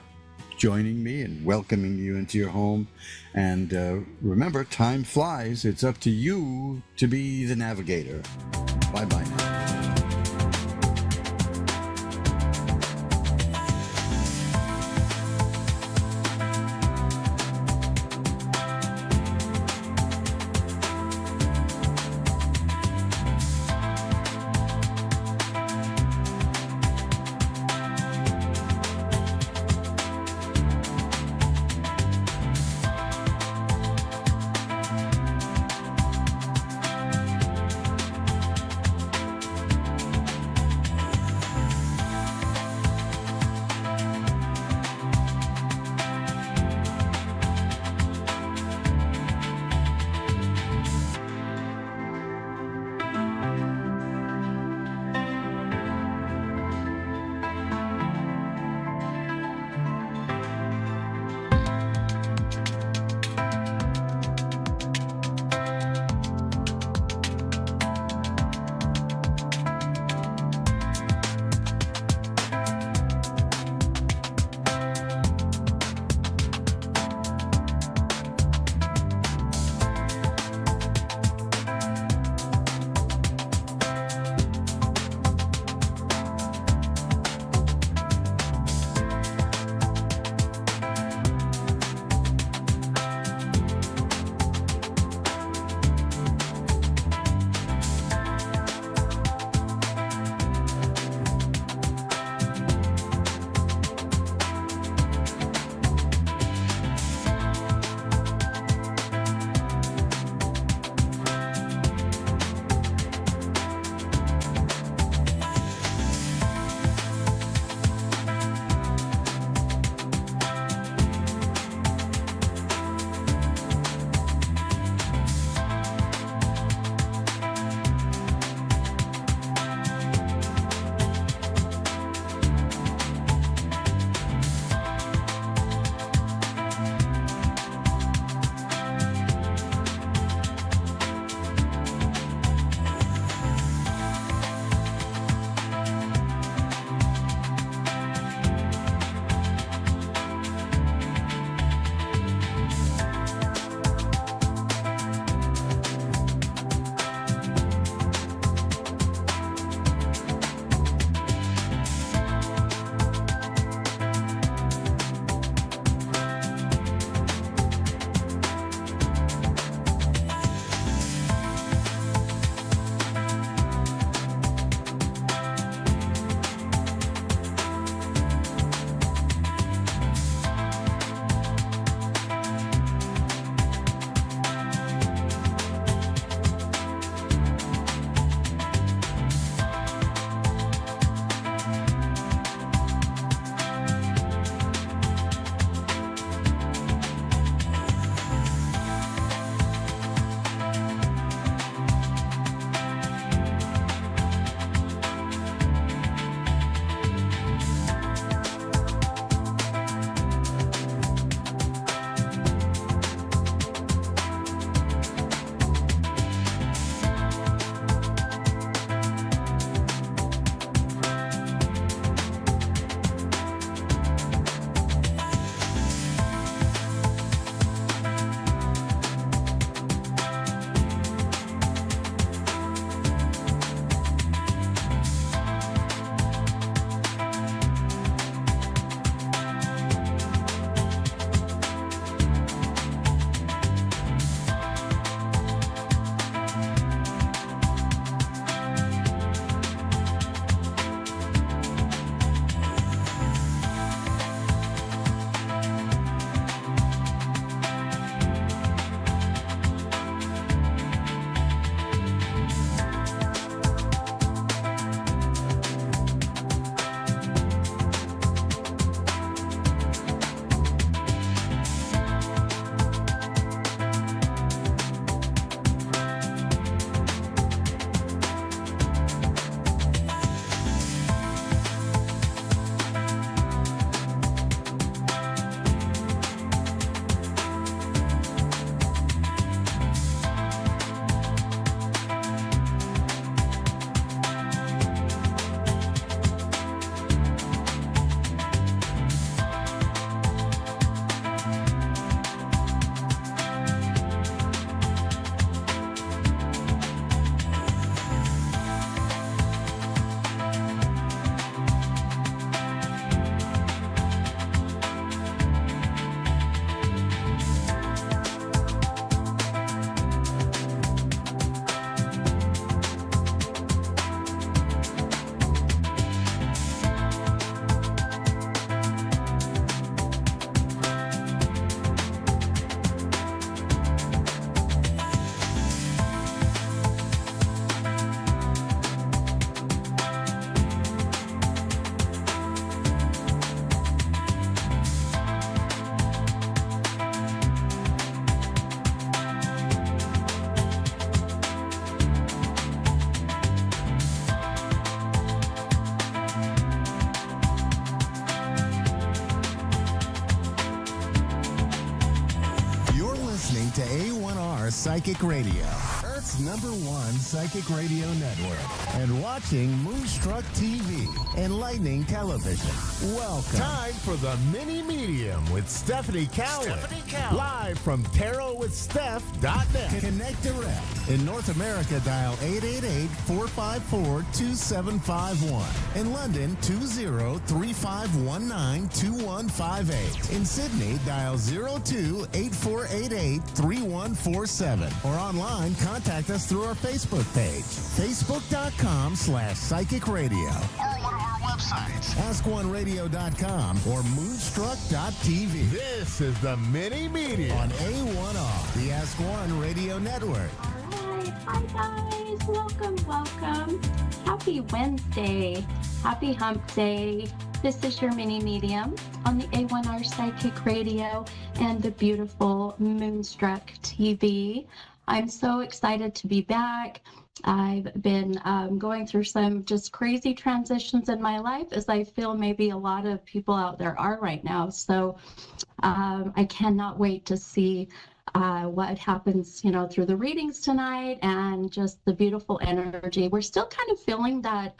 joining me and welcoming you into your home. And remember, time flies. It's up to you to be the navigator. Bye-bye now. Psychic Radio, Earth's #1 psychic radio network, and watching Moonstruck TV, enlightening television. Welcome. Time for the Mini Medium with Stephanie Cowan. Live from tarotwithsteph.net. Connect direct. In North America, dial 888-454-2751. In London, 20-3519-2158. In Sydney, dial 02-8488-3147. Or online, contact us through our Facebook page, facebook.com/psychic radio. Or one of our websites, askoneradio.com or moonstruck.tv. This is the Mini Media on A1R, the Ask One Radio Network. All right. Hi, guys. Welcome. Happy Wednesday. Happy Hump Day. This is your Mini Medium on the A1R Psychic Radio and the beautiful Moonstruck TV. I'm so excited to be back. I've been going through some just crazy transitions in my life, as I feel maybe a lot of people out there are right now. So I cannot wait to see what happens, through the readings tonight and just the beautiful energy. We're still kind of feeling that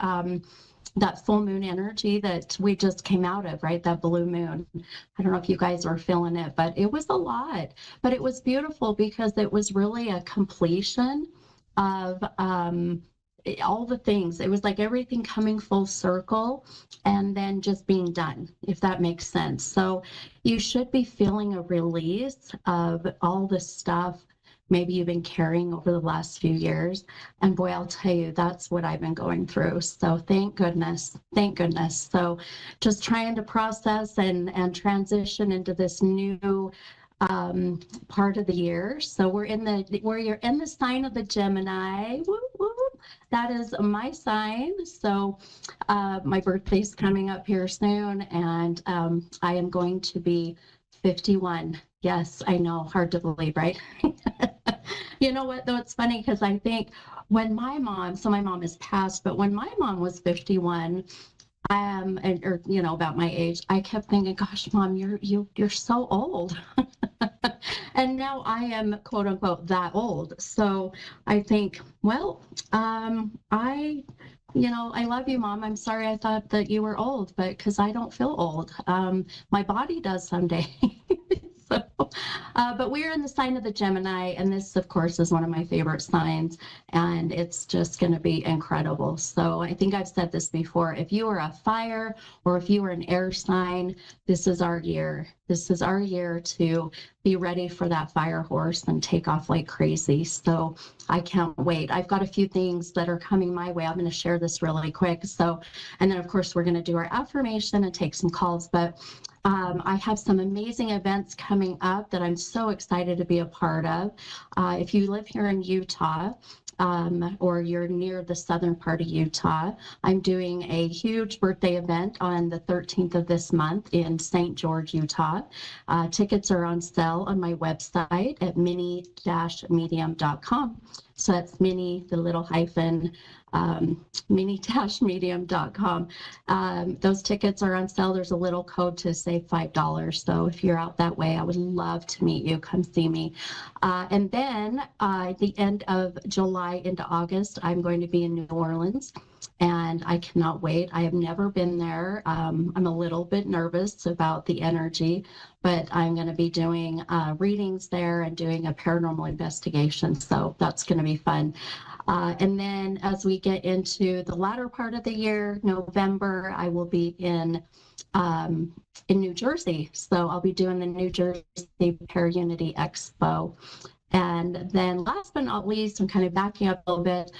that full moon energy that we just came out of, right? That blue moon. I don't know if you guys are feeling it, but it was a lot. But it was beautiful because it was really a completion of all the things. It was like everything coming full circle and then just being done, if that makes sense. So you should be feeling a release of all the stuff maybe you've been carrying over the last few years. And boy, I'll tell you, that's what I've been going through. So thank goodness. So just trying to process and transition into this new part of the year. So you're in the sign of the Gemini. Woo, woo. That is my sign. So my birthday's coming up here soon, and I am going to be 51. Yes, I know, hard to believe, right? You know what, though, it's funny because I think when my mom has passed, but when my mom was 51, about my age, I kept thinking, gosh, Mom, you're so old. And now I am, quote unquote, that old. So I think, well, I love you, Mom. I'm sorry I thought that you were old, but because I don't feel old. My body does someday. But we're in the sign of the Gemini, and this, of course, is one of my favorite signs, and it's just going to be incredible. So I think I've said this before. If you are a fire or if you are an air sign, this is our year. This is our year to be ready for that fire horse and take off like crazy. So I can't wait. I've got a few things that are coming my way. I'm going to share this really quick. And then, of course, we're going to do our affirmation and take some calls. But I have some amazing events coming up that I'm so excited to be a part of. If you live here in Utah, or you're near the southern part of Utah, I'm doing a huge birthday event on the 13th of this month in St. George, Utah. Tickets are on sale on my website at mini-medium.com. So that's mini, the little hyphen, mini-medium.com. Those tickets are on sale. There's a little code to save $5. So if you're out that way, I would love to meet you. Come see me. And then at the end of July into August, I'm going to be in New Orleans. And I cannot wait. I have never been there. I'm a little bit nervous about the energy, but I'm going to be doing readings there and doing a paranormal investigation. So that's going to be fun. And then as we get into the latter part of the year, November, I will be in New Jersey. So I'll be doing the New Jersey Pair Unity Expo. And then last but not least, I'm kind of backing up a little bit,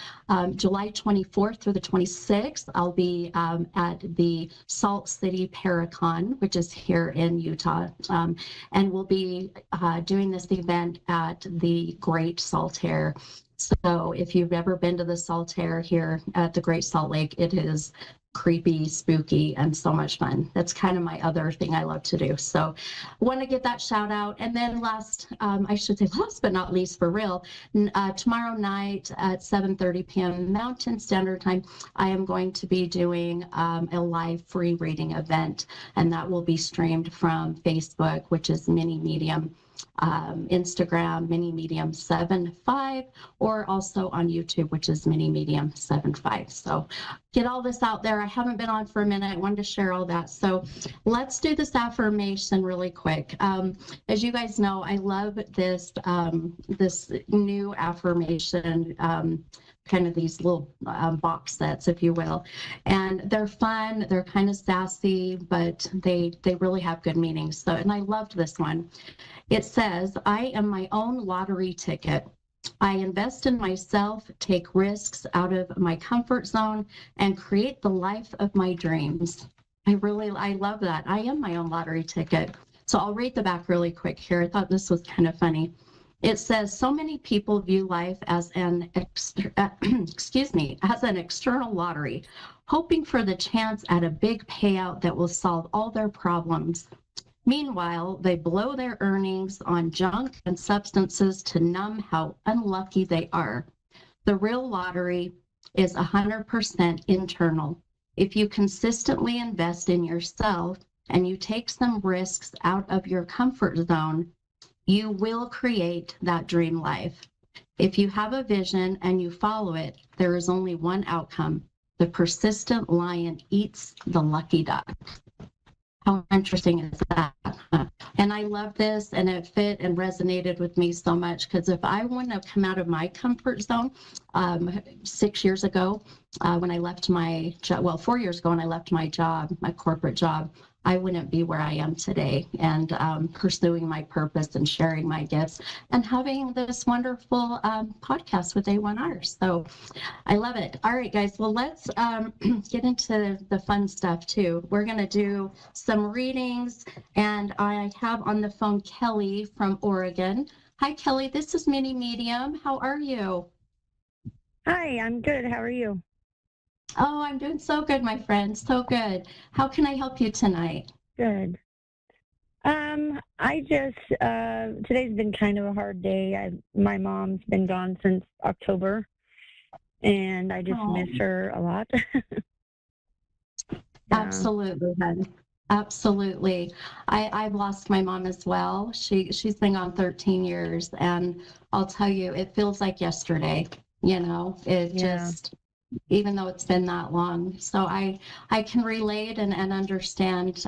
July 24th through the 26th, I'll be at the Salt City Paracon, which is here in Utah. And we'll be doing this event at the Great Salt Air. So if you've ever been to the Salt Air here at the Great Salt Lake, it is creepy, spooky, and so much fun. That's kind of my other thing I love to do. So I want to get that shout out. And then last but not least, for real, tomorrow night at 7:30 p.m. Mountain Standard Time, I am going to be doing a live free reading event, and that will be streamed from Facebook, which is Mini Medium. Instagram, Mini Medium 75, or also on YouTube, which is Mini Medium 75. So get all this out there. I haven't been on for a minute. I wanted to share all that. So let's do this affirmation really quick. As you guys know, I love this this new affirmation, kind of these little box sets, if you will, and they're fun. They're kind of sassy, but they really have good meanings. So, and I loved this one. It says, "I am my own lottery ticket. I invest in myself, take risks out of my comfort zone, and create the life of my dreams." I love that. I am my own lottery ticket. So I'll read the back really quick here. I thought this was kind of funny. It says, "So many people view life as an as an external lottery, hoping for the chance at a big payout that will solve all their problems. Meanwhile, they blow their earnings on junk and substances to numb how unlucky they are. The real lottery is 100% internal. If you consistently invest in yourself and you take some risks out of your comfort zone, you will create that dream life. If you have a vision and you follow it, there is only one outcome. The persistent lion eats the lucky duck." How interesting is that? And I love this, and it fit and resonated with me so much, because if I wouldn't have come out of my comfort zone 6 years ago, when I left my job, well, 4 years ago when I left my job, my corporate job, I wouldn't be where I am today, and pursuing my purpose and sharing my gifts and having this wonderful podcast with A1R. So I love it. All right, guys. Well, let's get into the fun stuff too. We're going to do some readings, and I have on the phone Kelly from Oregon. Hi, Kelly. This is Mini Medium. How are you? Hi, I'm good. How are you? Oh, I'm doing so good, my friend. So good. How can I help you tonight? Good. I just today's been kind of a hard day. My mom's been gone since October, and I just miss her a lot. Absolutely, hun. Absolutely. I've lost my mom as well. She's been gone 13 years, and I'll tell you, it feels like yesterday. You know, it just, even though it's been that long. So I can relate and understand,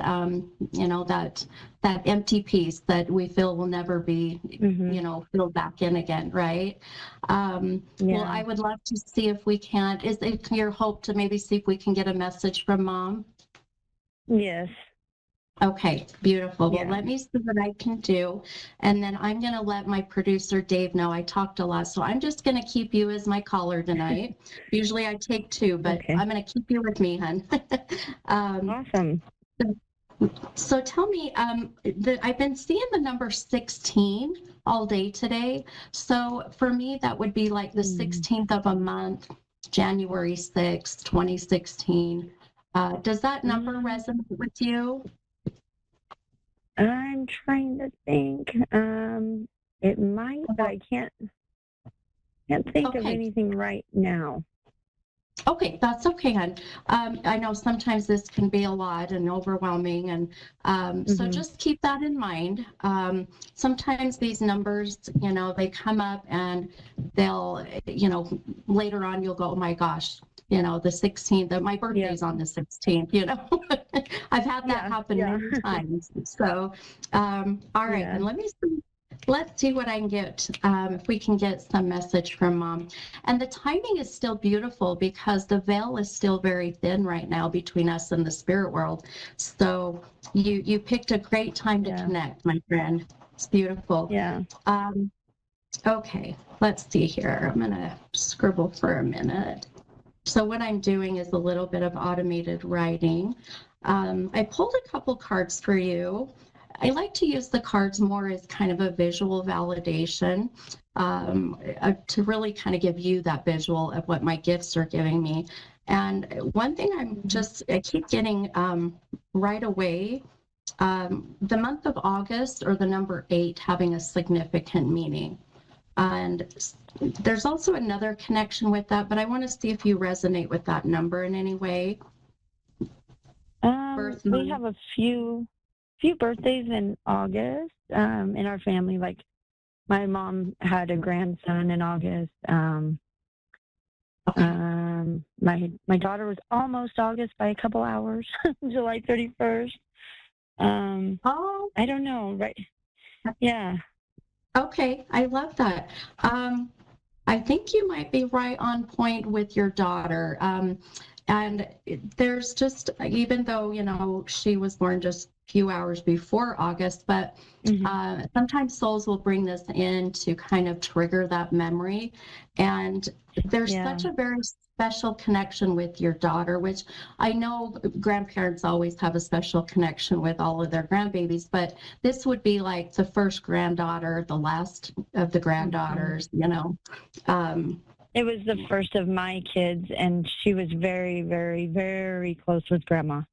you know, that empty piece that we feel will never be, you know, filled back in again, right? Well, I would love to see if we can, is it your hope to maybe see if we can get a message from Mom? Yes. Okay, beautiful. Well, let me see what I can do. And then I'm going to let my producer, Dave, know. I talked a lot, so I'm just going to keep you as my caller tonight. Usually I take two, but I'm going to keep you with me, hun. Awesome. So tell me, I've been seeing the number 16 all day today. So for me, that would be like the 16th of a month, January 6th, 2016. Does that number resonate with you? I'm trying to think. It might, but I can't think of anything right now. Okay, that's okay, hon. I know sometimes this can be a lot and overwhelming, and so just keep that in mind. Sometimes these numbers, you know, they come up and they'll, you know, later on you'll go, oh my gosh, you know, the 16th, my birthday's on the 16th, you know. I've had that happen many times. So, all right, and let's see what I can get, if we can get some message from Mom. And the timing is still beautiful because the veil is still very thin right now between us and the spirit world. So you picked a great time to connect, my friend. It's beautiful. Yeah. Okay, let's see here. I'm gonna scribble for a minute. So what I'm doing is a little bit of automated writing. I pulled a couple cards for you. I like to use the cards more as kind of a visual validation, to really kind of give you that visual of what my gifts are giving me. And one thing I keep getting right away, the month of August or the number 8 having a significant meaning. And there's also another connection with that, but I want to see if you resonate with that number in any way. We have a few few birthdays in August in our family. Like my mom had a grandson in August. My daughter was almost August by a couple hours, July 31st. I don't know, right? Yeah. Okay, I love that. I think you might be right on point with your daughter. And there's just, even though, you know, she was born just a few hours before August, but sometimes souls will bring this in to kind of trigger that memory. And there's such a very special connection with your daughter, which I know grandparents always have a special connection with all of their grandbabies, but this would be like the first granddaughter, the last of the granddaughters, you know. It was the first of my kids, and she was very, very, very close with Grandma.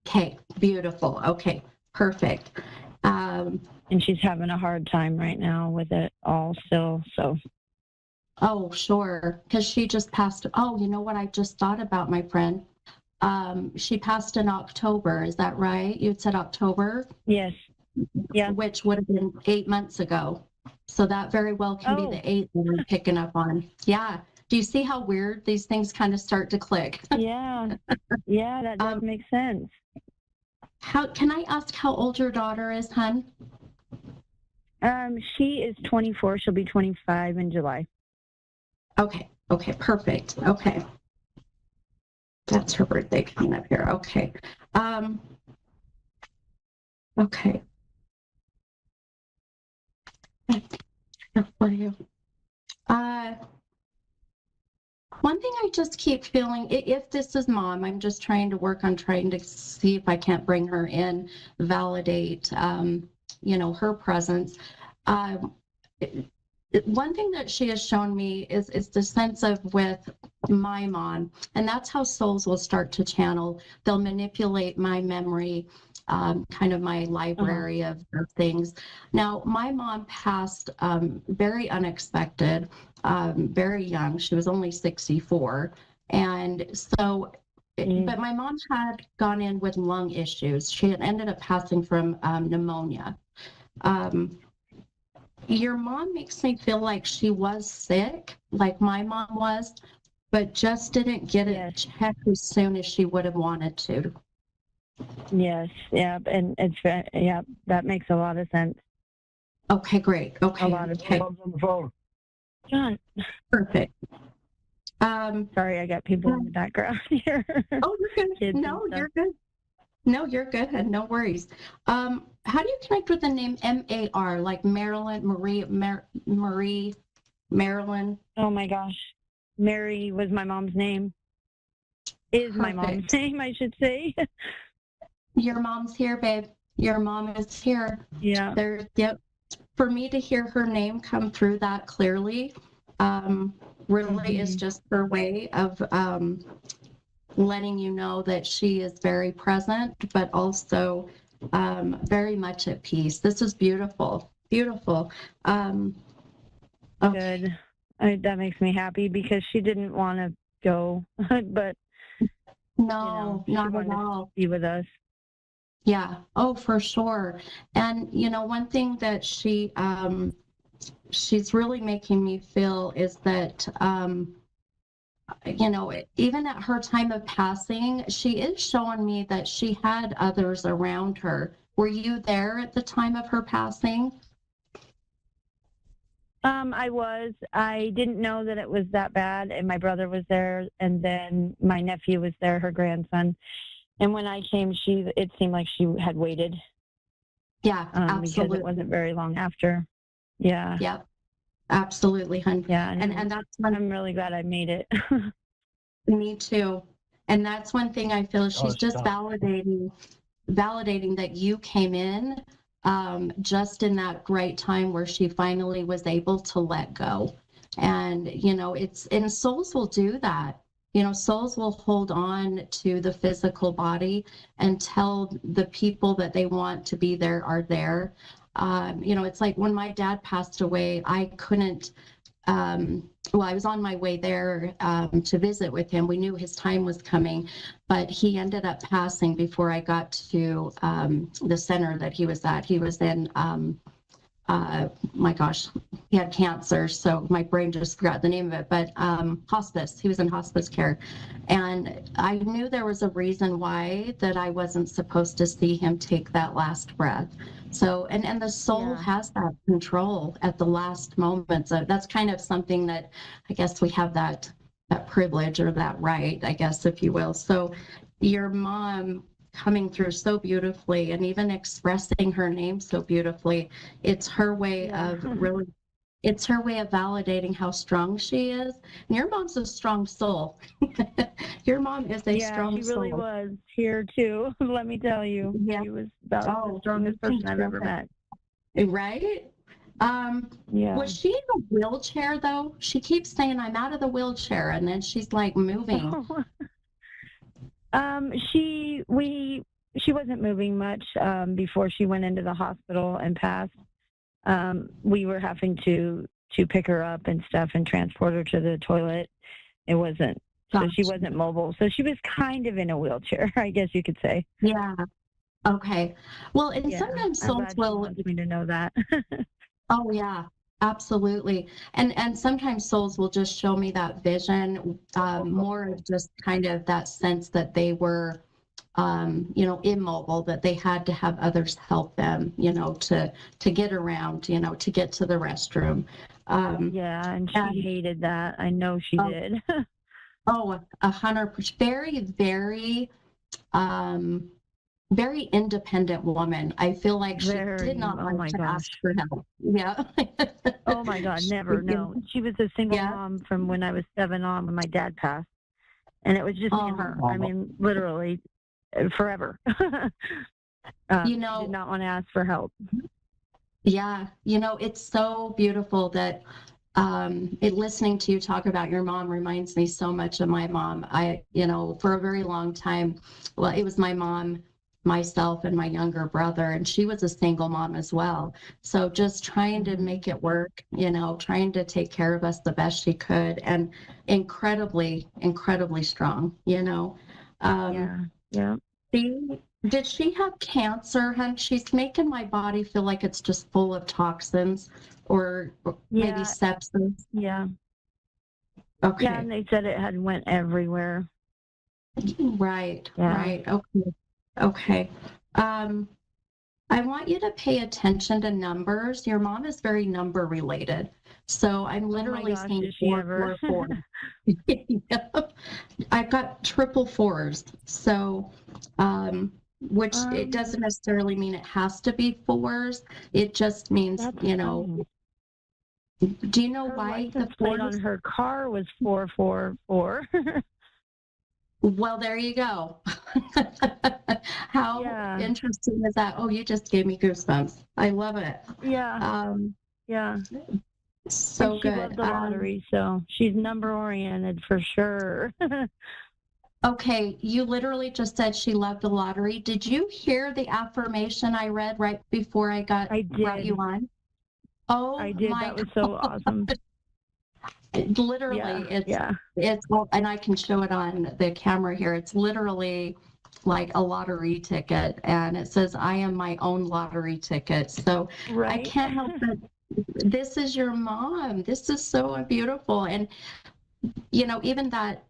Okay, beautiful. Okay, perfect. And she's having a hard time right now with it all still, so. Oh, sure, because she just passed. Oh, you know what I just thought about, my friend? She passed in October, is that right? You said October? Yes. Yeah. Which would have been 8 months ago. So that very well can be the 8th that we're picking up on. Yeah. Do you see how weird these things kind of start to click? Yeah. Yeah, that does make sense. How can I ask how old your daughter is, hon? She is 24. She'll be 25 in July. Okay. Okay. Perfect. Okay. That's her birthday coming up here. Okay. Okay. For you. One thing I just keep feeling, if this is Mom, I'm just trying to work on trying to see if I can't bring her in, validate, you know, her presence. One thing that she has shown me is the sense of with my mom, and that's how souls will start to channel. They'll manipulate my memory, kind of my library of things. Now, my mom passed very unexpected, very young. She was only 64. And so, but my mom had gone in with lung issues. She had ended up passing from pneumonia. Your mom makes me feel like she was sick, like my mom was, but just didn't get it checked as soon as she would have wanted to. Yes, yeah, and it's that makes a lot of sense. Okay, great. Okay, a lot of sense. On the phone. John. Perfect. Sorry, I got people in the background here. Oh, you're good. No, you're good. No, you're good, and no worries. How do you connect with the name M-A-R, like Marilyn, Marie, Marilyn? Oh my gosh, Mary was my mom's name. Is my mom's name, I should say. Your mom's here, babe. Your mom is here. Yeah. Yep. For me to hear her name come through that clearly, really is just her way of letting you know that she is very present, but also very much at peace. This is beautiful, beautiful. Okay. Good. That makes me happy because she didn't want to go, but no, you know, not at all. Be with us. Yeah. Oh, for sure. And you know, one thing that she's really making me feel is that you know, even at her time of passing, she is showing me that she had others around her. Were you there at the time of her passing? I was. I didn't know that it was that bad, and my brother was there, and then my nephew was there, her grandson. And when I came, it seemed like she had waited. Yeah, absolutely. Because it wasn't very long after. Yeah. Yep. Absolutely, hun. Yeah, and that's when I'm really glad I made it. Me too. And that's one thing I feel she's just validating that you came in just in that great time where she finally was able to let go. And you know, and souls will do that. You know, souls will hold on to the physical body until the people that they want to be there are there. You know, it's like when my dad passed away, I couldn't well, I was on my way there to visit with him. We knew his time was coming, but he ended up passing before I got to the center that he was at. He was in, my gosh, he had cancer, so my brain just forgot the name of it, but hospice. He was in hospice care. And I knew there was a reason why that I wasn't supposed to see him take that last breath. So, and the soul has that control at the last moment. So that's kind of something that I guess we have that privilege or that right, I guess, if you will. So your mom coming through so beautifully and even expressing her name so beautifully, it's her way of really, it's her way of validating how strong she is. And your mom's a strong soul. Your mom is a strong soul. Yeah, she really was here too. Let me tell you, she was about the strongest person I've ever met. Right? Was she in a wheelchair though? She keeps saying, I'm out of the wheelchair, and then she's like moving. She wasn't moving much before she went into the hospital and passed. We were having to pick her up and stuff and transport her to the toilet. It wasn't, so she wasn't mobile. So she was kind of in a wheelchair, I guess you could say. Yeah. Okay. Well, and sometimes souls will. She wants me to know that. Oh yeah, absolutely. And sometimes souls will just show me that vision, more of just kind of that sense that they were, immobile, that they had to have others help them, to get around, to get to the restroom. And she hated that. I know she did. 100%. Very, very, very independent woman. I feel like she did not like to ask for help. Yeah. Oh my God, never. No, she was a single mom from when I was 7 on when my dad passed, and it was just me and her. I mean, literally, forever. She did not want to ask for help. Yeah, it's so beautiful that listening to you talk about your mom reminds me so much of my mom. For a very long time, well, it was my mom, myself, and my younger brother, and she was a single mom as well. So just trying to make it work, trying to take care of us the best she could, and incredibly, incredibly strong, Did she have cancer, hun? She's making my body feel like it's just full of toxins or maybe sepsis. Yeah. Okay. Yeah, and they said it had went everywhere. Right. Okay. I want you to pay attention to numbers. Your mom is very number related. So I'm literally seeing 444. I've got triple fours. So, which it doesn't necessarily mean it has to be fours. It just means, do you know why the plate on her car was 444? Well, there you go. How interesting is that? Oh, you just gave me goosebumps. I love it. Yeah. So she good. Loved the lottery, so she's number oriented for sure. Okay, you literally just said she loved the lottery. Did you hear the affirmation I read right before I brought you on? Oh, I did. That was so awesome. Literally, it's and I can show it on the camera here. It's literally like a lottery ticket, and it says, I am my own lottery ticket. So I can't help but, this is your mom. This is so beautiful. And even that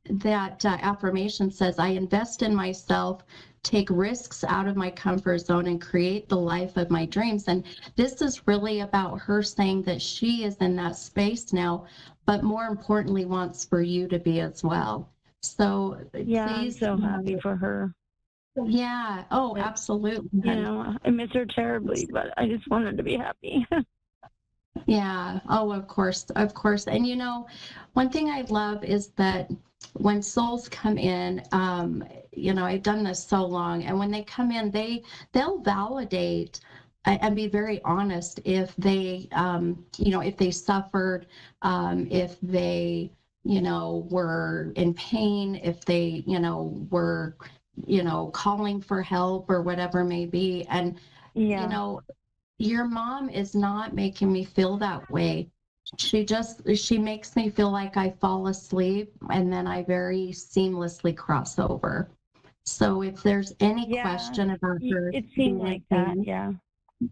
affirmation says, I invest in myself, take risks out of my comfort zone, and create the life of my dreams. And this is really about her saying that she is in that space now, but more importantly, wants for you to be as well. So I'm so happy for her. Yeah. Oh, absolutely. I miss her terribly, but I just want her to be happy. Yeah. Oh, of course. And one thing I love is that when souls come in, I've done this so long, and when they come in, they'll validate and be very honest if they, if they suffered, if they, were in pain, if they, were, calling for help or whatever may be. And, your mom is not making me feel that way. she makes me feel like I fall asleep and then I very seamlessly cross over. So if there's any question about her, it seemed like that. Yeah.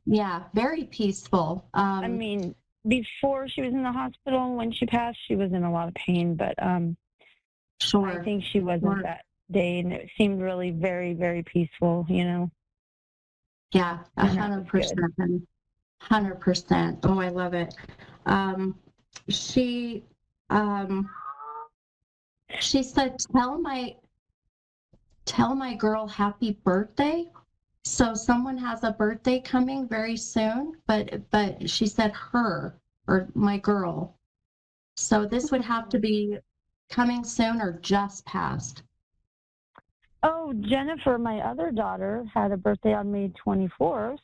Yeah, very peaceful. I mean, before she was in the hospital, when she passed, she was in a lot of pain, but sure. I think she wasn't that day, and it seemed really very, very peaceful, you know. Yeah, 100%. 100%. Oh, I love it. She said, tell my girl happy birthday. So someone has a birthday coming very soon, but she said her, or my girl. So this would have to be coming soon or just passed. Oh, Jennifer, my other daughter, had a birthday on May 24th.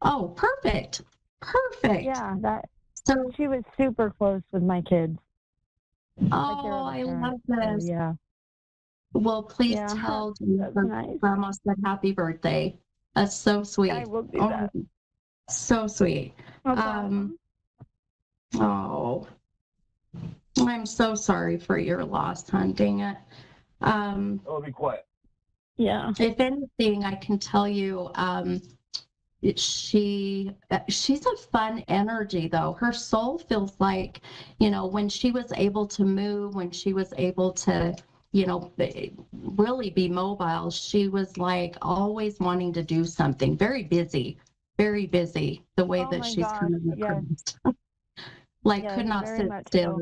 Oh, perfect. Perfect. Yeah, so she was super close with my kids. Oh, I love this. So, yeah. Well, please tell Grandma said happy birthday. That's so sweet. I will do that. So sweet. Oh, I'm so sorry for your loss, hon. Dang it. Oh, be quiet. Yeah. If anything, I can tell you, she's a fun energy, though. Her soul feels like, you know, when she was able to move, when she was able to, you know, really be mobile, she was like always wanting to do something. Very busy, the way that she's kind of progressed. Like could not sit still.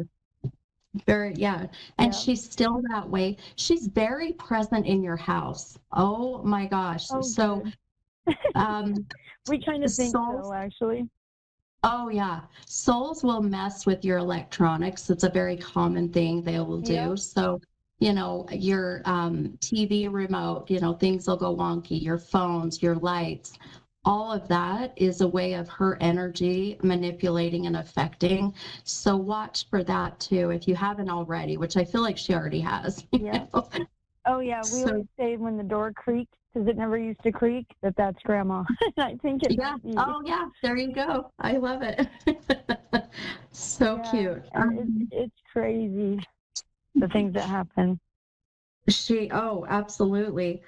Very, yeah. And she's still that way. She's very present in your house. Oh my gosh. Oh, so we kind of think so, actually. Oh yeah. Souls will mess with your electronics. It's a very common thing they will do. Yep. So, you know, your TV remote, you know, things will go wonky, your phones, your lights, all of that is a way of her energy manipulating and affecting. So watch for that too, if you haven't already, which I feel like she already has. Yeah. Oh yeah, we always say when the door creaks, because it never used to creak, that's Grandma. I think it. Yeah. Oh yeah. There you go. I love it. So cute. It's crazy, the things that happen. Oh, absolutely.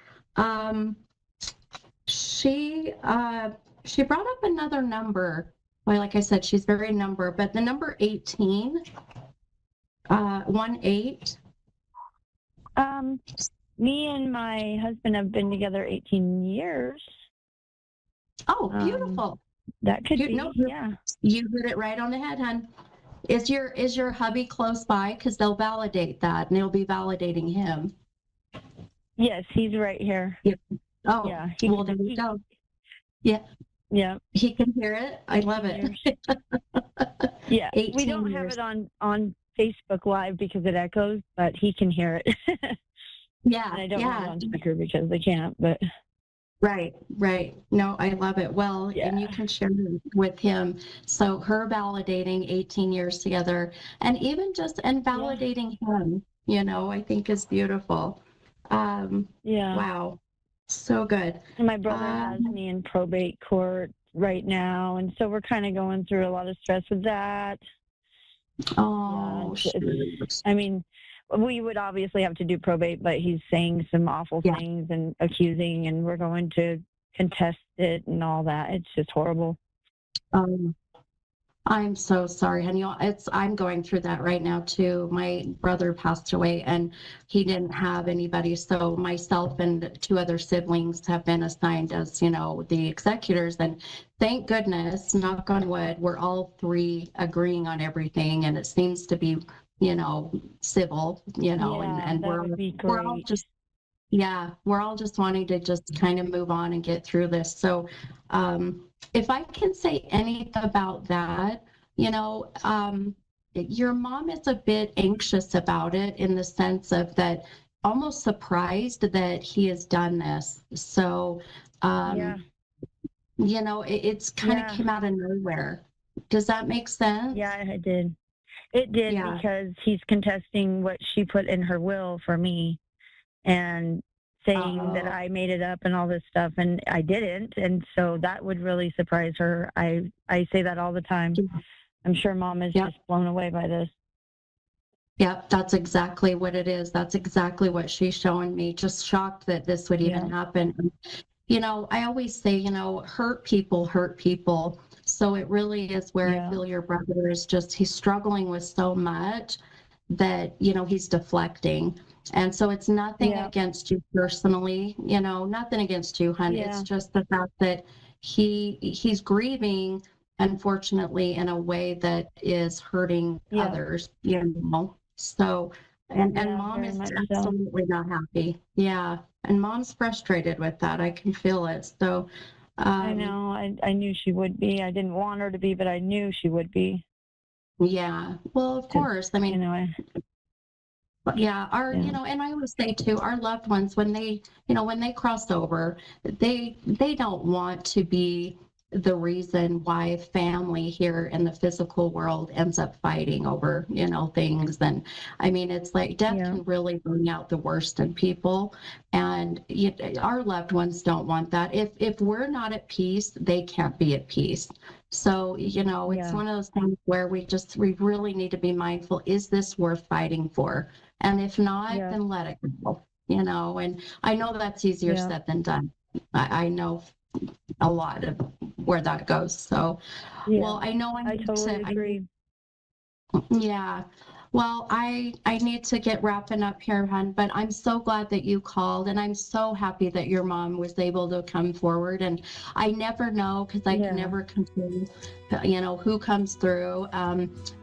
She brought up another number. Well, like I said, she's very number, but the number 18, 18. Me and my husband have been together 18 years. Oh, beautiful. That could be, yeah. You hit it right on the head, hon. Is your hubby close by? Because they'll validate that, and it'll be validating him. Yes, he's right here. Yep. Oh, yeah. Well, there you go. Yeah. Yeah. He can hear it. I love it. Yeah. We don't have it on Facebook Live because it echoes, but he can hear it. Yeah. And I don't have it on speaker because they can't, but. Right. No, I love it. Well, and you can share it with him. So her validating 18 years together, and even just validating him, you know, I think is beautiful. Wow. So good. And my brother has me in probate court right now, and so we're kind of going through a lot of stress with that. Oh, I mean, we would obviously have to do probate, but he's saying some awful things and accusing, and we're going to contest it and all that. It's just horrible. I'm so sorry, honey. I'm going through that right now too. My brother passed away and he didn't have anybody. So myself and two other siblings have been assigned as, you know, the executors. And thank goodness, knock on wood, we're all three agreeing on everything. And it seems to be, you know, civil, you know, and we're all just, we're all just wanting to just kind of move on and get through this. So, if I can say anything about that, you know, your mom is a bit anxious about it in the sense of that, almost surprised that he has done this. So, you know, it's kind of came out of nowhere. Does that make sense? Yeah, it did. It did because he's contesting what she put in her will for me and saying that I made it up and all this stuff, and I didn't. And so that would really surprise her. I say that all the time. I'm sure Mom is just blown away by this. Yep, that's exactly what it is. That's exactly what she's showing me. Just shocked that this would even happen. And, you know, I always say, you know, hurt people hurt people. So it really is where I feel your brother is just, he's struggling with so much that, you know, he's deflecting. And so it's nothing against you personally, you know, nothing against you, hon. It's just the fact that he's grieving, unfortunately, in a way that is hurting others, you know. So, and Mom is absolutely not happy. Yeah. And Mom's frustrated with that. I can feel it. So, I know. I knew she would be. I didn't want her to be, but I knew she would be. Yeah. Well, of course. I mean, you know, you know, and I always say too, our loved ones, when they, you know, when they cross over, they don't want to be the reason why family here in the physical world ends up fighting over, you know, things. And I mean, it's like death can really bring out the worst in people, and our loved ones don't want that. If we're not at peace, they can't be at peace. So, you know, it's one of those things where we really need to be mindful. Is this worth fighting for? And if not, then let it go, you know. And I know that's easier said than done. I know a lot of where that goes. So, well, I know I totally agree. Yeah. Well, I need to get wrapping up here, hon, but I'm so glad that you called, and I'm so happy that your mom was able to come forward. And I never know, because I can never control, you know, who comes through.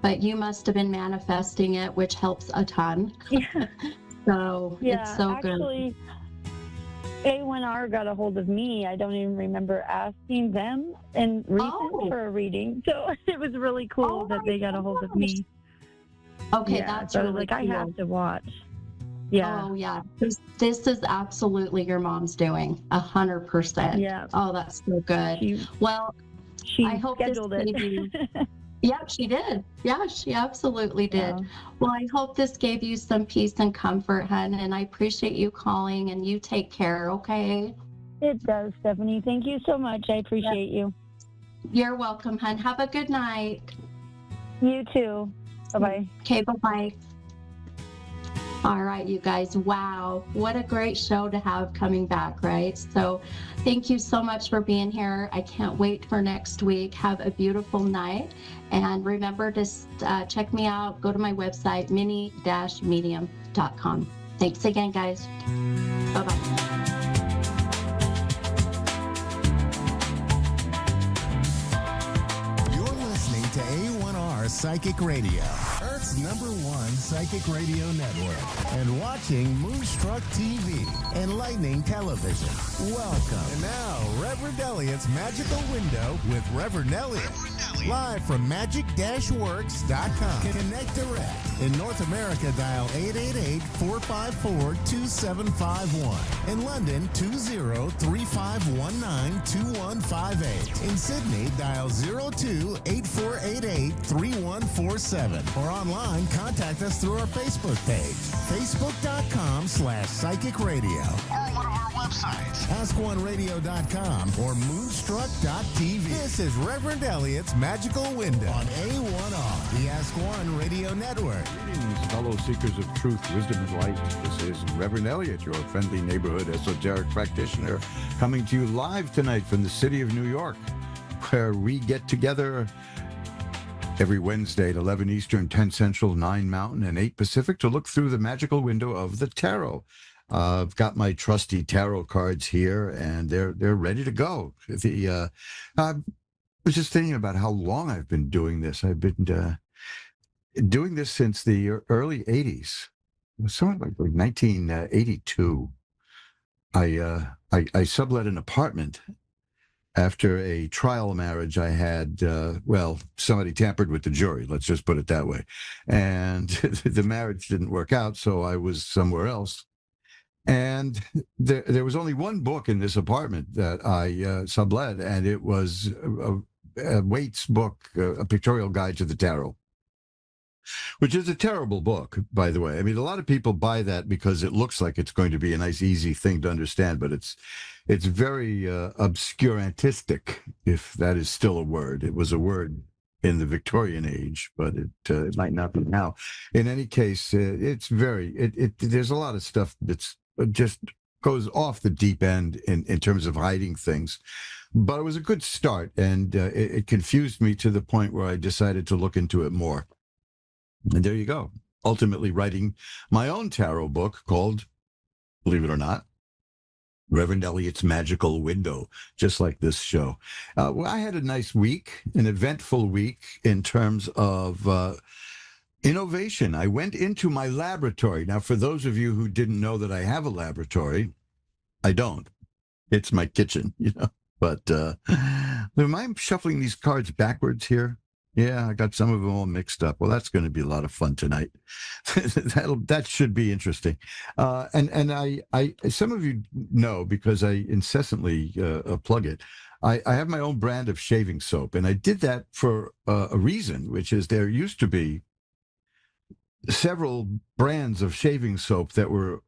But you must have been manifesting it, which helps a ton. Yeah. So it's so actually, good. A1R got a hold of me. I don't even remember asking them and reason for a reading. So it was really cool that they got a hold of me. Okay, that's so really cool. I have to watch. Yeah. Oh yeah. This is absolutely your mom's doing 100%. Yeah. Oh, that's so good. I hope scheduled this gave you. Yep, she did. Yeah, she absolutely did. Well, I hope this gave you some peace and comfort, hon, and I appreciate you calling, and you take care, okay? It does, Stephanie. Thank you so much. I appreciate you. You're welcome, hon. Have a good night. You too. Bye-bye. Okay, bye-bye. All right, you guys. Wow, what a great show to have coming back, right? So thank you so much for being here. I can't wait for next week. Have a beautiful night. And remember to check me out. Go to my website, mini-medium.com. Thanks again, guys. Bye-bye. To A1R Psychic Radio, Earth's #1 psychic radio network, and watching Moonstruck TV, enlightening television. Welcome. And now, Reverend Elliot's Magical Window with Reverend Elliot. Live from magic-works.com. Connect direct. In North America, dial 888-454-2751. In London, 20-3519-2158. In Sydney, dial 02-8488-3147. Or online, contact us through our Facebook page, facebook.com/psychic radio. Or one of our websites, askoneradio.com or moonstruck.tv. This is Reverend Elliot's Magical Window on A1R, the Ask One Radio Network. Greetings, fellow seekers of truth, wisdom, and light. This is Reverend Elliot, your friendly neighborhood esoteric practitioner, coming to you live tonight from the city of New York, where we get together every Wednesday at 11 Eastern, 10 Central, 9 Mountain, and 8 Pacific to look through the magical window of the tarot. I've got my trusty tarot cards here, and they're ready to go. I was just thinking about how long I've been doing this. I've been doing this since the early 80s. Something like 1982. I sublet an apartment after a trial marriage I had. Somebody tampered with the jury. Let's just put it that way. And the marriage didn't work out, so I was somewhere else. And there was only one book in this apartment that I sublet, and it was Waite's book, A Pictorial Guide to the Tarot, which is a terrible book, by the way. I mean, a lot of people buy that because it looks like it's going to be a nice, easy thing to understand, but it's very obscurantistic, if that is still a word. It was a word in the Victorian age, but it might not be now. In any case, it's there's a lot of stuff that's just goes off the deep end in terms of hiding things. But it was a good start, and it confused me to the point where I decided to look into it more. And there you go. Ultimately writing my own tarot book called, believe it or not, Reverend Elliot's Magical Window, just like this show. Well, I had a nice week, an eventful week in terms of innovation. I went into my laboratory. Now, for those of you who didn't know that I have a laboratory, I don't. It's my kitchen, But am I shuffling these cards backwards here? Yeah, I got some of them all mixed up. Well, that's going to be a lot of fun tonight. That should be interesting. And I some of you know, because I incessantly plug it, I have my own brand of shaving soap, and I did that for a reason, which is there used to be several brands of shaving soap that were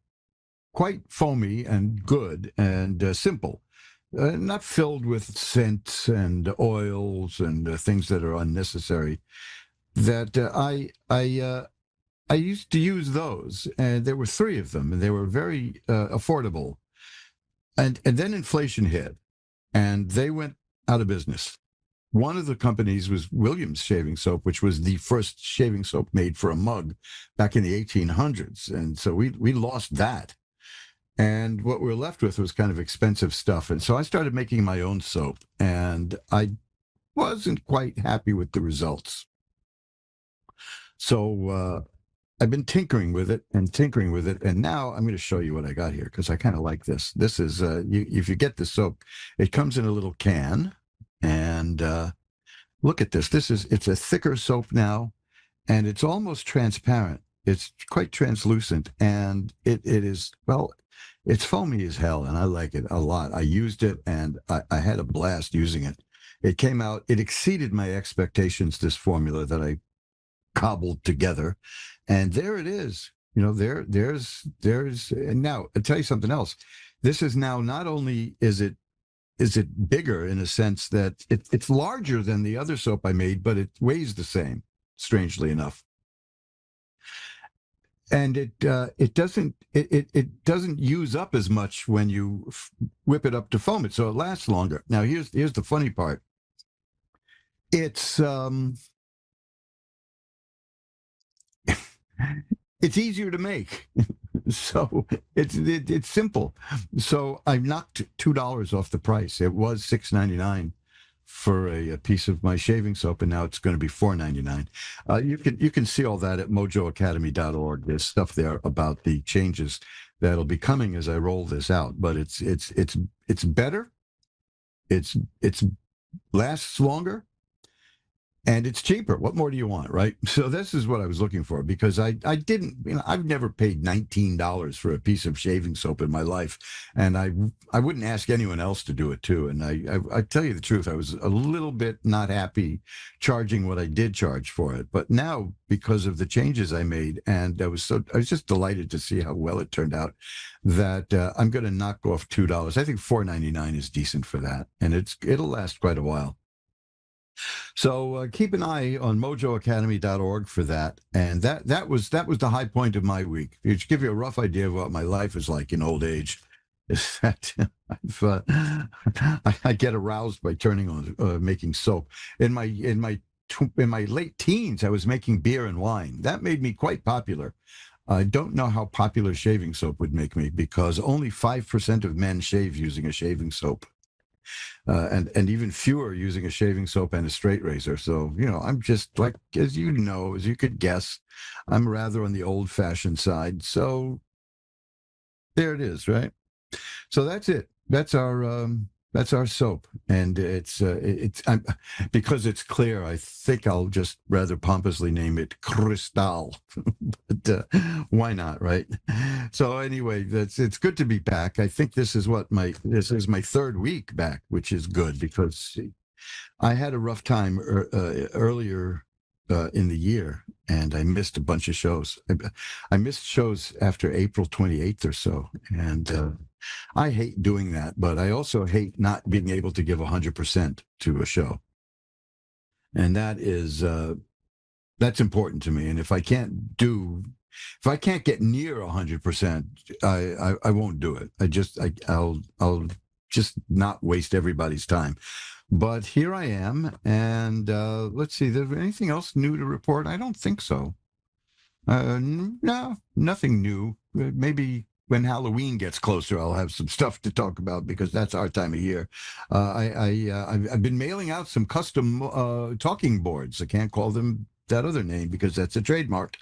quite foamy and good and simple. Not filled with scents and oils and things that are unnecessary. That I used to use those, and there were 3 of them, and they were very affordable. And then inflation hit, and they went out of business. One of the companies was Williams Shaving Soap, which was the first shaving soap made for a mug back in the 1800s, and so we lost that. And what we were left with was kind of expensive stuff. And so I started making my own soap, and I wasn't quite happy with the results. So I've been tinkering with it. And now I'm going to show you what I got here, because I kind of like this. This is, if you get the soap, it comes in a little can. And look at this. It's a thicker soap now, and it's almost transparent. It's quite translucent, and it is, well, it's foamy as hell, and I like it a lot. I used it, and I had a blast using it. It came out, it exceeded my expectations, this formula that I cobbled together. And there it is. There's, and now I'll tell you something else. This is now, not only is it bigger in a sense that it's larger than the other soap I made, but it weighs the same, strangely enough. And it doesn't use up as much when you whip it up to foam it, so it lasts longer. Now here's the funny part. It's it's easier to make, so it's simple. So I knocked $2 off the price. It was $6.99 for a piece of my shaving soap, and now it's going to be $4.99. You can see all that at mojoacademy.org. There's stuff there about the changes that'll be coming as I roll this out. But it's better. It's lasts longer, and it's cheaper. What more do you want, right? So this is what I was looking for, because I didn't, I've never paid $19 for a piece of shaving soap in my life, and I wouldn't ask anyone else to do it too. And I tell you the truth, I was a little bit not happy charging what I did charge for it. But now, because of the changes I made, and I was just delighted to see how well it turned out, that I'm going to knock off $2. I think $4.99 is decent for that, and it'll last quite a while. So keep an eye on mojoacademy.org for that. And that was the high point of my week. To give you a rough idea of what my life is like in old age, is that I get aroused by turning on making soap. In my late teens, I was making beer and wine. That made me quite popular. I don't know how popular shaving soap would make me, because only 5% of men shave using a shaving soap. And even fewer using a shaving soap and a straight razor. So, I'm just like, as you could guess, I'm rather on the old-fashioned side. So there it is, right? So that's it. That's our soap, and because it's clear, I think I'll just rather pompously name it Cristal. But why not, right? So anyway, it's good to be back. I think this is my third week back, which is good, because I had a rough time earlier in the year, and I missed a bunch of shows. I missed shows after April 28th or so, and I hate doing that, but I also hate not being able to give 100% to a show. And that's important to me. And if I can't get near 100%, I won't do it. I'll just not waste everybody's time. But here I am, and let's see. Is there anything else new to report? I don't think so. No, nothing new. Maybe when Halloween gets closer, I'll have some stuff to talk about because that's our time of year. I've been mailing out some custom talking boards. I can't call them that other name because that's a trademark,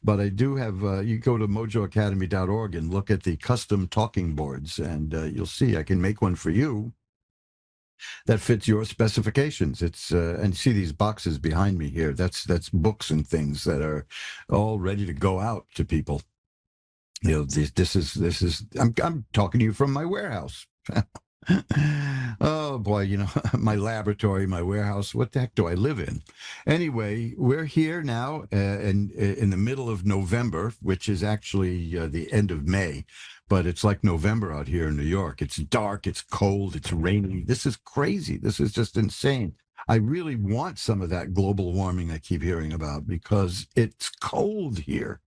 but I do have. You go to mojoacademy.org and look at the custom talking boards, and you'll see I can make one for you that fits your specifications. It's and see these boxes behind me here. That's books and things that are all ready to go out to people. This is. I'm talking to you from my warehouse. Oh boy, my laboratory, my warehouse. What the heck do I live in? Anyway, we're here now in the middle of November, which is actually the end of May. But it's like November out here in New York. It's dark, it's cold, it's rainy. This is crazy. This is just insane. I really want some of that global warming I keep hearing about because it's cold here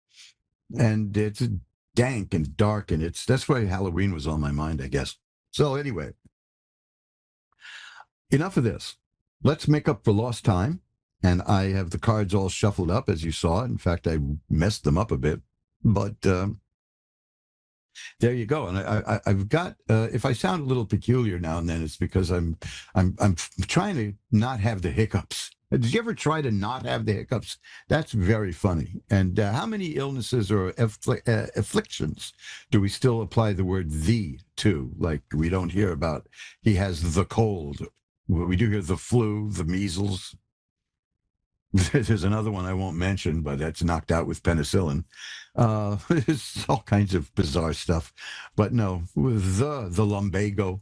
and it's dank and dark. And that's why Halloween was on my mind, I guess. So anyway, enough of this. Let's make up for lost time. And I have the cards all shuffled up, as you saw. In fact, I messed them up a bit. But there you go. And I've got. If I sound a little peculiar now and then, it's because I'm trying to not have the hiccups. Did you ever try to not have the hiccups? That's very funny. And how many illnesses or afflictions do we still apply the word "the" to? Like we don't hear about. He has the cold. We do hear the flu, the measles. There's another one I won't mention, but that's knocked out with penicillin. There's all kinds of bizarre stuff. But no, the lumbago.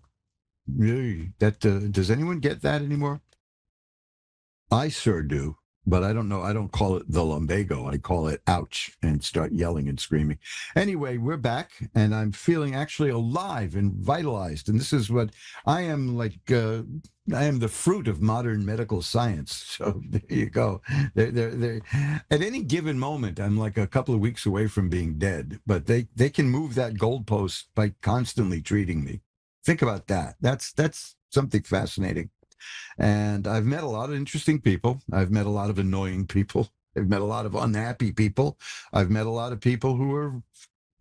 Does anyone get that anymore? I sure do, but I don't know. I don't call it the lumbago. I call it ouch and start yelling and screaming. Anyway, we're back, and I'm feeling actually alive and vitalized. And this is what I am like. I am the fruit of modern medical science. So there you go. At any given moment, I'm like a couple of weeks away from being dead, but they can move that goalpost by constantly treating me. Think about that. That's something fascinating. And I've met a lot of interesting people. I've met a lot of annoying people. I've met a lot of unhappy people. I've met a lot of people who are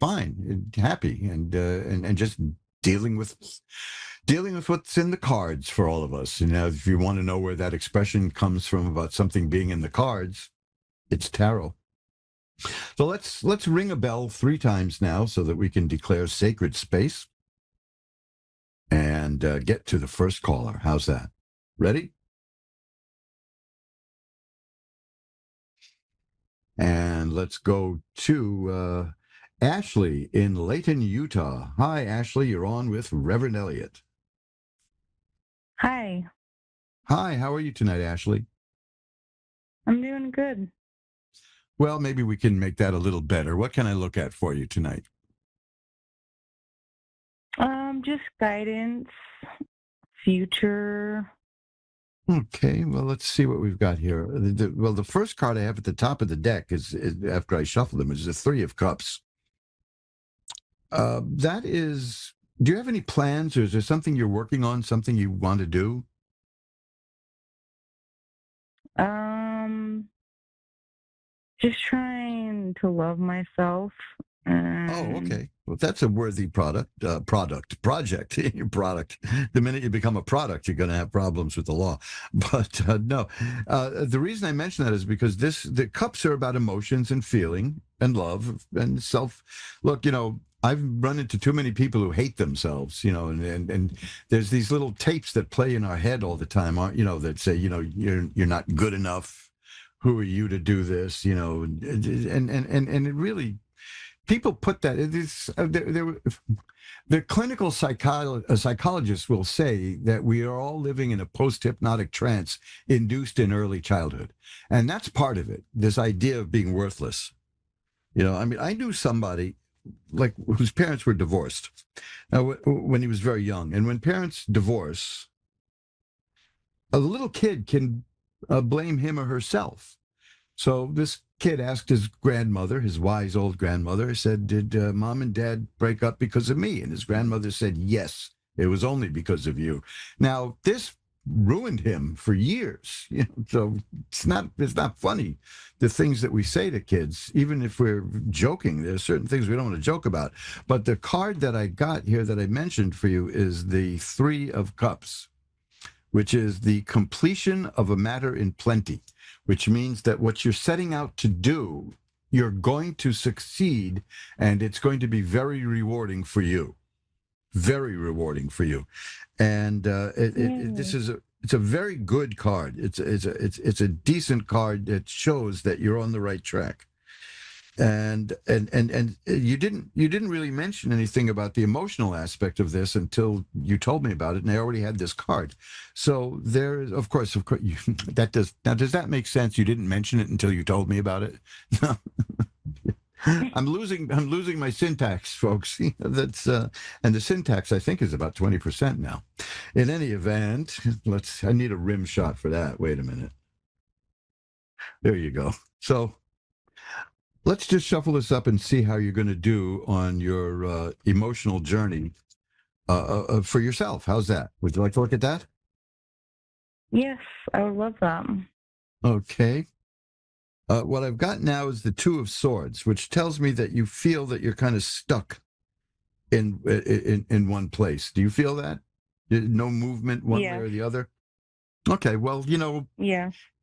fine and happy and just dealing with what's in the cards for all of us. And if you want to know where that expression comes from about something being in the cards, it's tarot. So let's ring a bell 3 times now so that we can declare sacred space and get to the first caller. How's that? Ready? And let's go to Ashley in Layton, Utah. Hi, Ashley. You're on with Reverend Elliot. Hi. Hi. How are you tonight, Ashley? I'm doing good. Well, maybe we can make that a little better. What can I look at for you tonight? Just guidance, future. Okay, well, let's see what we've got here. The first card I have at the top of the deck is after I shuffle them, is the 3 of Cups. That is, do you have any plans, or is there something you're working on, something you want to do? Just trying to love myself. Oh, okay. Well, that's a worthy project. Your product. The minute you become a product, you're going to have problems with the law. But no, the reason I mention that is because the cups are about emotions and feeling and love and self. Look, I've run into too many people who hate themselves, and there's these little tapes that play in our head all the time, that say, you're not good enough. Who are you to do this? And it really. People put that. The clinical psychologists will say that we are all living in a post-hypnotic trance induced in early childhood, and that's part of it. This idea of being worthless. I knew somebody like whose parents were divorced when he was very young, and when parents divorce, a little kid can blame him or herself. So this kid asked his grandmother, his wise old grandmother, said, did mom and dad break up because of me? And his grandmother said, yes, it was only because of you. Now, this ruined him for years. So it's not funny, the things that we say to kids, even if we're joking. There's certain things we don't want to joke about. But the card that I got here that I mentioned for you is the Three of Cups, which is the completion of a matter in plenty, which means that what you're setting out to do, you're going to succeed, and it's going to be very rewarding for you. Very rewarding for you. And it's a very good card. It's a decent card that shows that you're on the right track. And you didn't really mention anything about the emotional aspect of this until you told me about it, and I already had this card. So there is, of course, does that make sense? You didn't mention it until you told me about it. No. I'm losing my syntax, folks. That's and the syntax I think is about 20% now. In any event, I need a rim shot for that. Wait a minute. There you go. So let's just shuffle this up and see how you're going to do on your emotional journey for yourself. How's that? Would you like to look at that? Yes, I would love that. Okay. What I've got now is the Two of Swords, which tells me that you feel that you're kind of stuck in one place. Do you feel that? No movement one way or the other? Okay, well,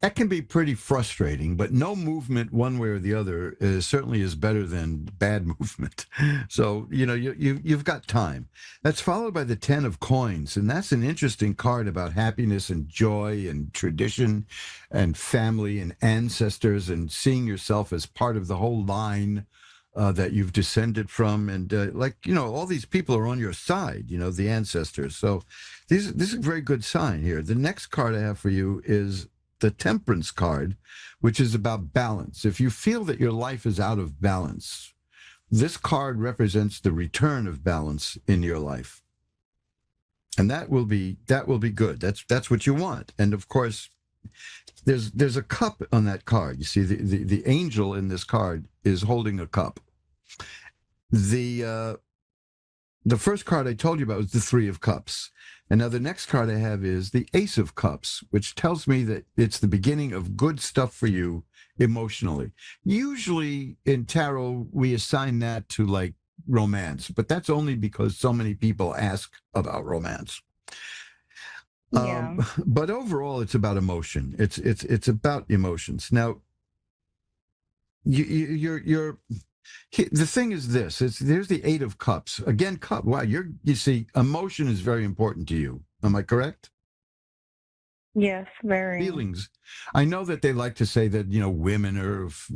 that can be pretty frustrating, but no movement one way or the other certainly is better than bad movement. So, you've got time. That's followed by the Ten of Coins, and that's an interesting card about happiness and joy and tradition and family and ancestors and seeing yourself as part of the whole line that you've descended from. And all these people are on your side, the ancestors. So this is a very good sign here. The next card I have for you is the Temperance card, which is about balance. If you feel that your life is out of balance, this card represents the return of balance in your life. And that will be good. That's what you want. And of course, there's a cup on that card. You see, the angel in this card is holding a cup. The first card I told you about was the Three of Cups. And now the next card I have is the Ace of Cups, which tells me that it's the beginning of good stuff for you emotionally. Usually in tarot, we assign that to like romance, but that's only because so many people ask about romance. Yeah. But overall, it's about emotion. It's about emotions. Now, you're the thing is this. There's the Eight of Cups again. Cup. Wow, you see, emotion is very important to you. Am I correct? Yes, very. Feelings. I know that they like to say that women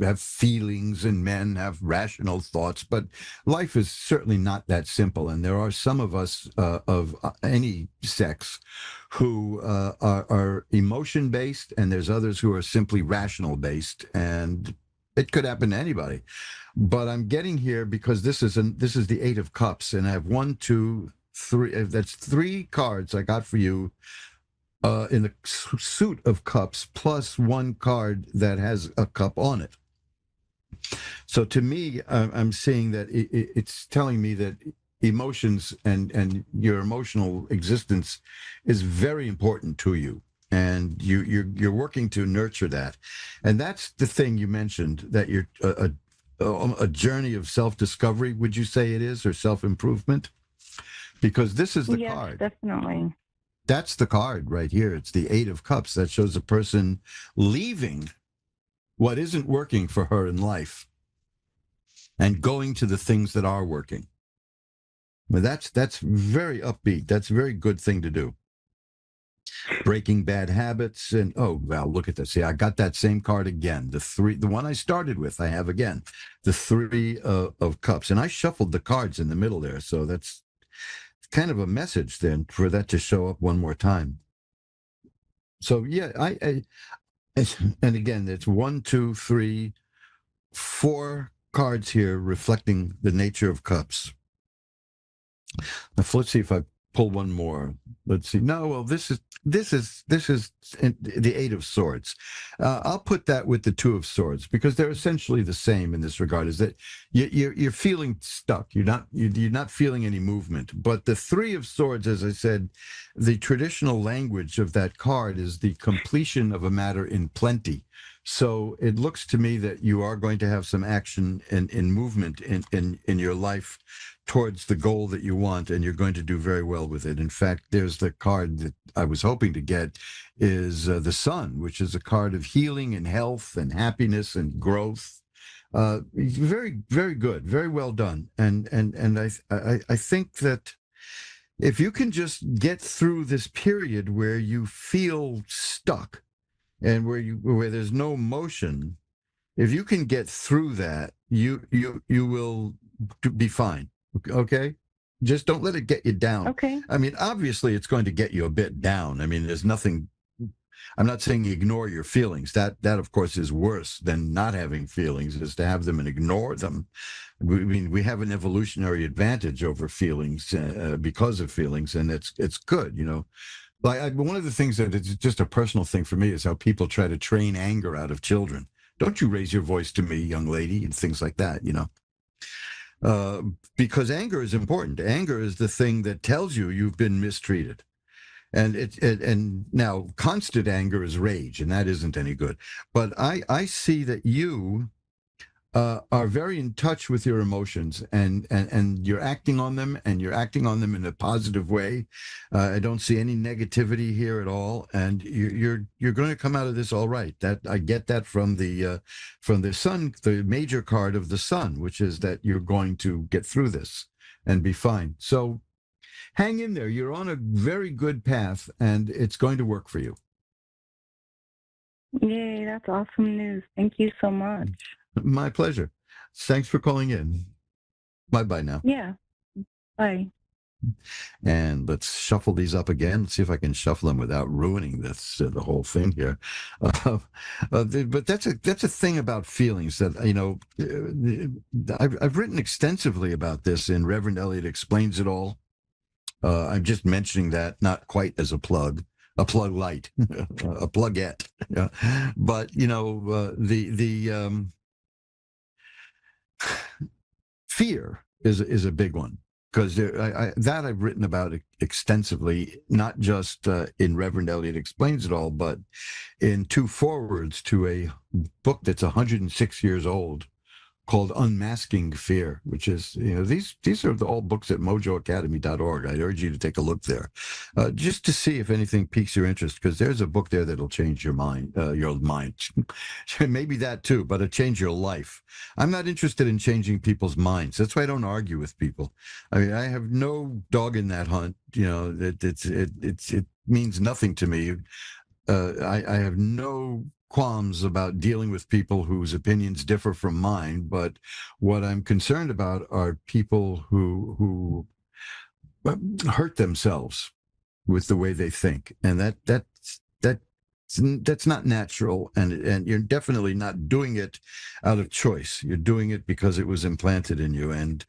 have feelings and men have rational thoughts, but life is certainly not that simple. And there are some of us of any sex who are emotion based, and there's others who are simply rational based, and it could happen to anybody. But I'm getting here because this is the Eight of Cups, and I have 1, 2, 3. That's 3 cards I got for you in the suit of cups, plus 1 card that has a cup on it. So to me, I'm seeing that it's telling me that emotions and your emotional existence is very important to you. And you're working to nurture that. And that's the thing you mentioned, that you're a journey of self-discovery, would you say it is, or self-improvement? Because this is the card. Yes, definitely. That's the card right here. It's the Eight of Cups. That shows a person leaving what isn't working for her in life and going to the things that are working. Well, that's very upbeat. That's a very good thing to do. Breaking bad habits. And oh, well, look at this. See, I got that same card again. The one I started with, I have again. The Three of Cups. And I shuffled the cards in the middle there. So that's kind of a message then for that to show up one more time. So yeah, and again, it's 1, 2, 3, 4 cards here reflecting the nature of cups. Now let's see if I pull one more. Let's see. No, well, this is the Eight of Swords. I'll put that with the Two of Swords because they're essentially the same in this regard. Is that you're feeling stuck? You're not feeling any movement. But the Three of Swords, as I said, the traditional language of that card is the completion of a matter in plenty. So it looks to me that you are going to have some action and movement in your life towards the goal that you want, and you're going to do very well with it. In fact, there's the card that I was hoping to get is the Sun, which is a card of healing and health and happiness and growth. Very, very good, very well done. And I think that if you can just get through this period where you feel stuck and where there's no motion, if you can get through that, you will be fine. Okay, just don't let it get you down. Okay. I mean, obviously, it's going to get you a bit down. I mean, there's nothing. I'm not saying ignore your feelings. That of course is worse than not having feelings. Is to have them and ignore them. I mean, we have an evolutionary advantage over feelings because of feelings, and it's good, you know. Like one of the things that is just a personal thing for me is how people try to train anger out of children. Don't you raise your voice to me, young lady, and things like that, you know. Because anger is important. Anger is the thing that tells you you've been mistreated. And and now constant anger is rage, and that isn't any good. But I see that you are very in touch with your emotions, and you're acting on them, and you're acting on them in a positive way. I don't see any negativity here at all, and you're going to come out of this all right. That I get that from the Sun, the major card of the Sun, which is that you're going to get through this and be fine. So hang in there. You're on a very good path, and it's going to work for you. Yay, that's awesome news. Thank you so much. My pleasure. Thanks for calling in. Bye-bye now. Yeah. Bye. And let's shuffle these up again. Let's see if I can shuffle them without ruining this the whole thing here. But that's a thing about feelings that, you know, I've written extensively about this in Reverend Elliot Explains It All. I'm just mentioning that, not quite as a plug light, a plugette. Yeah. But, you know, the fear is a big one, because that I've written about extensively, not just in Reverend Elliot Explains It All, but in two forewords to a book that's 106 years old called Unmasking Fear, which is, you know, these are all books at mojoacademy.org. I urge you to take a look there, just to see if anything piques your interest, because there's a book there that'll change your mind, maybe that too, but it'll change your life. I'm not interested in changing people's minds. That's why I don't argue with people. I mean, I have no dog in that hunt. You know, it means nothing to me. I have no qualms about dealing with people whose opinions differ from mine, but what I'm concerned about are people who hurt themselves with the way they think, and that's not natural, and you're definitely not doing it out of choice. You're doing it because it was implanted in you, and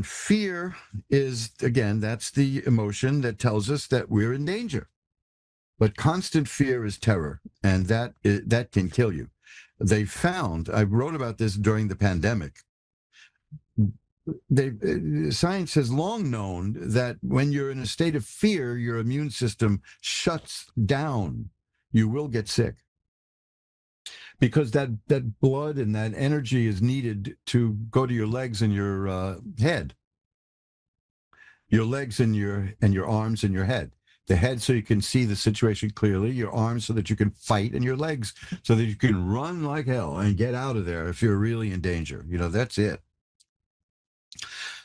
fear is, again, that's the emotion that tells us that we're in danger. But constant fear is terror, and that can kill you. They found, I wrote about this during the pandemic, science has long known that when you're in a state of fear, your immune system shuts down. You will get sick, because that blood and that energy is needed to go to your legs and your head, your legs and your arms and your head. The head so you can see the situation clearly, your arms so that you can fight, and your legs so that you can run like hell and get out of there if you're really in danger. You know, that's it.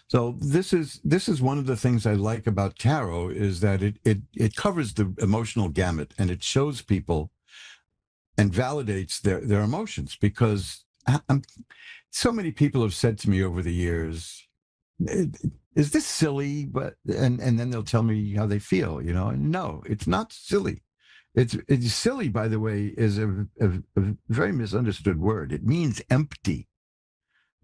So this is one of the things I like about tarot, is that it covers the emotional gamut, and it shows people and validates their emotions, because so many people have said to me over the years, is this silly? But and then they'll tell me how they feel, you know. And no, it's not silly. It's silly, by the way, is a very misunderstood word. It means empty.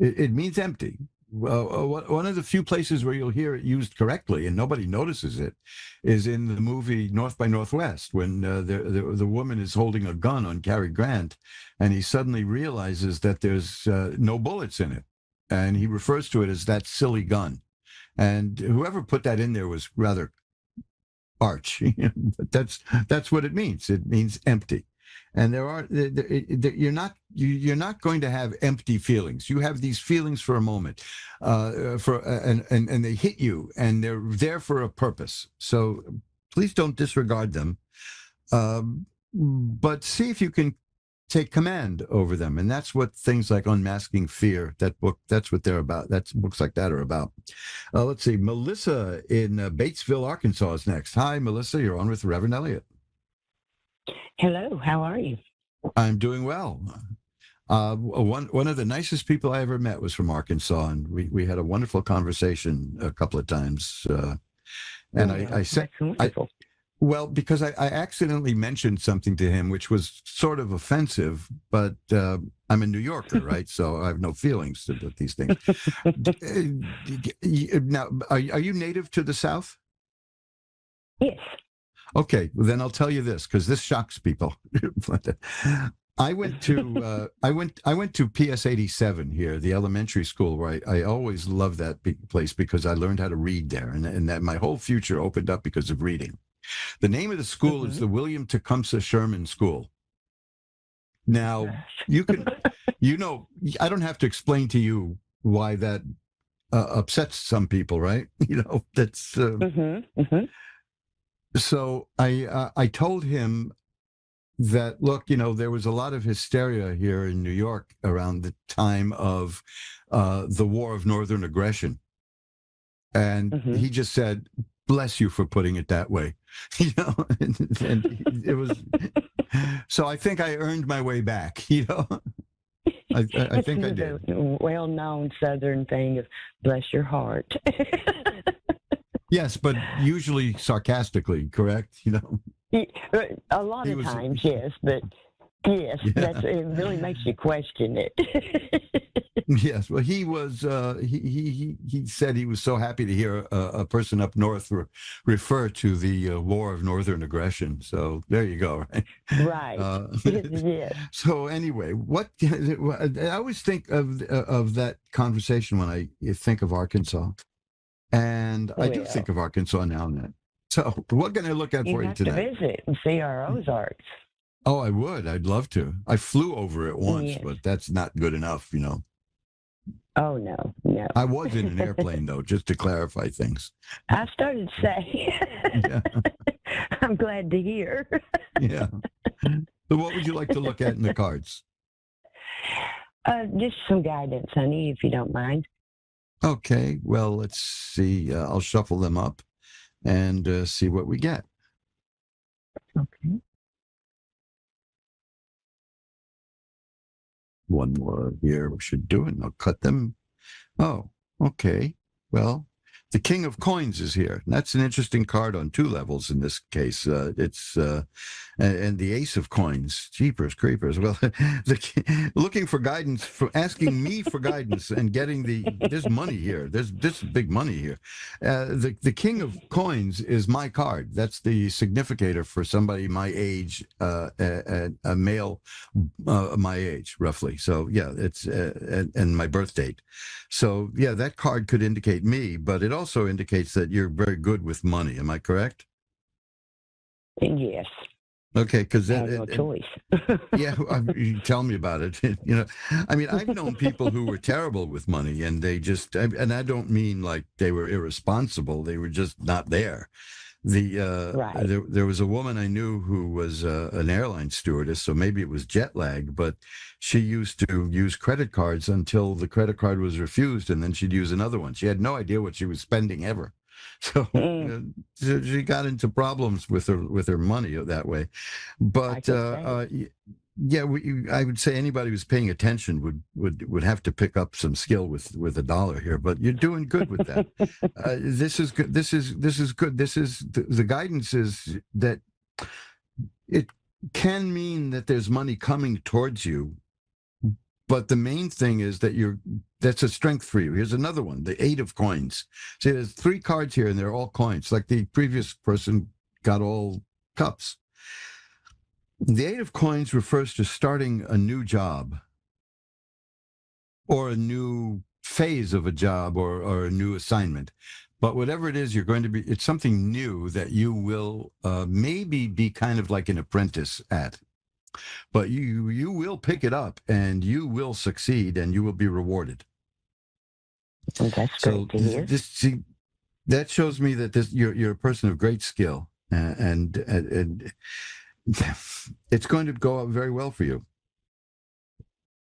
It means empty. one of the few places where you'll hear it used correctly and nobody notices it is in the movie North by Northwest, when the woman is holding a gun on Cary Grant, and he suddenly realizes that there's no bullets in it, and he refers to it as that silly gun. And whoever put that in there was rather arch, but that's what it means. It means empty. And you're not going to have empty feelings. You have these feelings for a moment, and they hit you, and they're there for a purpose. So please don't disregard them, but see if you can take command over them. And that's what things like Unmasking Fear, that book, that's what they're about. That's books like that are about. Let's see. Melissa in Batesville, Arkansas is next. Hi, Melissa. You're on with Reverend Elliot. Hello, how are you? I'm doing well. One of the nicest people I ever met was from Arkansas, and we had a wonderful conversation a couple of times. And I said, well, because I accidentally mentioned something to him which was sort of offensive, but I'm a New Yorker, right? So I have no feelings about these things. Now, are you native to the South? Yes. Okay, well, then I'll tell you this, because this shocks people. I went to PS 87 here, the elementary school, where I always loved that place because I learned how to read there, and that my whole future opened up because of reading. The name of the school is the William Tecumseh Sherman School. Now, I don't have to explain to you why that upsets some people, right? That's. So I told him that, look, there was a lot of hysteria here in New York around the time of the War of Northern Aggression. And he just said, bless you for putting it that way. And it was, so I think I earned my way back, I think I did. The well-known Southern thing of bless your heart. Yes, but usually sarcastically, correct? A lot of times, yes, but yes, yeah. It really makes you question it. Yes, well, he was. He said he was so happy to hear a person up north refer to the War of Northern Aggression. So there you go, right? Right. Yes. So anyway, I always think of that conversation when I think of Arkansas. And I do think of Arkansas now and then. So what can I look at for you today? You have to visit and see our Ozarks. Oh, I would. I'd love to. I flew over it once, but that's not good enough, Oh, no. I was in an airplane, though, just to clarify things. I started to say. Yeah. I'm glad to hear. Yeah. So what would you like to look at in the cards? Just some guidance, honey, if you don't mind. Okay, well, let's see. I'll shuffle them up and see what we get. Okay. One more here. We should do it. I'll cut them. Oh, okay. Well, the King of Coins is here. That's an interesting card on two levels in this case. It's and the Ace of Coins. Jeepers creepers. Well, looking for guidance, asking me for guidance and getting there's money here. There's big money here. The King of Coins is my card. That's the significator for somebody my age, a male my age, roughly. So yeah, it's and my birth date. So yeah, that card could indicate me, but it also indicates that you're very good with money. Am I correct? Yes. Okay, because I have no choice. Yeah, you tell me about it. I mean, I've known people who were terrible with money, and they just, and I don't mean like they were irresponsible. They were just not there. Right. There was a woman I knew who was an airline stewardess, so maybe it was jet lag, but she used to use credit cards until the credit card was refused, and then she'd use another one. She had no idea what she was spending ever. So she got into problems with her money that way. But yeah, I would say anybody who's paying attention would have to pick up some skill with a dollar here. But you're doing good with that. This is good. This is good. This is the guidance is that it can mean that there's money coming towards you, But the main thing is that that's a strength for you. Here's another one, the 8 of coins. See, there's 3 cards here, and they're all coins, like the previous person got all cups. The 8 of coins refers to starting a new job or a new phase of a job or a new assignment. But whatever it is, it's something new that you will maybe be kind of like an apprentice at. But you will pick it up and you will succeed and you will be rewarded. That's great to hear. That shows me that you're a person of great skill and it's going to go out very well for you.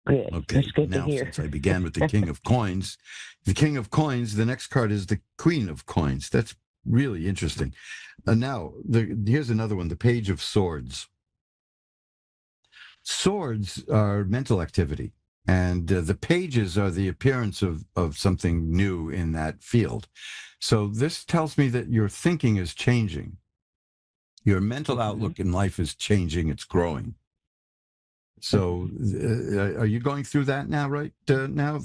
Good. Okay. That's good now, to hear. Since I began with the King of Coins, the next card is the Queen of Coins. That's really interesting. Now, here's another one, the Page of Swords. Swords are mental activity, and the pages are the appearance of something new in that field. So this tells me that your thinking is changing. Your mental outlook in life is changing. It's growing. So are you going through that now, right? Now,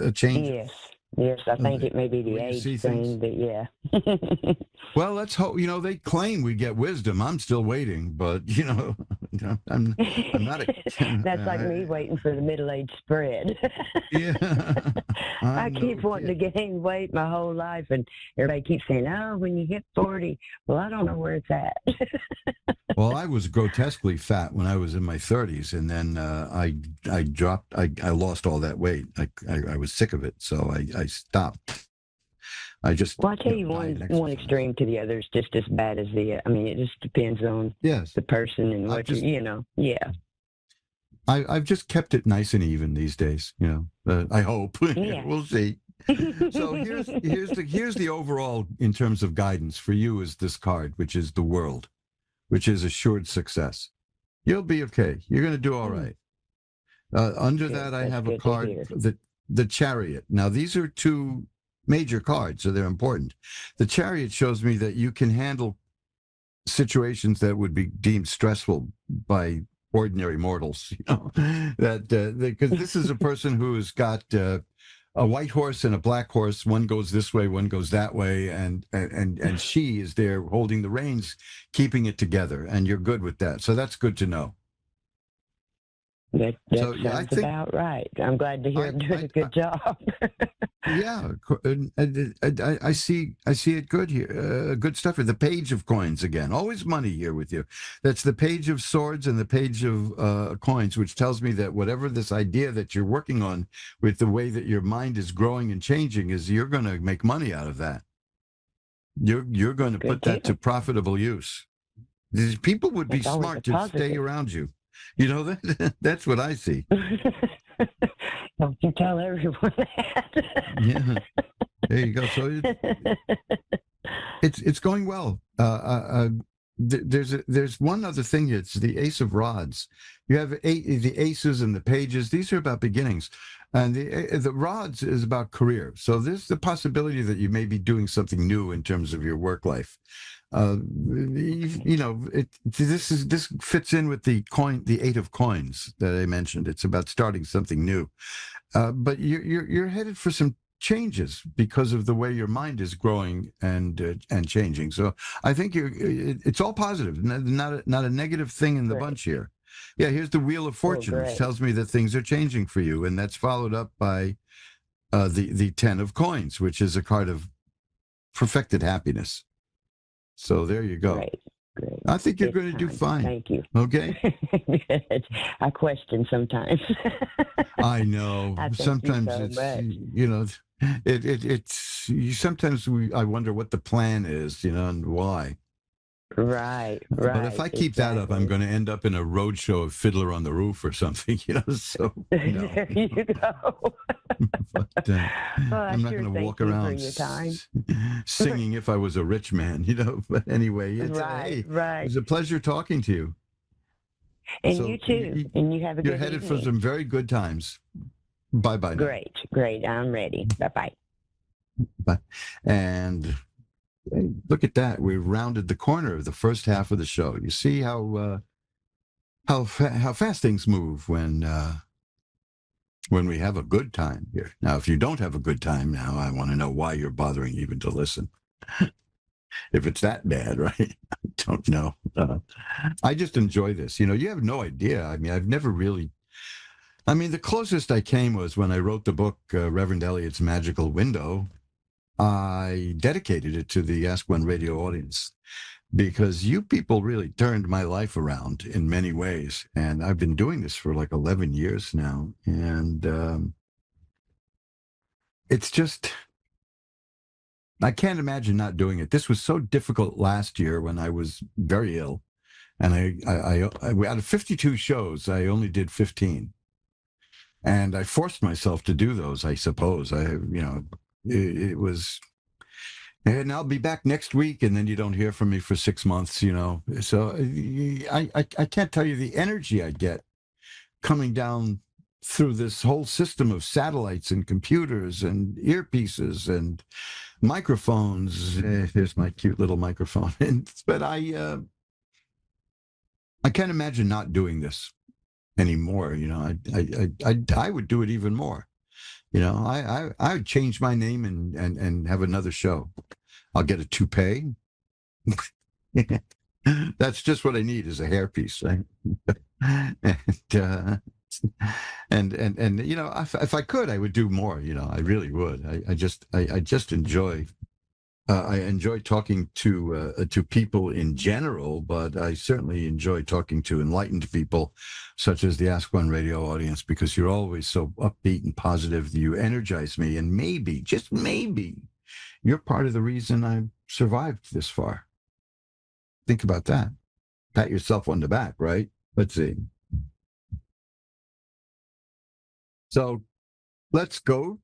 a change? Yes, I think it may be the age thing, but yeah. Well, let's hope. They claim we get wisdom. I'm still waiting, but I'm not. That's like me waiting for the middle-age spread. Yeah, I keep wanting to gain weight my whole life, and everybody keeps saying, "Oh, when you hit 40." Well, I don't know where it's at. Well, I was grotesquely fat when I was in my 30s, and then I dropped. I lost all that weight. I was sick of it, so I stopped. I tell you, one extreme to the other is just as bad as the. I mean, it just depends on the person and what Yeah. I've just kept it nice and even these days. I hope. Yeah. We'll see. So here's the overall in terms of guidance for you is this card, which is the World, which is assured success. You'll be okay. You're going to do all right. Under that, I have a card, the Chariot. Now, these are 2 major cards, so they're important. The Chariot shows me that you can handle situations that would be deemed stressful by ordinary mortals. Because this is a person who has got a white horse and a black horse. One goes this way, one goes that way, and she is there holding the reins, keeping it together, and you're good with that. So that's good to know. That sounds about right. I'm glad to hear I'm doing a good job. Yeah, I see it good here. Good stuff here. The Page of Coins again. Always money here with you. That's the Page of Swords and the Page of Coins, which tells me that whatever this idea that you're working on with the way that your mind is growing and changing is you're going to make money out of that. You're going to put that to profitable use. These people would be smart to stay around you. That's what I see. Don't you tell everyone that. Yeah, there you go. So it's going well. There's one other thing. It's the Ace of Rods. You have the aces and the pages. These are about beginnings, and the rods is about career. So there's the possibility that you may be doing something new in terms of your work life. This fits in with the 8 of Coins that I mentioned. It's about starting something new, but you're headed for some changes because of the way your mind is growing and changing. So I think it's all positive, not a negative thing in the bunch here. Yeah, here's the Wheel of Fortune, which tells me that things are changing for you, and that's followed up by the 10 of Coins, which is a card of perfected happiness. So there you go. Great. I think you're going to do fine. Thank you. Okay. I question sometimes. I know. Sometimes I wonder what the plan is, and why. Right. But if I keep that up, I'm going to end up in a roadshow of Fiddler on the Roof or something, So there you go. But, I'm not going to walk around singing "If I Was a Rich Man," But anyway, it was a pleasure talking to you. And you too. And you have a good You're headed evening. for some very good times. Bye-bye. Great. I'm ready. Bye-bye. Bye. And look at that. We rounded the corner of the first half of the show. You see how fast things move when when we have a good time here. Now, if you don't have a good time now, I want to know why you're bothering even to listen. If it's that bad, right? I don't know. I just enjoy this. You know, you have no idea. I mean, I've never really. I mean, the closest I came was when I wrote the book, Reverend Elliot's Magical Window. I dedicated it to the Ask One radio audience because you people really turned my life around in many ways. And I've been doing this for like 11 years now. And it's just, I can't imagine not doing it. This was so difficult last year when I was very ill. And I out of 52 shows, I only did 15. And I forced myself to do those, I suppose. It was, and I'll be back next week, and then you don't hear from me for 6 months, you know. So I can't tell you the energy I get coming down through this whole system of satellites and computers and earpieces and microphones. Here's my cute little microphone. But I can't imagine not doing this anymore. You know, I would do it even more. You know, I would change my name and have another show. I'll get a toupee. That's just what I need is a hairpiece, right? and you know, if I could, I would do more. You know, I really would. I just enjoy. I enjoy talking to people in general, but I certainly enjoy talking to enlightened people, such as the Ask One radio audience, because you're always so upbeat and positive. You energize me, and maybe, just maybe, you're part of the reason I've survived this far. Think about that. Pat yourself on the back, right? Let's see. So let's go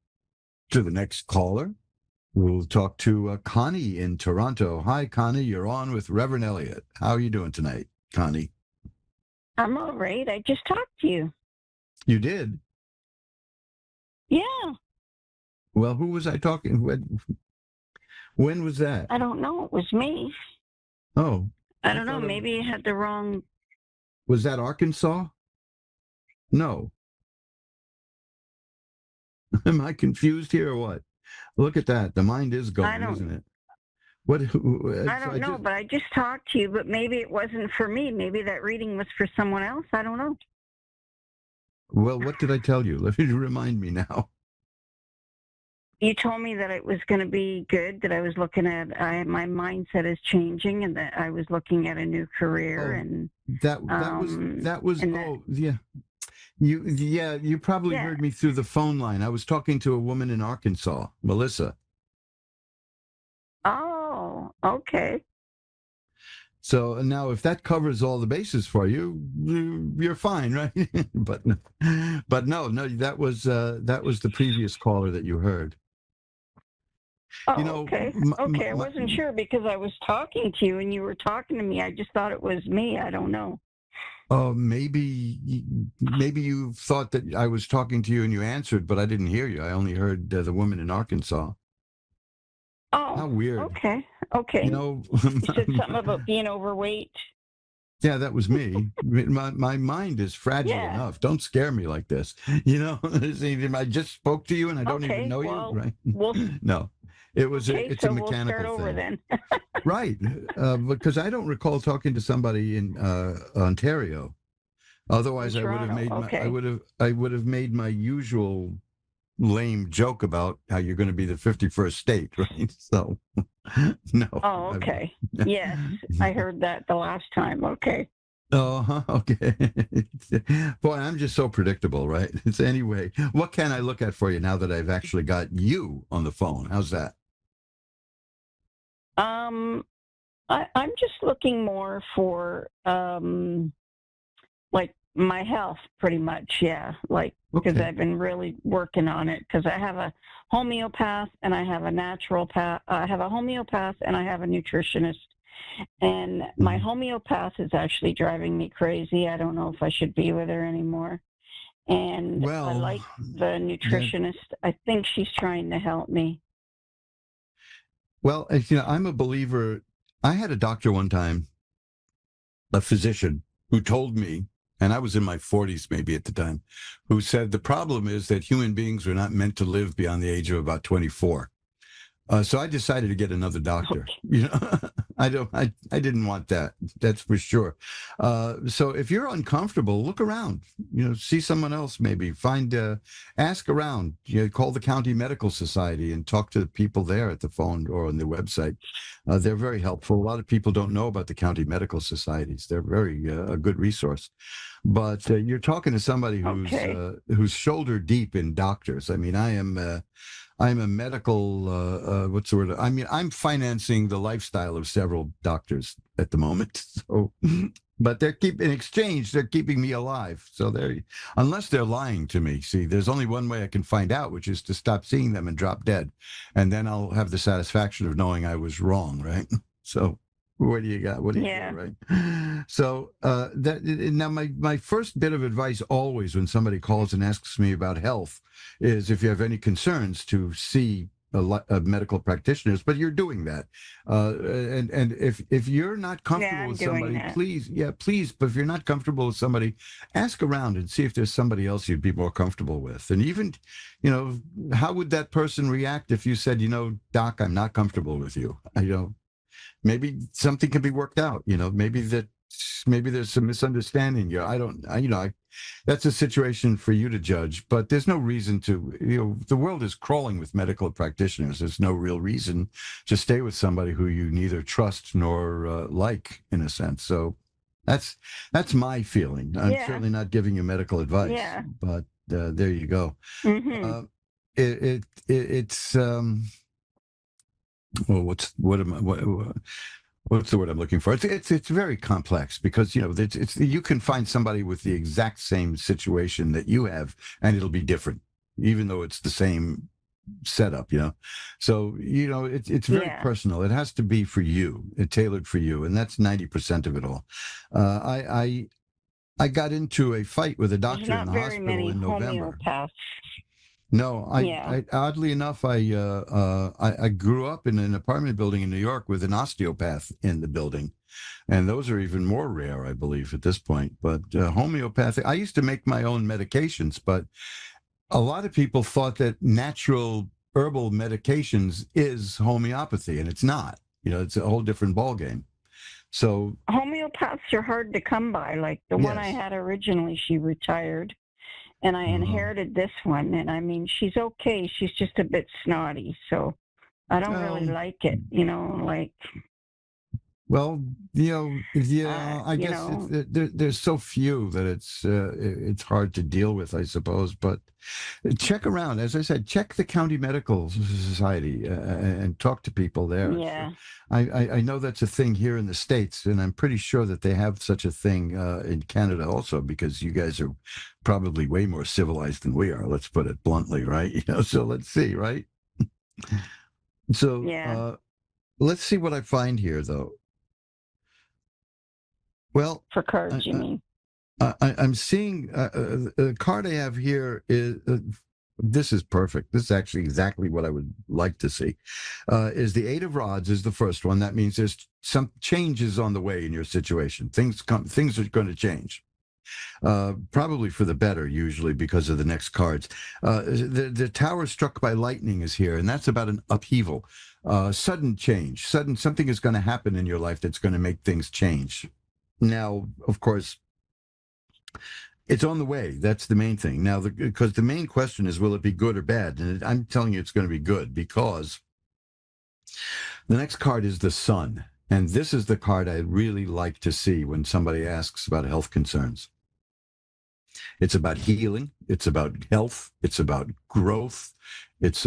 to the next caller. We'll talk to Connie in Toronto. Hi, Connie. You're on with Reverend Elliot. How are you doing tonight, Connie? I'm all right. I just talked to you. You did? Yeah. Well, who was I talking with? When was that? I don't know. It was me. Oh. I don't know. Maybe you had the wrong. Was that Arkansas? No. Am I confused here or what? Look at that. The mind is going, isn't it? What? I don't know, but I just talked to you, but maybe it wasn't for me. Maybe that reading was for someone else. I don't know. Well, what did I tell you? Let me remind me now. You told me that it was going to be good, that I was looking at, my mindset is changing and that I was looking at a new career. And that was, yeah. You probably heard me through the phone line. I was talking to a woman in Arkansas, Melissa. Oh, okay. So now if that covers all the bases for you, you're fine, right? but no, that was the previous caller that you heard. Oh, you know, okay. I wasn't sure because I was talking to you and you were talking to me. I just thought it was me. I don't know. Maybe you thought that I was talking to you and you answered, but I didn't hear you. I only heard the woman in Arkansas. Oh, how weird. Okay. You know, you said something about being overweight. Yeah, that was me. My mind is fragile enough. Don't scare me like this. You know, I just spoke to you and I don't even know you, right? No. It's a mechanical we'll start over thing. then. Right. Because I don't recall talking to somebody in Ontario. Otherwise, I would have made I would have made my usual lame joke about how you're going to be the 51st state, right? So, no. Oh, okay. Yes, I heard that the last time. Okay. Oh, okay. Boy, I'm just so predictable, right? It's anyway. What can I look at for you now that I've actually got you on the phone? How's that? I'm just looking more for like my health, pretty much. Yeah, like because I've been really working on it. Because I have a homeopath and I have a naturopath. I have a homeopath and I have a nutritionist. And my homeopath is actually driving me crazy. I don't know if I should be with her anymore. And I like the nutritionist. I think she's trying to help me. Well, you know, I'm a believer. I had a doctor one time, a physician, who told me and I was in my 40s maybe at the time, who said the problem is that human beings are not meant to live beyond the age of about 24. So I decided to get another doctor. You know, I didn't want that. That's for sure. So if you're uncomfortable, look around. You know, see someone else. Maybe ask around. You know, call the county medical society and talk to the people there at the phone or on the website. They're very helpful. A lot of people don't know about the county medical societies. They're very a good resource. But you're talking to somebody who's shoulder deep in doctors. I mean, I'm a medical, what's the word? I mean, I'm financing the lifestyle of several doctors at the moment. So, but in exchange, they're keeping me alive. So unless they're lying to me, see, there's only one way I can find out, which is to stop seeing them and drop dead. And then I'll have the satisfaction of knowing I was wrong, right? So what do you got? What do you got, right? So now my first bit of advice always when somebody calls and asks me about health is if you have any concerns to see medical practitioners, but you're doing that. And if you're not comfortable with somebody, please, but if you're not comfortable with somebody, ask around and see if there's somebody else you'd be more comfortable with. And even, you know, how would that person react if you said, you know, Doc, I'm not comfortable with you? Maybe something can be worked out, you know, maybe there's some misunderstanding. That's a situation for you to judge, but there's no reason to, you know, the world is crawling with medical practitioners. There's no real reason to stay with somebody who you neither trust nor like, in a sense. So that's my feeling. I'm certainly not giving you medical advice, but there you go. Mm-hmm. It's well, what's the word I'm looking for? It's very complex because, you know, you can find somebody with the exact same situation that you have, and it'll be different, even though it's the same setup, you know. So, you know, it's very personal. It has to be for you, tailored for you, and that's 90% of it all. I got into a fight with a doctor in the hospital in November. No, oddly enough, I grew up in an apartment building in New York with an osteopath in the building, and those are even more rare, I believe, at this point. But homeopathic, I used to make my own medications, but a lot of people thought that natural herbal medications is homeopathy, and it's not. You know, it's a whole different ballgame. So homeopaths are hard to come by. Like the one I had originally, she retired. And I inherited this one, and I mean, she's okay. She's just a bit snotty, so I don't really like it, you know, like. Well, you know, I guess there's so few that it's hard to deal with, I suppose. But check around, as I said, check the county medical society and talk to people there. Yeah. I know that's a thing here in the States, and I'm pretty sure that they have such a thing in Canada also, because you guys are probably way more civilized than we are. Let's put it bluntly, right? You know, so let's see, right? So let's see what I find here, though. Well, for cards, you mean? I'm seeing the card I have here is this is perfect. This is actually exactly what I would like to see. Is the Eight of Rods is the first one. That means there's some changes on the way in your situation. Things are going to change. Probably for the better, usually because of the next cards. The tower struck by lightning is here, and that's about an upheaval, sudden change. Something is going to happen in your life that's going to make things change. Now, of course, it's on the way. That's the main thing. Now, because the main question is, will it be good or bad? And I'm telling you it's going to be good, because the next card is the Sun. And this is the card I really like to see when somebody asks about health concerns. It's about healing. It's about health. It's about growth. It's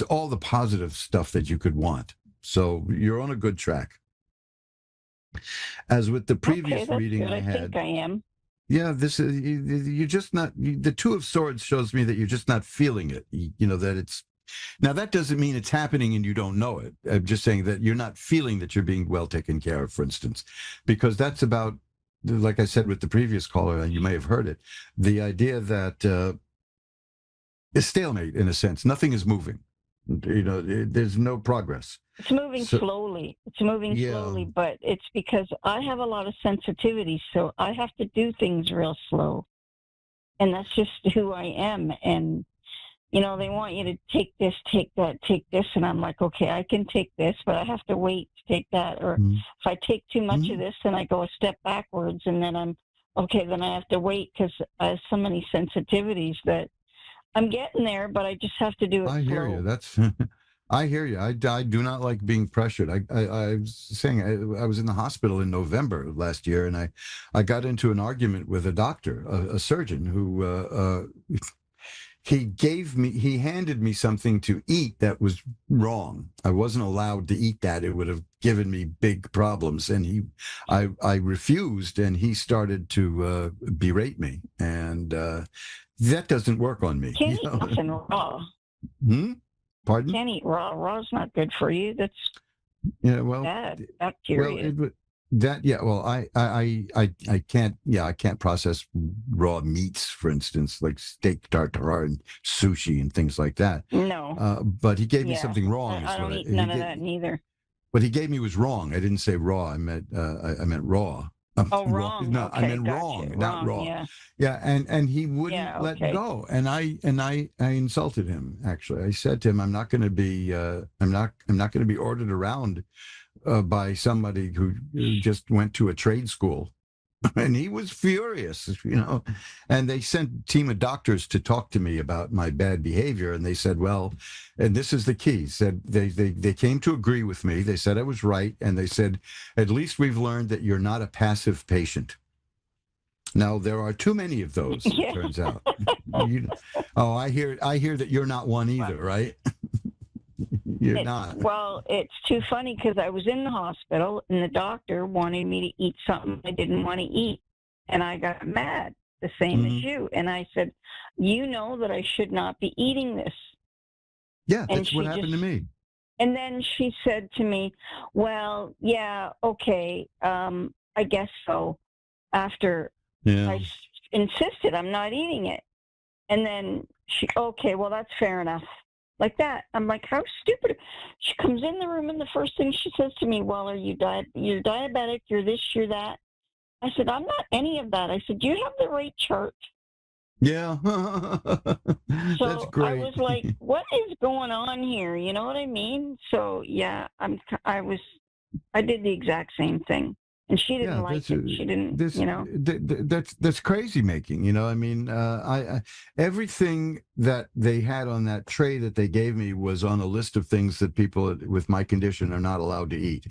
all the positive stuff that you could want. So you're on a good track. As with the previous reading I had, I think I am. Yeah, this is you're just not. The Two of Swords shows me that you're just not feeling it. You know that it's. Now that doesn't mean it's happening and you don't know it. I'm just saying that you're not feeling that you're being well taken care of, for instance, because that's about, like I said with the previous caller, and you may have heard it, the idea that a stalemate in a sense. Nothing is moving. There's no progress. It's moving slowly. It's moving slowly, but it's because I have a lot of sensitivity, so I have to do things real slow. And that's just who I am. And, they want you to take this, take that, take this. And I'm like, okay, I can take this, but I have to wait to take that. Or if I take too much of this, then I go a step backwards. And then then I have to wait because I have so many sensitivities that I'm getting there, but I just have to do it I hear slow. you. I hear you. I do not like being pressured. I was saying I was in the hospital in November last year, and I got into an argument with a doctor, a surgeon, who he handed me something to eat that was wrong. I wasn't allowed to eat that. It would have given me big problems. And I refused, and he started to berate me. And that doesn't work on me. Can't eat nothing raw. Pardon? Can't eat raw. Raw's not good for you. That's bad bacteria. I can't. Yeah, I can't process raw meats, for instance, like steak tartare and sushi and things like that. No. But he gave me something wrong. I don't eat none of that neither. What he gave me was wrong. I didn't say raw. I meant raw. Wrong. No, Okay, I meant gotcha. wrong, not raw. Yeah. Yeah, and he wouldn't let go, and I insulted him. Actually, I said to him, "I'm not going to be I'm not going to be ordered around by somebody who just went to a trade school." And he was furious, and they sent a team of doctors to talk to me about my bad behavior. And they said, well, and this is the key, said they came to agree with me. They said I was right. And they said, at least we've learned that you're not a passive patient. Now, there are too many of those, it turns out. I hear that you're not one either, right? You're not. Well, it's too funny because I was in the hospital and the doctor wanted me to eat something I didn't want to eat. And I got mad, the same as you. And I said, you know that I should not be eating this. Yeah, that's what happened to me. And then she said to me, well, yeah, okay, I guess so. After I insisted I'm not eating it. And then okay, well, that's fair enough. Like that. I'm like, how stupid. She comes in the room and the first thing she says to me, well, you're diabetic, you're this, you're that. I said, I'm not any of that. I said, do you have the right chart? Yeah. That's great. I was like, what is going on here? You know what I mean? So yeah, I did the exact same thing. And she didn't like it. She didn't, That's crazy making, I mean, everything that they had on that tray that they gave me was on a list of things that people with my condition are not allowed to eat.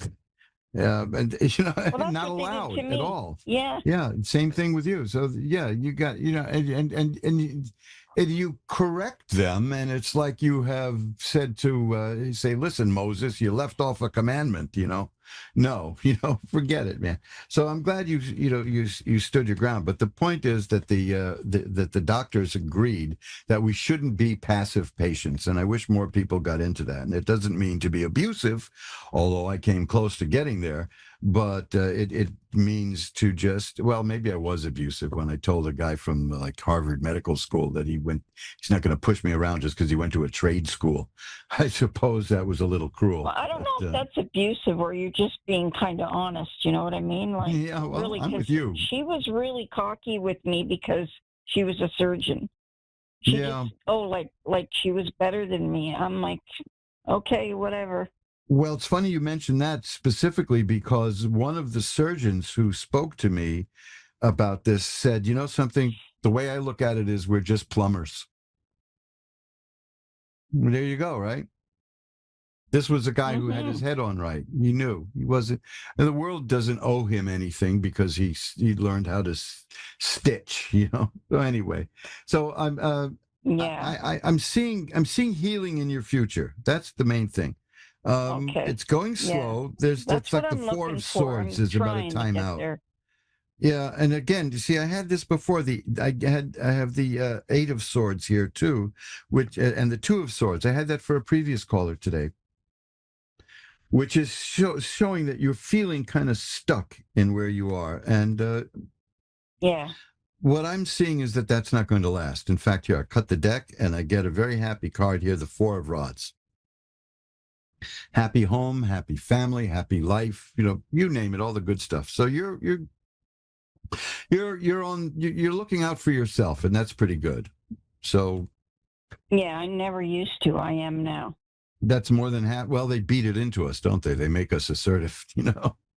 And, not allowed at all. Yeah. Yeah. Same thing with you. So yeah, you got, and you correct them, and it's like you have said to say, listen, Moses, you left off a commandment, No, forget it, man. So I'm glad you stood your ground. But the point is that the doctors agreed that we shouldn't be passive patients, and I wish more people got into that. And it doesn't mean to be abusive, although I came close to getting there. But it means to just, well, maybe I was abusive when I told a guy from like Harvard Medical School that he's not going to push me around just because he went to a trade school. I suppose that was a little cruel. Well, I don't know if that's abusive or you're just being kind of honest. You know what I mean? Like, yeah, well, really, I'm with you. She was really cocky with me because she was a surgeon. She just, like she was better than me. I'm like, okay, whatever. Well, it's funny you mentioned that specifically because one of the surgeons who spoke to me about this said, something, the way I look at it is we're just plumbers. There you go, right? This was a guy who had his head on right. He knew he wasn't, and the world doesn't owe him anything because he learned how to stitch, So anyway, so I'm seeing healing in your future. That's the main thing. It's going slow. Yeah. That's like the Four of Swords is about a timeout. Yeah, and again, you see, I had this before. I have the Eight of Swords here too, which and the Two of Swords. I had that for a previous caller today, which is showing that you're feeling kind of stuck in where you are, and what I'm seeing is that that's not going to last. In fact, here I cut the deck, and I get a very happy card here, the Four of Rods. happy home, happy family, happy life, you name it, all the good stuff. So you're looking out for yourself, and that's pretty good. So Yeah, I never used to. I am now. that's more than half. Well, they beat it into us, don't they? They make us assertive,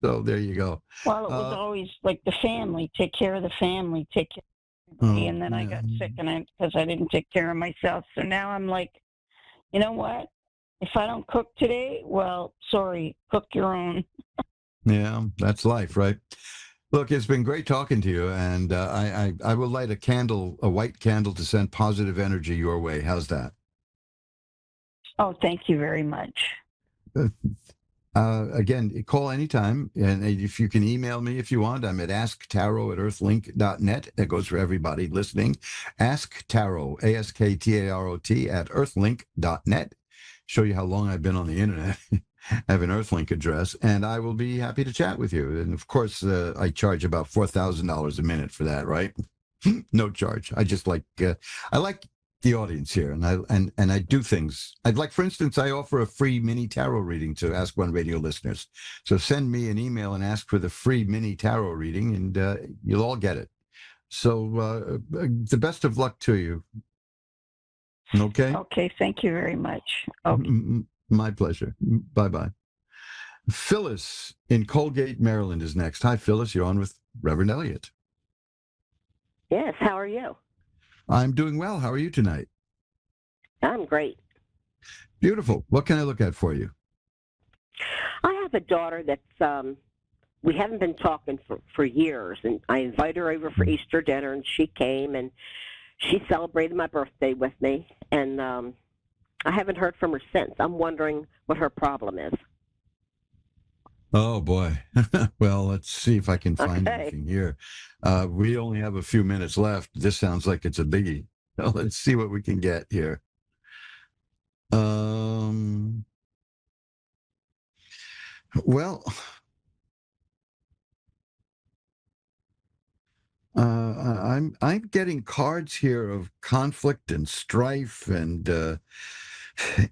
So there you go. Well, it was always like the family, take care of the family, take care of everybody. And then I got sick because I didn't take care of myself. So now I'm like, you know what? If I don't cook today, well, sorry, cook your own. Yeah, that's life, right? Look, it's been great talking to you, and I will light a white candle to send positive energy your way. How's that? Oh, thank you very much. Again, call anytime, and if you can email me if you want, I'm at asktarot@earthlink.net. That goes for everybody listening. Ask Tarot, ASKTAROT at earthlink.net. Show you how long I've been on the internet. I have an Earthlink address, and I will be happy to chat with you. And of course, I charge about $4,000 a minute for that, right? No charge. I just like I like the audience here, and I do things. I'd like, for instance, I offer a free mini tarot reading to Ask One Radio listeners. So send me an email and ask for the free mini tarot reading, and you'll all get it. So the best of luck to you. Okay. Okay. Thank you very much. Okay. My pleasure. Bye-bye. Phyllis in Colgate, Maryland is next. Hi, Phyllis. You're on with Reverend Elliot. Yes. How are you? I'm doing well. How are you tonight? I'm great. Beautiful. What can I look at for you? I have a daughter that's, we haven't been talking for years, and I invited her over for Easter dinner, and she came, and she celebrated my birthday with me, and I haven't heard from her since. I'm wondering what her problem is. Oh, boy. Well, let's see if I can find anything here. We only have a few minutes left. This sounds like it's a biggie. So let's see what we can get here. Well, I'm getting cards here of conflict and strife and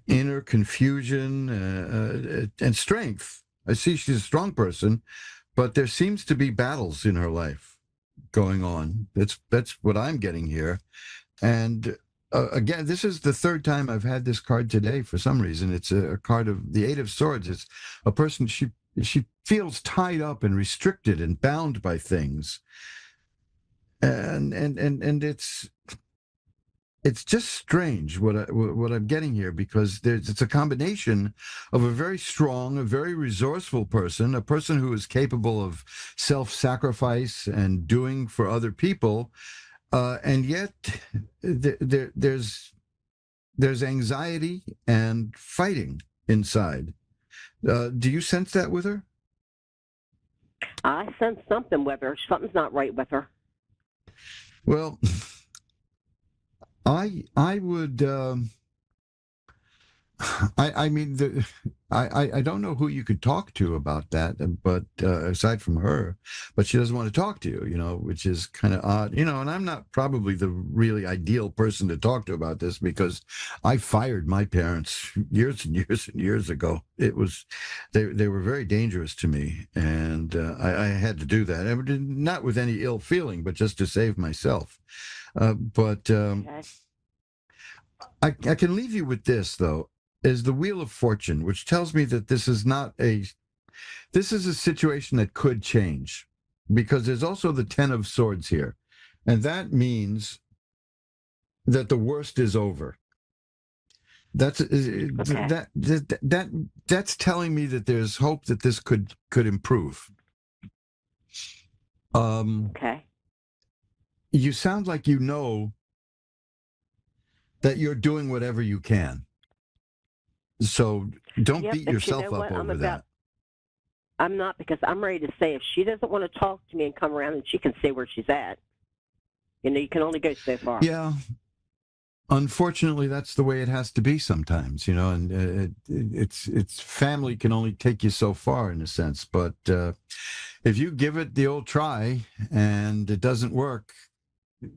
inner confusion and strength. I see she's a strong person, but there seems to be battles in her life going on. That's what I'm getting here. And again, this is the third time I've had this card today for some reason. It's a card of the Eight of Swords. It's a person, she feels tied up and restricted and bound by things. And it's just strange what I'm getting here, because it's a combination of a very strong, a very resourceful person, a person who is capable of self-sacrifice and doing for other people, and yet there's anxiety and fighting inside. Do you sense that with her? I sense something with her. Something's not right with her. Well, I would. I mean, I don't know who you could talk to about that, but aside from her, but she doesn't want to talk to you, which is kind of odd, and I'm not probably the really ideal person to talk to about this, because I fired my parents years and years and years ago. It was, they were very dangerous to me, and I had to do that, not with any ill feeling, but just to save myself. Okay. I can leave you with this, though, is the Wheel of Fortune, which tells me that this is a situation that could change, because there's also the Ten of Swords here. And that means that the worst is over. That's that's telling me that there's hope that this could improve. Okay. You sound like you know that you're doing whatever you can. So don't beat yourself up over that. I'm not, because I'm ready to say, if she doesn't want to talk to me and come around, then she can stay where she's at. You can only go so far. Yeah. Unfortunately, that's the way it has to be sometimes, and it's family can only take you so far in a sense. But if you give it the old try and it doesn't work,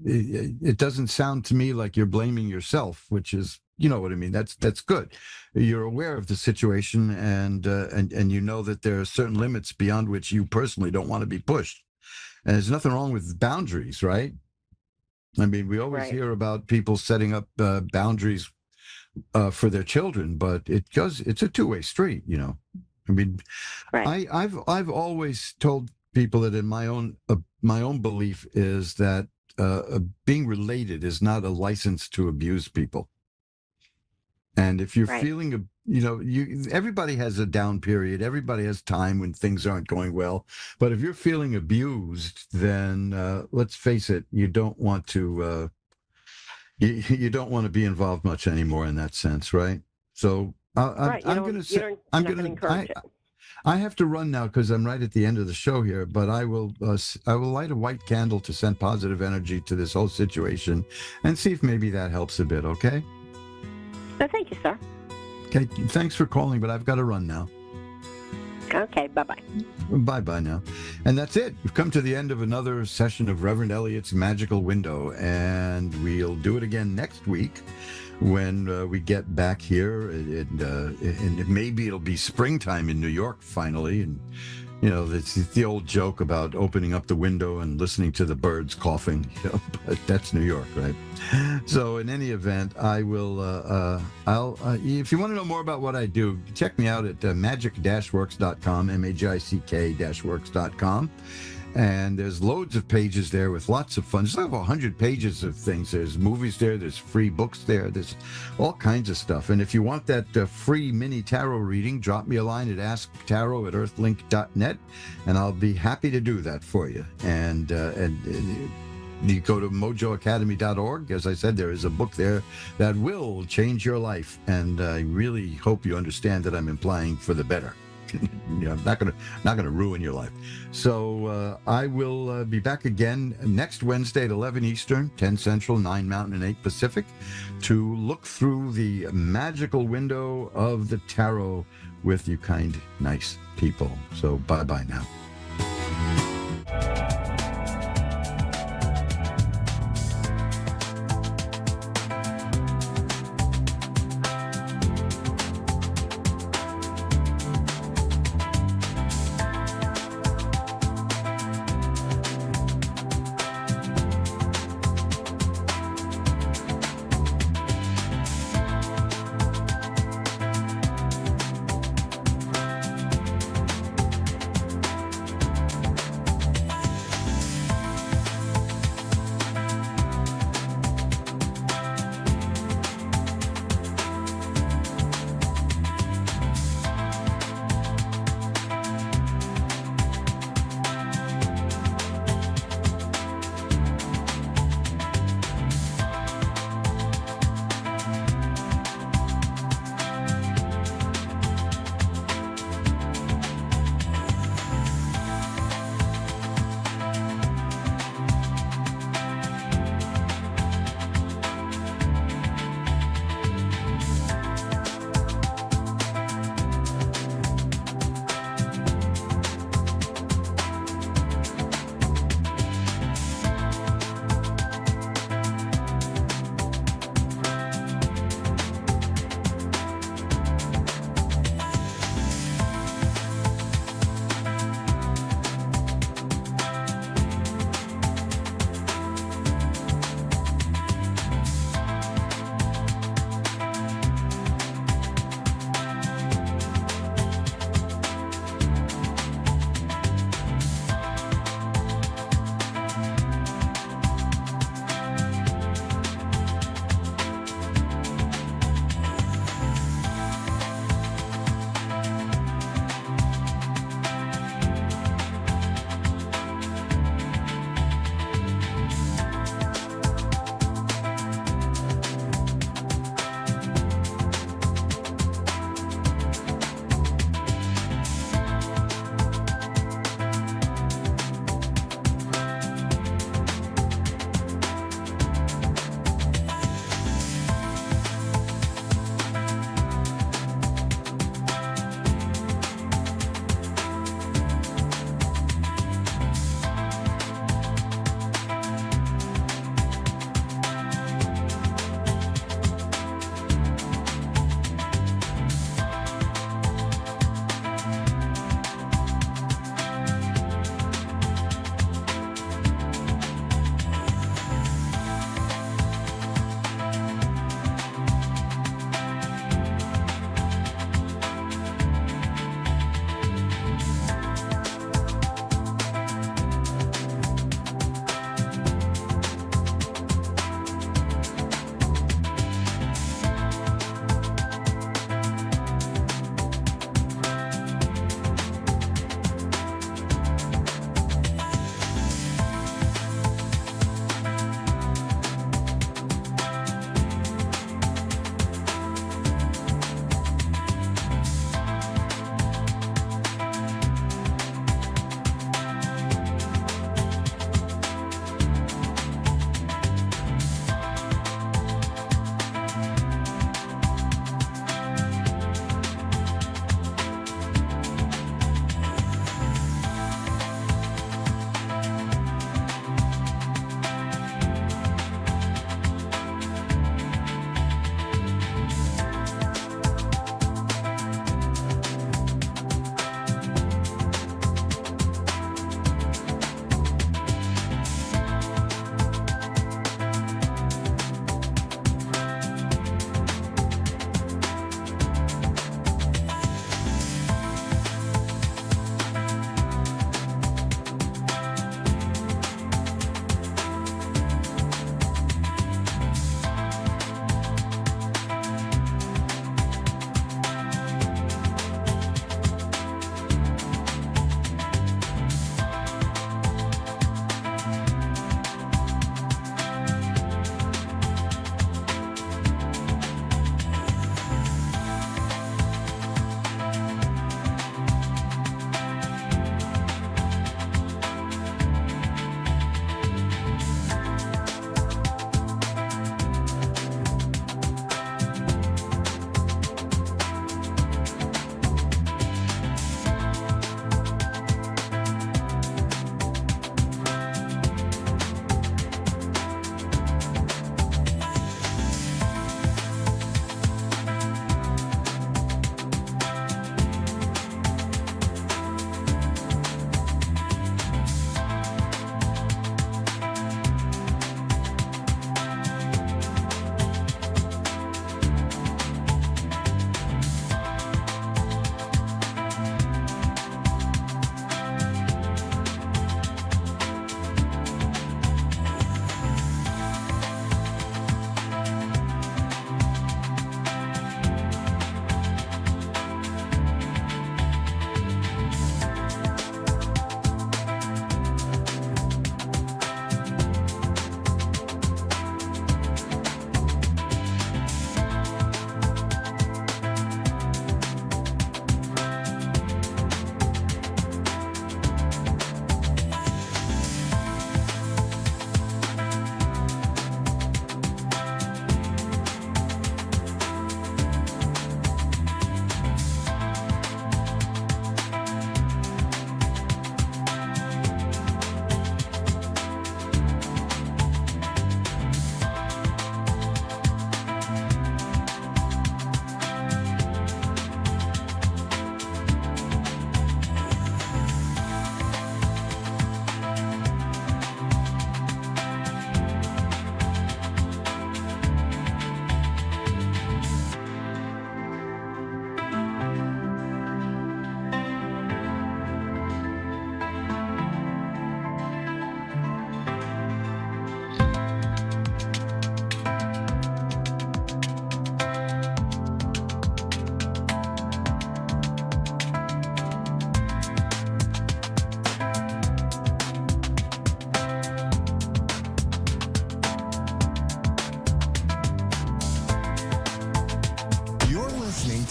it doesn't sound to me like you're blaming yourself, which is you know what I mean. That's good. You're aware of the situation, and you know that there are certain limits beyond which you personally don't want to be pushed. And there's nothing wrong with boundaries, right? I mean, we always Right. hear about people setting up boundaries for their children, but it's a two-way street, you know. I mean, Right. I've always told people that in my own belief is that being related is not a license to abuse people. And if you're Right. feeling, you know, everybody has a down period. Everybody has time when things aren't going well. But if you're feeling abused, then let's face it, you don't want to you don't want to be involved much anymore in that sense, right? So Right. I'm going to say You're I'm not going going to encourage it. I have to run now because I'm right at the end of the show here. But I will light a white candle to send positive energy to this whole situation and see if maybe that helps a bit. Okay. So thank you, sir. Okay. Thanks for calling, but I've got to run now. Okay. Bye-bye. Bye-bye now. And that's it. We've come to the end of another session of Reverend Elliott's Magical Window, and we'll do it again next week when we get back here. And maybe it'll be springtime in New York finally. And, you know, it's the old joke about opening up the window and listening to the birds coughing, you know, but that's New York, right? So in any event, I will, if you want to know more about what I do, check me out at magic-works.com, magic-works.com. And there's loads of pages there with lots of fun. There's over 100 pages of things. There's movies there. There's free books there. There's all kinds of stuff. And if you want that free mini tarot reading, drop me a line at asktarot@earthlink.net, and I'll be happy to do that for you. And you go to mojoacademy.org. As I said, there is a book there that will change your life. And I really hope you understand that I'm implying for the better. You know, not gonna ruin your life. So I will be back again next Wednesday at 11 Eastern, 10 Central, 9 Mountain, and 8 Pacific, to look through the magical window of the tarot with you kind, nice people. So bye-bye now.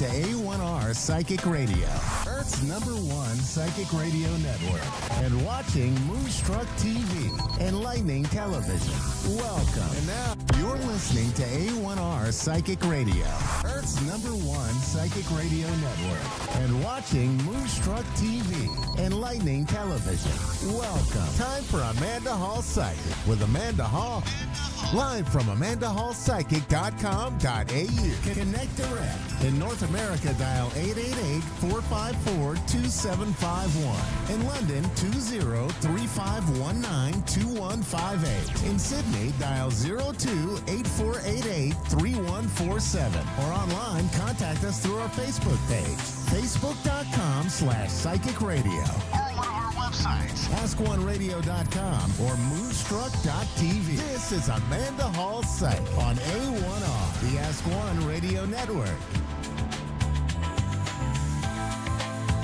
to A1R Psychic Radio, Earth's #1 psychic radio network, and watching Moonstruck TV, enlightening television. Welcome. And now you're listening to A1R Psychic Radio, Earth's #1 psychic radio network, and watching Moonstruck TV, enlightening television. Welcome. Time for Amanda Hall Psychic with Amanda Hall. Live from AmandaHallPsychic.com.au. Connect direct. In North America, dial 888-454-2751. In London, 20-3519-2158. In Sydney, dial 02-8488-3147. Or online, contact us through our Facebook page, facebook.com/Psychic Radio. Or one of our websites, AskOneRadio.com or Moonstruck.tv. This is Amanda Hall Psych on A1R, the Ask One Radio Network.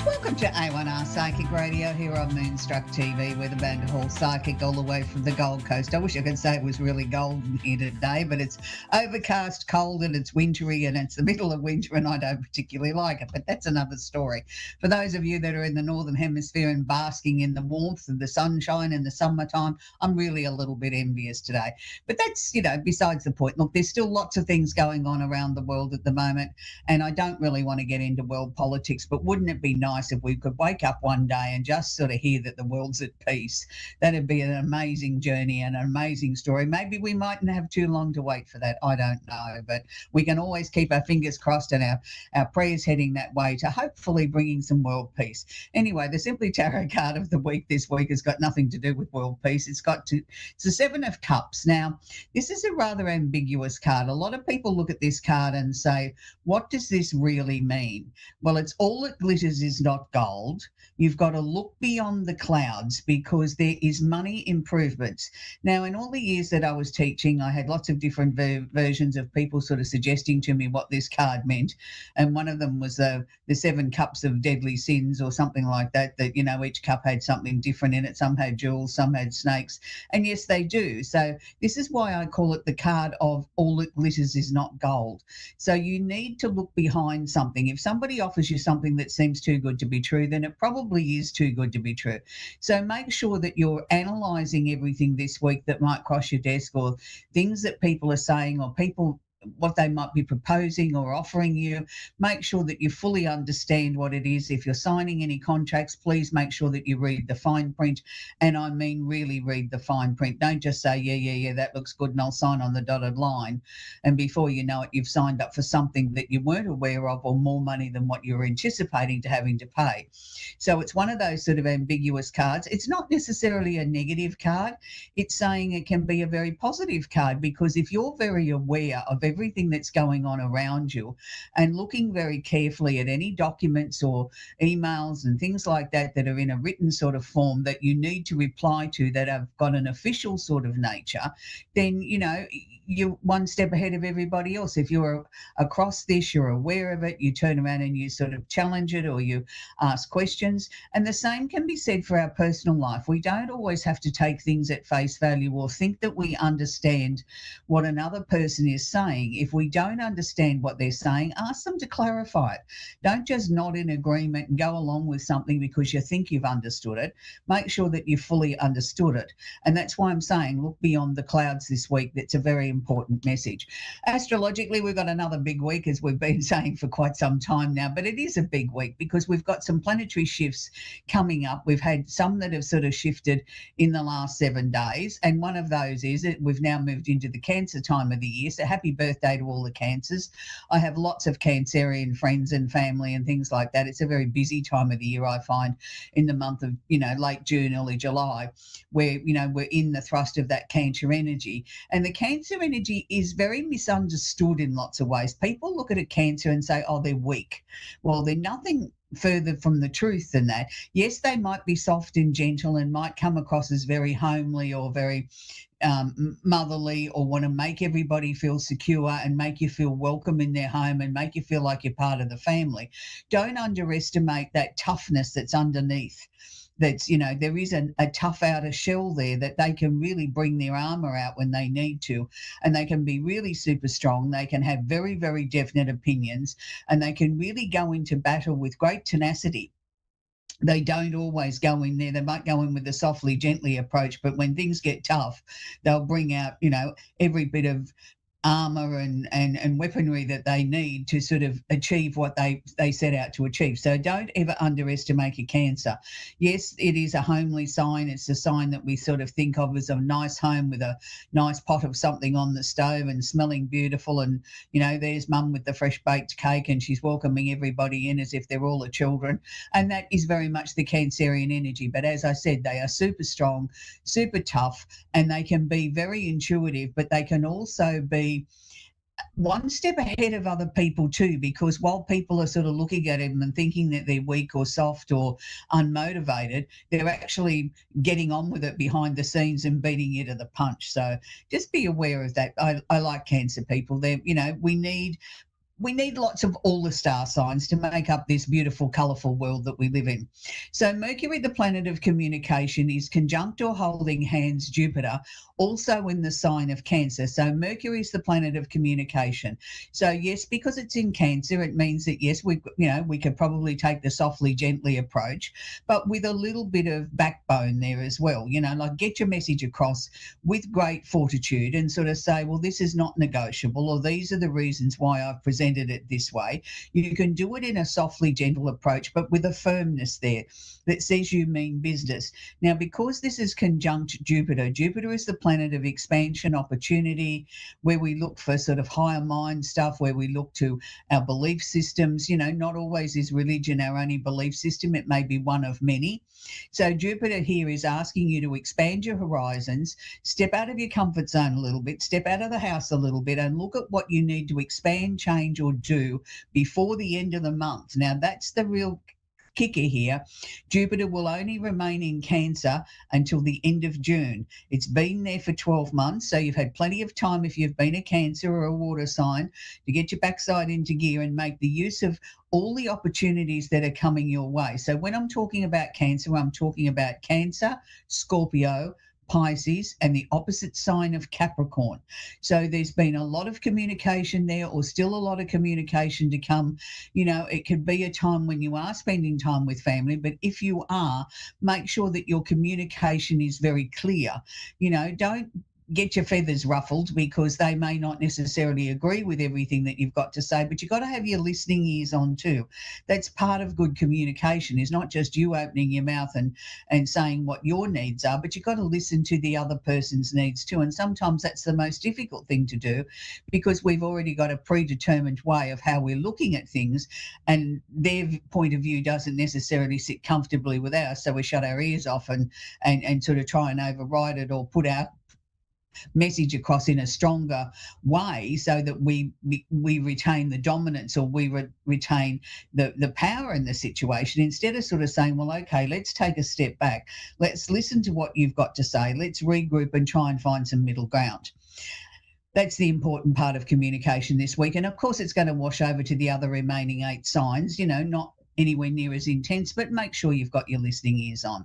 Welcome to A1R Psychic Radio here on Moonstruck TV with Amanda Hall Psychic all the way from the Gold Coast. I wish I could say it was really golden here today, but it's overcast, cold, and it's wintry, and it's the middle of winter, and I don't particularly like it, but that's another story. For those of you that are in the Northern Hemisphere and basking in the warmth of the sunshine in the summertime, I'm really a little bit envious today. But that's, besides the point. Look, there's still lots of things going on around the world at the moment, and I don't really want to get into world politics, but wouldn't it be nice if we could wake up one day and just sort of hear that the world's at peace? That'd be an amazing journey and an amazing story. Maybe we mightn't have too long to wait for that. I don't know, but we can always keep our fingers crossed and our prayers heading that way to hopefully bringing some world peace. Anyway, the Simply Tarot card of the week this week has got nothing to do with world peace. It's the Seven of Cups. Now, this is a rather ambiguous card. A lot of people look at this card and say, what does this really mean? Well, it's all that glitters is not gold. You've got to look beyond the clouds because there is money improvements. Now, in all the years that I was teaching, I had lots of different versions of people sort of suggesting to me what this card meant. And one of them was the 7 cups of deadly sins or something like that, each cup had something different in it. Some had jewels, some had snakes. And yes, they do. So this is why I call it the card of all that glitters is not gold. So you need to look behind something. If somebody offers you something that seems too good to be true, then it probably is too good to be true. So make sure that you're analysing everything this week that might cross your desk, or things that people are saying, or what they might be proposing or offering you. Make sure that you fully understand what it is. If you're signing any contracts, please make sure that you read the fine print. And I mean really read the fine print. Don't just say, yeah, that looks good and I'll sign on the dotted line. And before you know it, you've signed up for something that you weren't aware of, or more money than what you were anticipating to having to pay. So it's one of those sort of ambiguous cards. It's not necessarily a negative card. It's saying it can be a very positive card, because if you're very aware of everything that's going on around you and looking very carefully at any documents or emails and things like that that are in a written sort of form that you need to reply to that have got an official sort of nature, then, you're one step ahead of everybody else. If you're across this, you're aware of it, you turn around and you sort of challenge it or you ask questions. And the same can be said for our personal life. We don't always have to take things at face value or think that we understand what another person is saying. If we don't understand what they're saying, ask them to clarify it. Don't just nod in agreement and go along with something because you think you've understood it. Make sure that you fully understood it. And that's why I'm saying look beyond the clouds this week. That's a very important message. Astrologically, we've got another big week, as we've been saying for quite some time now, but it is a big week because we've got some planetary shifts coming up. We've had some that have sort of shifted in the last 7 days, and one of those is that we've now moved into the Cancer time of the year. So happy birthday to all the Cancers. I have lots of Cancerian friends and family and things like that. It's a very busy time of the year, I find, in the month of, late June, early July, where, we're in the thrust of that Cancer energy. And the Cancer energy is very misunderstood in lots of ways. People look at a Cancer and say, oh, they're weak. Well, they're nothing further from the truth than that. Yes, they might be soft and gentle and might come across as very homely or very motherly, or want to make everybody feel secure and make you feel welcome in their home and make you feel like you're part of the family. Don't underestimate that toughness that's underneath. that's, you know, there is a tough outer shell there that they can really bring their armor out when they need to, and they can be really super strong. They can have very, very definite opinions, and they can really go into battle with great tenacity. They don't always go in there. They might go in with a softly, gently approach, but when things get tough, they'll bring out, you know, every bit of armor and weaponry that they need to sort of achieve what they set out to achieve. So don't ever underestimate a Cancer. Yes, it is a homely sign. It's a sign that we sort of think of as a nice home with a nice pot of something on the stove and smelling beautiful. And, you know, there's mum with the fresh baked cake and she's welcoming everybody in as if they're all the children. And that is very much the Cancerian energy. But as I said, they are super strong, super tough, and they can be very intuitive, but they can also be one step ahead of other people too, because while people are sort of looking at them and thinking that they're weak or soft or unmotivated, they're actually getting on with it behind the scenes and beating you to the punch. So just be aware of that. I like Cancer people. They're, you know, we need lots of all the star signs to make up this beautiful, colourful world that we live in. So Mercury, the planet of communication, is conjunct or holding hands Jupiter, also in the sign of Cancer. So Mercury is the planet of communication. So yes, because it's in Cancer, it means that yes, we could probably take the softly, gently approach, but with a little bit of backbone there as well. You know, like get your message across with great fortitude and sort of say, well, this is not negotiable, or these are the reasons why I've presented it this way. You can do it in a softly, gentle approach, but with a firmness there that says you mean business. Now, because this is conjunct Jupiter, Jupiter is the planet of expansion, opportunity, where we look for sort of higher mind stuff, where we look to our belief systems. You know, not always is religion our only belief system. It may be one of many. So Jupiter here is asking you to expand your horizons, step out of your comfort zone a little bit, step out of the house a little bit, and look at what you need to expand, change, or do before the end of the month. Now, that's the real kicker here. Jupiter will only remain in Cancer until the end of June. It's been there for 12 months, so you've had plenty of time, if you've been a Cancer or a water sign, to get your backside into gear and make the use of all the opportunities that are coming your way. So when I'm talking about Cancer, I'm talking about Cancer, Scorpio, Pisces, and the opposite sign of Capricorn. So there's been a lot of communication there, or still a lot of communication to come. You know, it could be a time when you are spending time with family, but if you are, make sure that your communication is very clear. You know, don't get your feathers ruffled because they may not necessarily agree with everything that you've got to say, but you've got to have your listening ears on too. That's part of good communication, is not just you opening your mouth and saying what your needs are, but you've got to listen to the other person's needs too. And sometimes that's the most difficult thing to do, because we've already got a predetermined way of how we're looking at things, and their point of view doesn't necessarily sit comfortably with ours. So we shut our ears off and sort of try and override it, or put our message across in a stronger way, so that we retain the dominance, or we retain the power in the situation, instead of sort of saying, well, okay, let's take a step back, let's listen to what you've got to say, let's regroup and try and find some middle ground. That's the important part of communication this week. And of course, it's going to wash over to the other remaining 8 signs, you know, not anywhere near as intense, but make sure you've got your listening ears on.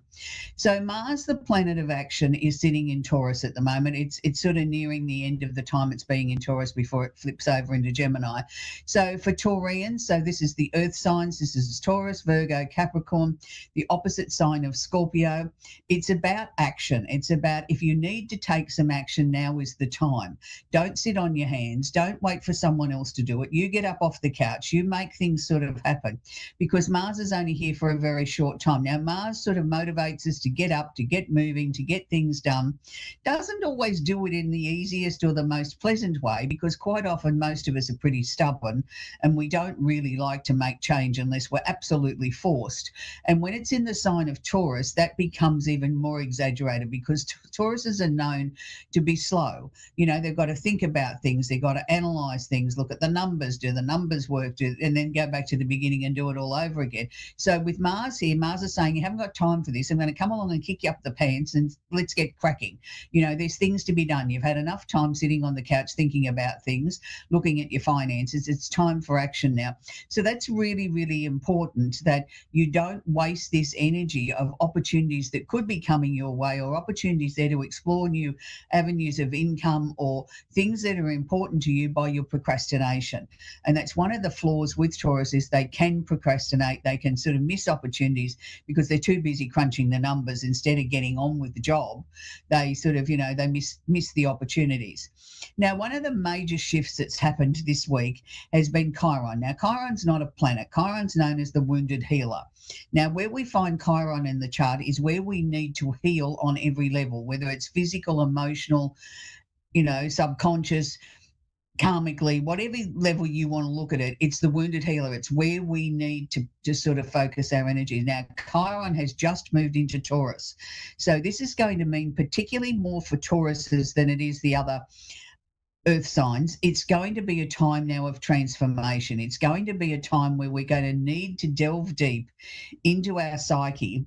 So Mars, the planet of action, is sitting in Taurus at the moment. It's sort of nearing the end of the time it's being in Taurus before it flips over into Gemini. So for Taurians, so this is the earth signs, this is Taurus, Virgo, Capricorn, the opposite sign of Scorpio. It's about action. It's about, if you need to take some action, now is the time. Don't sit on your hands. Don't wait for someone else to do it. You get up off the couch. You make things sort of happen, because Mars is only here for a very short time. Now, Mars sort of motivates us to get up, to get moving, to get things done. Doesn't always do it in the easiest or the most pleasant way, because quite often most of us are pretty stubborn and we don't really like to make change unless we're absolutely forced. And when it's in the sign of Taurus, that becomes even more exaggerated, because Tauruses are known to be slow. You know, they've got to think about things, they've got to analyse things, look at the numbers, do the numbers work, and then go back to the beginning and do it all over over again. So with Mars here, Mars is saying, you haven't got time for this. I'm going to come along and kick you up the pants and let's get cracking. You know, there's things to be done. You've had enough time sitting on the couch thinking about things, looking at your finances. It's time for action now. So that's really, really important, that you don't waste this energy of opportunities that could be coming your way, or opportunities there to explore new avenues of income or things that are important to you by your procrastination. And that's one of the flaws with Taurus, is they can procrastinate. They can sort of miss opportunities because they're too busy crunching the numbers instead of getting on with the job. They sort of, they miss the opportunities. Now, one of the major shifts that's happened this week has been Chiron. Now, Chiron's not a planet. Chiron's known as the wounded healer. Now, where we find Chiron in the chart is where we need to heal on every level, whether it's physical, emotional, subconscious, karmically, whatever level you want to look at it, it's the wounded healer. It's where we need to sort of focus our energy. Now, Chiron has just moved into Taurus. So this is going to mean particularly more for Tauruses than it is the other earth signs. It's going to be a time now of transformation. It's going to be a time where we're going to need to delve deep into our psyche,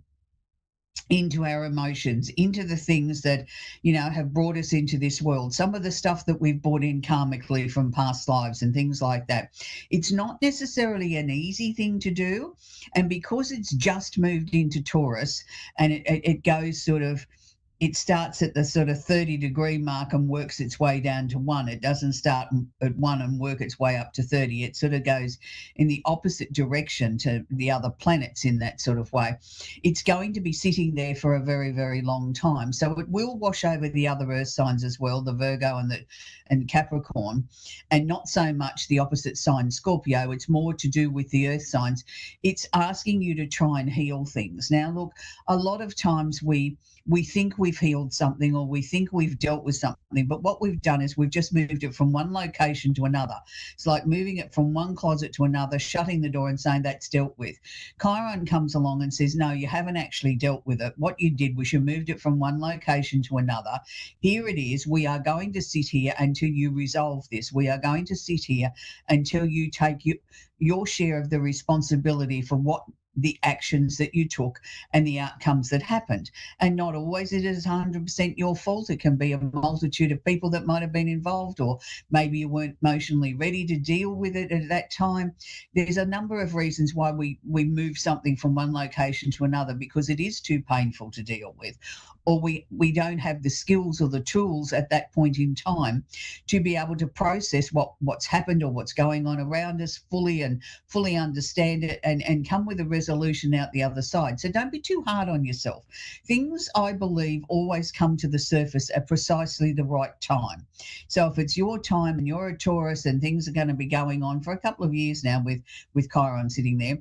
into our emotions, into the things that, have brought us into this world. Some of the stuff that we've brought in karmically from past lives and things like that. It's not necessarily an easy thing to do. And because it's just moved into Taurus, and it goes it starts at the sort of 30-degree mark and works its way down to 1. It doesn't start at 1 and work its way up to 30. It sort of goes in the opposite direction to the other planets in that sort of way. It's going to be sitting there for a very, very long time. So it will wash over the other earth signs as well, the Virgo and Capricorn, and not so much the opposite sign, Scorpio. It's more to do with the earth signs. It's asking you to try and heal things. Now, look, a lot of times we think we've healed something, or we think we've dealt with something, but what we've done is we've just moved it from one location to another. It's like moving it from one closet to another, shutting the door and saying that's dealt with. Chiron comes along and says, no, you haven't actually dealt with it. What you did was you moved it from one location to another. Here it is. We are going to sit here until you resolve this. We are going to sit here until you take your share of the responsibility for what the actions that you took and the outcomes that happened. And not always it is 100% your fault. It can be a multitude of people that might have been involved, or maybe you weren't emotionally ready to deal with it at that time. There's a number of reasons why we move something from one location to another, because it is too painful to deal with, or we don't have the skills or the tools at that point in time to be able to process what's happened or what's going on around us fully understand it and come with a resolution out the other side. So don't be too hard on yourself. Things, I believe, always come to the surface at precisely the right time. So if it's your time and you're a Taurus and things are going to be going on for a couple of years now with Chiron sitting there,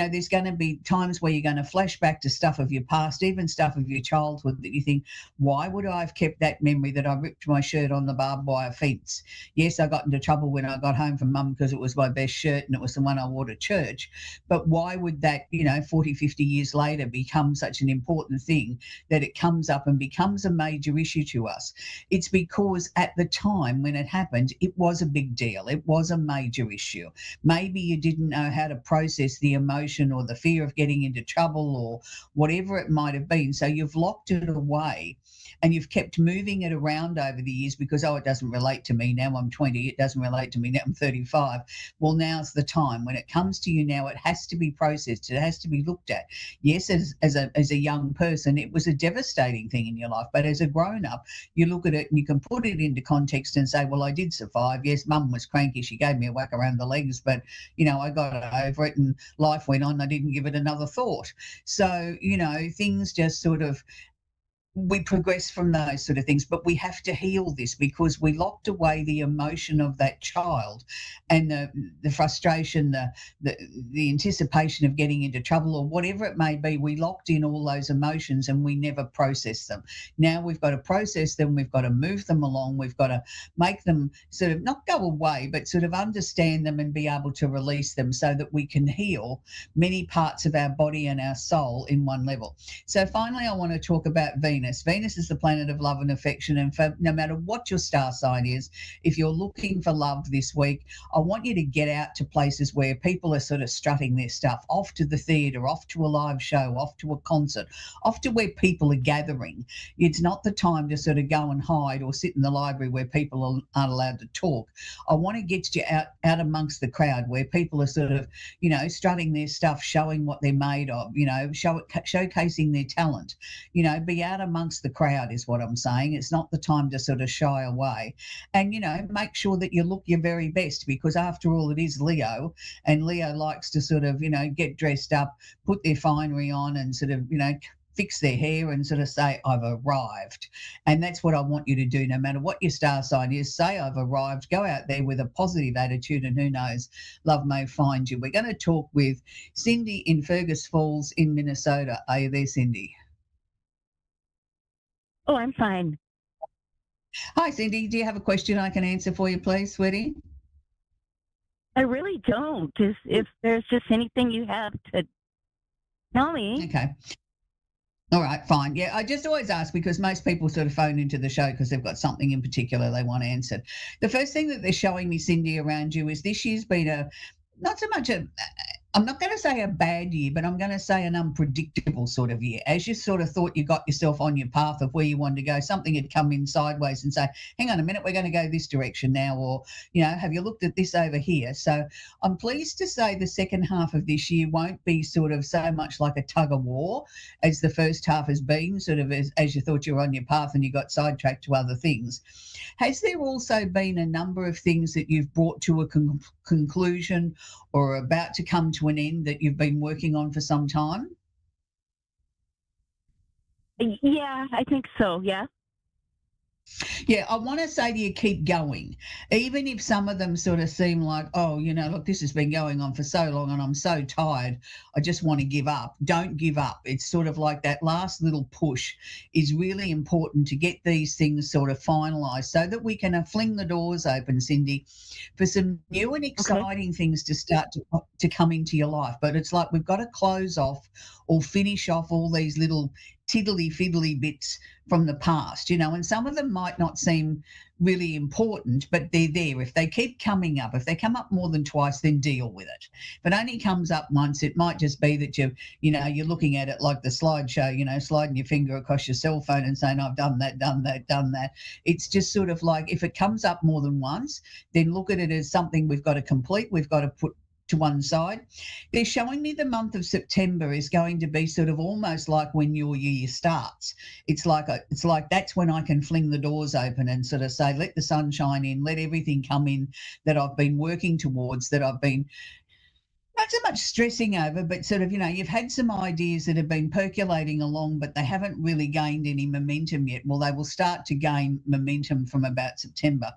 there's going to be times where you're going to flash back to stuff of your past, even stuff of your childhood, that you think, why would I have kept that memory that I ripped my shirt on the barbed wire fence? Yes, I got into trouble when I got home from mum because it was my best shirt and it was the one I wore to church. But why would that, 40, 50 years later become such an important thing that it comes up and becomes a major issue to us? It's because at the time when it happened, it was a big deal. It was a major issue. Maybe you didn't know how to process the emotion or the fear of getting into trouble or whatever it might have been. So you've locked it away and you've kept moving it around over the years because, it doesn't relate to me. Now I'm 20. It doesn't relate to me. Now I'm 35. Well, now's the time. When it comes to you now, it has to be processed. It has to be looked at. Yes, as a young person, it was a devastating thing in your life. But as a grown-up, you look at it and you can put it into context and say, well, I did survive. Yes, mum was cranky. She gave me a whack around the legs, but, I got over it and life went on. I didn't give it another thought. So, things just sort of, we progress from those sort of things, but we have to heal this because we locked away the emotion of that child and the frustration, the anticipation of getting into trouble or whatever it may be. We locked in all those emotions and we never processed them. Now we've got to process them. We've got to move them along. We've got to make them sort of not go away, but sort of understand them and be able to release them so that we can heal many parts of our body and our soul in one level. So finally, I want to talk about Venus. Venus. Venus is the planet of love and affection. And for no matter what your star sign is, if you're looking for love this week, I want you to get out to places where people are sort of strutting their stuff, off to the theatre, off to a live show, off to a concert, off to where people are gathering. It's not the time to sort of go and hide or sit in the library where people aren't allowed to talk. I want to get you out amongst the crowd where people are sort of, strutting their stuff, showing what they're made of, showcasing their talent. Be out amongst the crowd is what I'm saying. It's not the time to sort of shy away. And, make sure that you look your very best, because after all, it is Leo, and Leo likes to sort of, get dressed up, put their finery on and sort of, fix their hair and sort of say, I've arrived. And that's what I want you to do. No matter what your star sign is, say, I've arrived. Go out there with a positive attitude, and who knows, love may find you. We're going to talk with Cindy in Fergus Falls in Minnesota. Are you there, Cindy? Oh, I'm fine. Hi, Cindy. Do you have a question I can answer for you, please, sweetie? I really don't. If there's just anything you have to tell me. Okay. All right, fine. Yeah, I just always ask because most people sort of phone into the show because they've got something in particular they want answered. The first thing that they're showing me, Cindy, around you is this year's been not so much I'm not going to say a bad year, but I'm going to say an unpredictable sort of year. As you sort of thought you got yourself on your path of where you wanted to go, something had come in sideways and say, hang on a minute, we're going to go this direction now, or, have you looked at this over here? So I'm pleased to say the second half of this year won't be sort of so much like a tug of war as the first half has been, sort of as you thought you were on your path and you got sidetracked to other things. Has there also been a number of things that you've brought to a conclusion or are about to come to an end that you've been working on for some time? Yeah, I think so. Yeah. Yeah, I want to say to you, keep going. Even if some of them sort of seem like, oh, look, this has been going on for so long and I'm so tired, I just want to give up. Don't give up. It's sort of like that last little push is really important to get these things sort of finalised so that we can fling the doors open, Cindy, for some new and exciting things to start to come into your life. But it's like we've got to close off or finish off all these little tiddly-fiddly bits from the past, and some of them might not seem really important, but they're there. If they keep coming up, if they come up more than twice, then deal with it. If it only comes up once, it might just be that you're looking at it like the slideshow, sliding your finger across your cell phone and saying, I've done that, done that, done that. It's just sort of like if it comes up more than once, then look at it as something we've got to complete, we've got to put to one side. They're showing me the month of September is going to be sort of almost like when your year starts. It's like that's when I can fling the doors open and sort of say, let the sunshine in, let everything come in that I've been working towards, that I've been not so much stressing over, but sort of, you've had some ideas that have been percolating along, but they haven't really gained any momentum yet. Well, they will start to gain momentum from about September.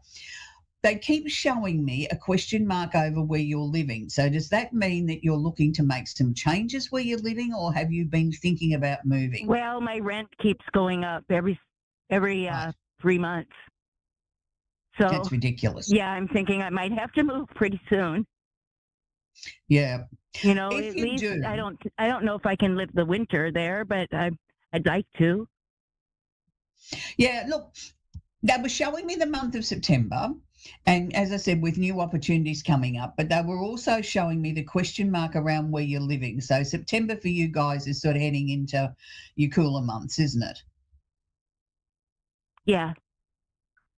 They keep showing me a question mark over where you're living. So does that mean that you're looking to make some changes where you're living, or have you been thinking about moving? Well, my rent keeps going up every 3 months. So that's ridiculous. Yeah, I'm thinking I might have to move pretty soon. Yeah. At least I don't know if I can live the winter there, but I'd like to. Yeah, look, they were showing me the month of September. And as I said, with new opportunities coming up, but they were also showing me the question mark around where you're living. So September for you guys is sort of heading into your cooler months, isn't it? Yeah.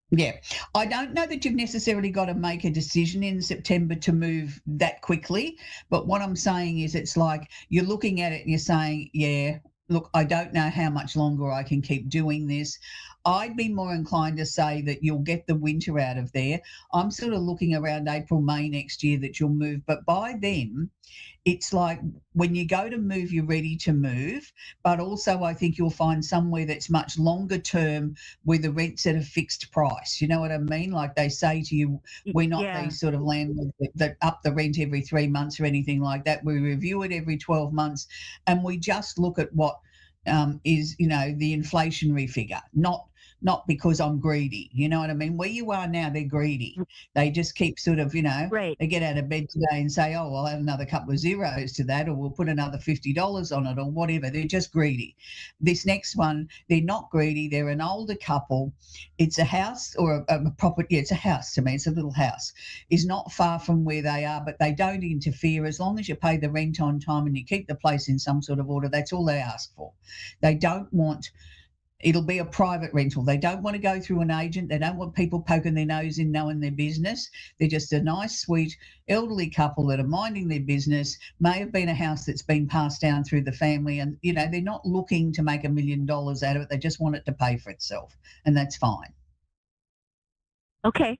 Yeah. I don't know that you've necessarily got to make a decision in September to move that quickly. But what I'm saying is it's like you're looking at it and you're saying, yeah, look, I don't know how much longer I can keep doing this. I'd be more inclined to say that you'll get the winter out of there. I'm sort of looking around April, May next year that you'll move. But by then, it's like when you go to move, you're ready to move. But also I think you'll find somewhere that's much longer term where the rent's at a fixed price. You know what I mean? Like they say to you, we're not these sort of landlords that up the rent every 3 months or anything like that. We review it every 12 months and we just look at what is, the inflationary figure, not not because I'm greedy. You know what I mean? Where you are now, they're greedy. They just keep sort of, Right. they get out of bed today and say, oh, I'll add another couple of zeros to that, or we'll put another $50 on it, or whatever. They're just greedy. This next one, they're not greedy. They're an older couple. It's a house or a property. Yeah, it's a house to me. It's a little house. It's not far from where they are, but they don't interfere. As long as you pay the rent on time and you keep the place in some sort of order, that's all they ask for. They don't want, it'll be a private rental. They don't want to go through an agent. They don't want people poking their nose in knowing their business. They're just a nice, sweet, elderly couple that are minding their business. May have been a house that's been passed down through the family, and, they're not looking to make $1 million out of it. They just want it to pay for itself, and that's fine. Okay.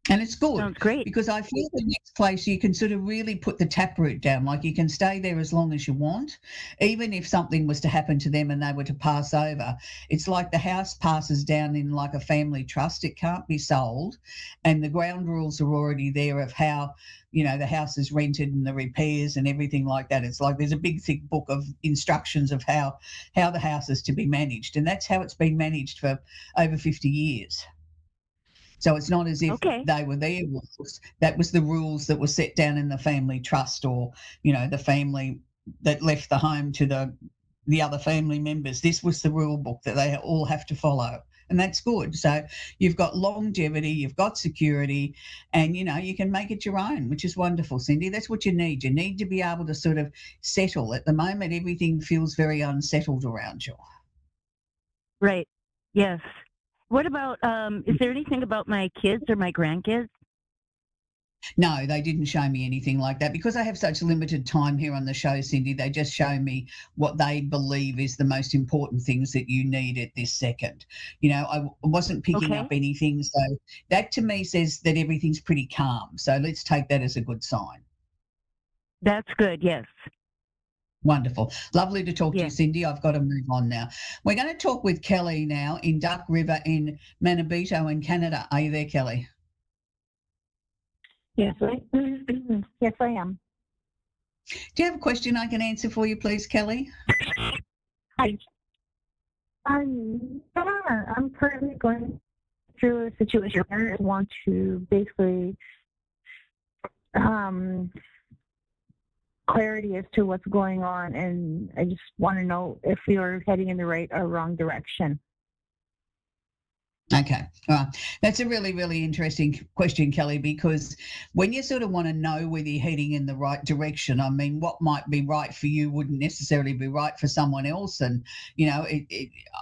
And it's good. Sounds great. Because I feel the next place you can sort of really put the taproot down. Like, you can stay there as long as you want. Even if something was to happen to them and they were to pass over, it's like the house passes down in like a family trust. It can't be sold. And the ground rules are already there of how, the house is rented and the repairs and everything like that. It's like there's a big, thick book of instructions of how the house is to be managed. And that's how it's been managed for over 50 years. So it's not as if they were their rules. That was the rules that were set down in the family trust, or, the family that left the home to the other family members. This was the rule book that they all have to follow. And that's good. So you've got longevity, you've got security, and, you can make it your own, which is wonderful, Cindy. That's what you need. You need to be able to sort of settle. At the moment, everything feels very unsettled around you. Right. Yes. What about, is there anything about my kids or my grandkids? No, they didn't show me anything like that because I have such limited time here on the show, Cindy. They just show me what they believe is the most important things that you need at this second. I wasn't picking up anything. So that to me says that everything's pretty calm. So let's take that as a good sign. That's good. Yes. Wonderful. Lovely to talk to you, Cindy. I've got to move on now. We're going to talk with Kelly now in Duck River in Manabito in Canada. Are you there, Kelly? Yes, yes, I am. Do you have a question I can answer for you, please, Kelly? I'm currently going through a situation where I want to basically clarity as to what's going on, and I just want to know if we are heading in the right or wrong direction. Okay. All right. That's a really, really interesting question, Kelly, because when you sort of want to know whether you're heading in the right direction, I mean, what might be right for you wouldn't necessarily be right for someone else. And,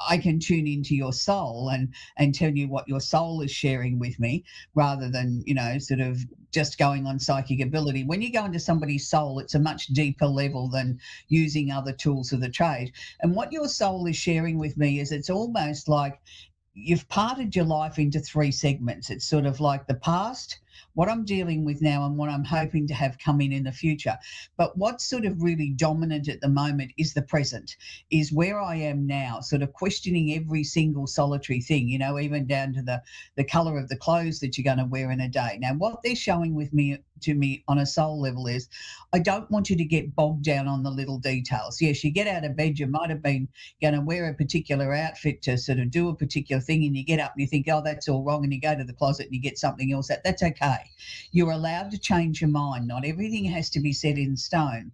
I can tune into your soul and tell you what your soul is sharing with me rather than, sort of just going on psychic ability. When you go into somebody's soul, it's a much deeper level than using other tools of the trade. And what your soul is sharing with me is it's almost like you've parted your life into 3 segments. It's sort of like the past, what I'm dealing with now, and what I'm hoping to have come in the future. But what's sort of really dominant at the moment is the present, is where I am now, sort of questioning every single solitary thing, even down to the colour of the clothes that you're going to wear in a day. Now, what they're showing to me on a soul level is I don't want you to get bogged down on the little details. Yes, you get out of bed, you might have been going to wear a particular outfit to sort of do a particular thing, and you get up and you think, oh, that's all wrong, and you go to the closet and you get something else. That's okay. You're allowed to change your mind. Not everything has to be set in stone.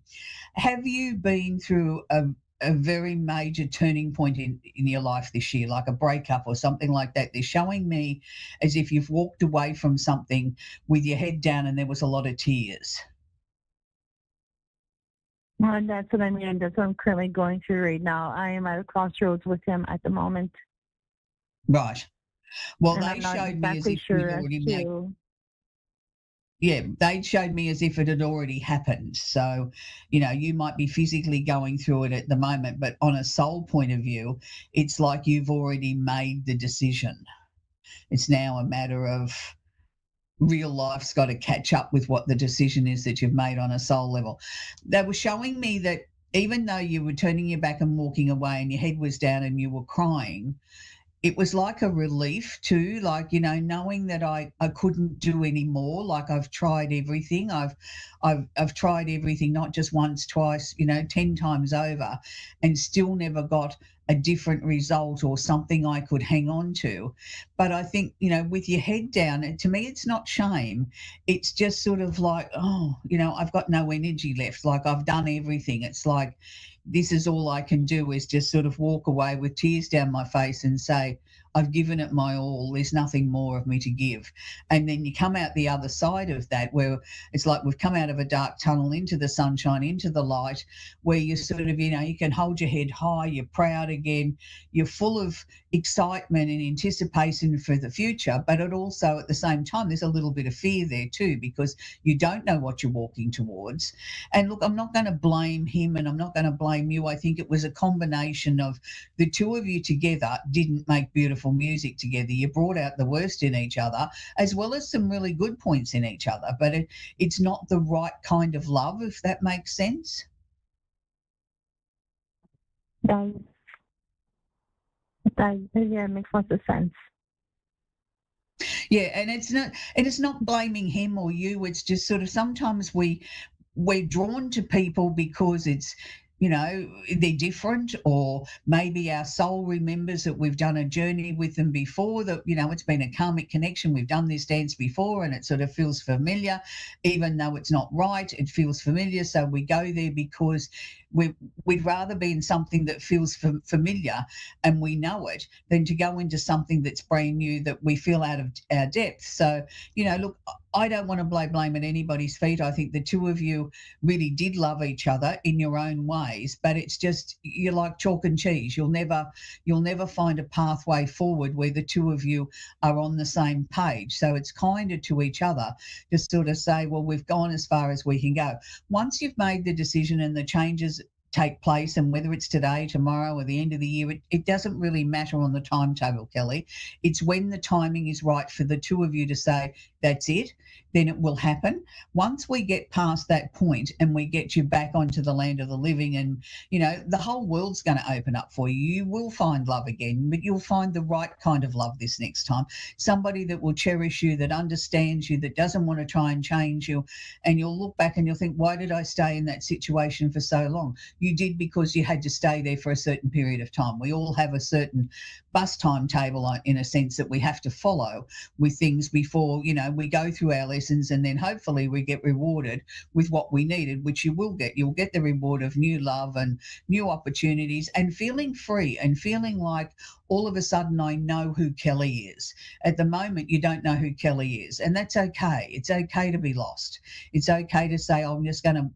Have you been through a very major turning point in your life this year, like a breakup or something like that? They're showing me as if you've walked away from something with your head down and there was a lot of tears. And that's what I mean. That's what I'm currently going through right now. I am at a crossroads with him at the moment. Right. Well, and they showed exactly me as if you'd already made. Yeah, they showed me as if it had already happened. So, you might be physically going through it at the moment, but on a soul point of view, it's like you've already made the decision. It's now a matter of real life's got to catch up with what the decision is that you've made on a soul level. They were showing me that even though you were turning your back and walking away and your head was down and you were crying, it was like a relief too, like, knowing that I couldn't do any more. Like, I've tried everything. I've tried everything, not just once, twice, 10 times over, and still never got a different result or something I could hang on to. But I think, with your head down, and to me, it's not shame. It's just sort of like, oh, I've got no energy left. Like I've done everything. It's like, this is all I can do is just sort of walk away with tears down my face and say, I've given it my all. There's nothing more of me to give. And then you come out the other side of that where it's like we've come out of a dark tunnel into the sunshine, into the light, where you sort of, you can hold your head high, you're proud again, you're full of excitement and anticipation for the future. But it also, at the same time, there's a little bit of fear there too, because you don't know what you're walking towards. And look, I'm not going to blame him and I'm not going to blame you. I think it was a combination of the two of you together didn't make beautiful music together. You brought out the worst in each other, as well as some really good points in each other. But it's not the right kind of love, if that makes sense. It does. Yeah, it makes lots of sense. Yeah, and it's not blaming him or you. It's just sort of sometimes we're drawn to people because it's, they're different, or maybe our soul remembers that we've done a journey with them before, that, it's been a karmic connection. We've done this dance before and it sort of feels familiar, even though it's not right, it feels familiar. So we go there because we'd rather be in something that feels familiar and we know it than to go into something that's brand new that we feel out of our depth. So, look, I don't want to blame at anybody's feet. I think the two of you really did love each other in your own ways, but it's just, you're like chalk and cheese. You'll never find a pathway forward where the two of you are on the same page. So it's kinder to each other to sort of say, well, we've gone as far as we can go. Once you've made the decision and the changes take place, and whether it's today, tomorrow, or the end of the year, it doesn't really matter on the timetable, Kelly. It's when the timing is right for the two of you to say, that's it, then it will happen. Once we get past that point and we get you back onto the land of the living, and, the whole world's going to open up for you. You will find love again, but you'll find the right kind of love this next time. Somebody that will cherish you, that understands you, that doesn't want to try and change you. And you'll look back and you'll think, why did I stay in that situation for so long? You did because you had to stay there for a certain period of time. We all have a certain bus timetable, in a sense, that we have to follow with things before, we go through our lessons, and then hopefully we get rewarded with what we needed, which you will get. You'll get the reward of new love and new opportunities and feeling free and feeling like all of a sudden I know who Kelly is. At the moment, you don't know who Kelly is, and that's okay. It's okay to be lost. It's okay to say, I'm just going to,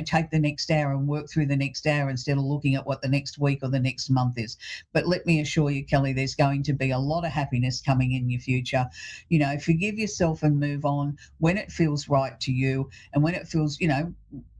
take the next hour and work through the next hour instead of looking at what the next week or the next month is. But let me assure you, Kelly, there's going to be a lot of happiness coming in your future. Forgive yourself and move on when it feels right to you, and when it feels,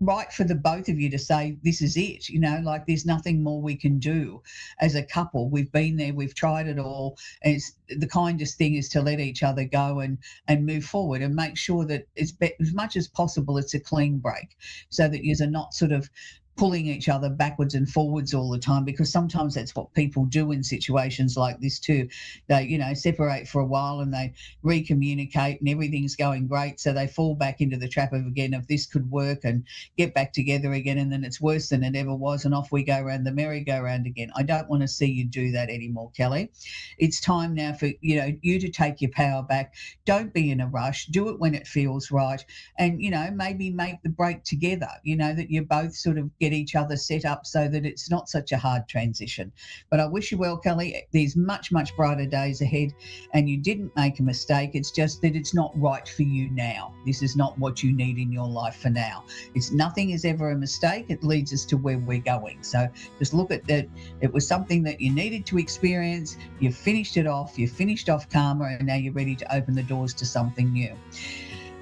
right for the both of you to say, this is it, like there's nothing more we can do as a couple. We've been there, we've tried it all. And it's the kindest thing is to let each other go and move forward, and make sure that as much as possible, it's a clean break, so that you're not sort of pulling each other backwards and forwards all the time, because sometimes that's what people do in situations like this too. They, separate for a while and they recommunicate and everything's going great. So they fall back into the trap of this could work, and get back together again. And then it's worse than it ever was. And off we go around the merry-go-round again. I don't want to see you do that anymore, Kelly. It's time now for, you to take your power back. Don't be in a rush. Do it when it feels right. And, maybe make the break together, that you both sort of get each other set up so that it's not such a hard transition. But I wish you well, Kelly. There's much, much brighter days ahead, and you didn't make a mistake. It's just that it's not right for you now. This is not what you need in your life for now. Nothing is ever a mistake. It leads us to where we're going. So just look at that. It was something that you needed to experience. You finished it off. You finished off karma, and now you're ready to open the doors to something new.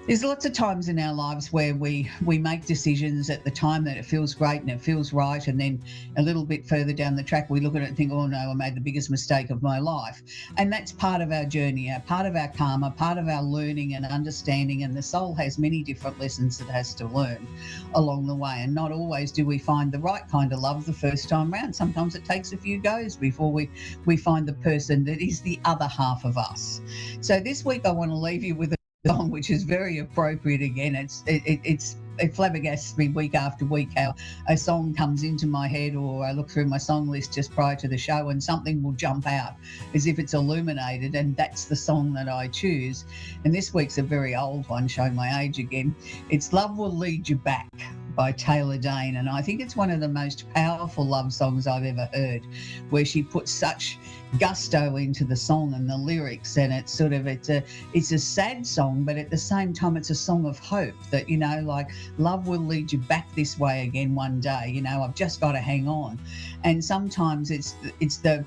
There's lots of times in our lives where we make decisions at the time that it feels great and it feels right, and then a little bit further down the track we look at it and think, oh no, I made the biggest mistake of my life. And that's part of our journey, part of our karma, part of our learning and understanding, and the soul has many different lessons it has to learn along the way, and not always do we find the right kind of love the first time round. Sometimes it takes a few goes before we find the person that is the other half of us. So this week I want to leave you with a song which is very appropriate again. It's it flabbergasts me week after week how a song comes into my head, or I look through my song list just prior to the show and something will jump out as if it's illuminated, and that's the song that I choose. And this week's a very old one, showing my age again. It's Love Will Lead You Back by Taylor Dane, and I think it's one of the most powerful love songs I've ever heard, where she puts such gusto into the song and the lyrics, and it's a sad song, but at the same time it's a song of hope that, you know, like, love will lead you back this way again one day, you know, I've just got to hang on. And sometimes it's the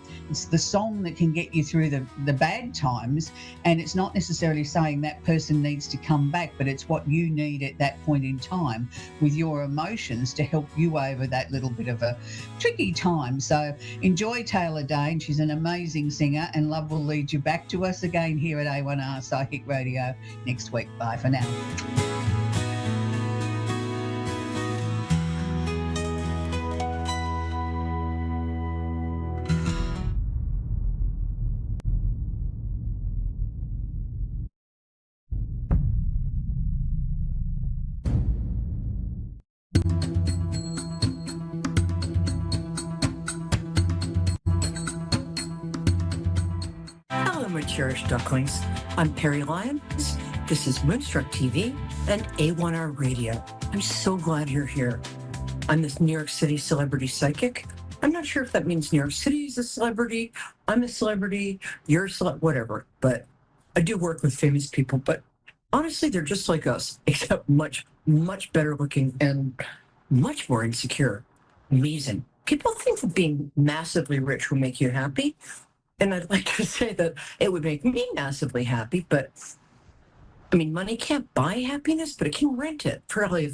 song that can get you through the bad times, and it's not necessarily saying that person needs to come back, but it's what you need at that point in time with your emotions to help you over that little bit of a tricky time. So enjoy Taylor Dane. She's an amazing singer, and love will lead you back. To us again here at A1R Psychic Radio next week. Bye for now. Hello, my cherished ducklings. I'm Perry Lyons. This is Moonstruck TV and A1R Radio. I'm so glad you're here. I'm this New York City celebrity psychic. I'm not sure if that means New York City is a celebrity, I'm a celebrity, you're a whatever. But I do work with famous people. But honestly, they're just like us, except much, much better looking and much more insecure. Amazing. People think that being massively rich will make you happy. And I'd like to say that it would make me massively happy, but I mean, money can't buy happiness, but it can rent it. Probably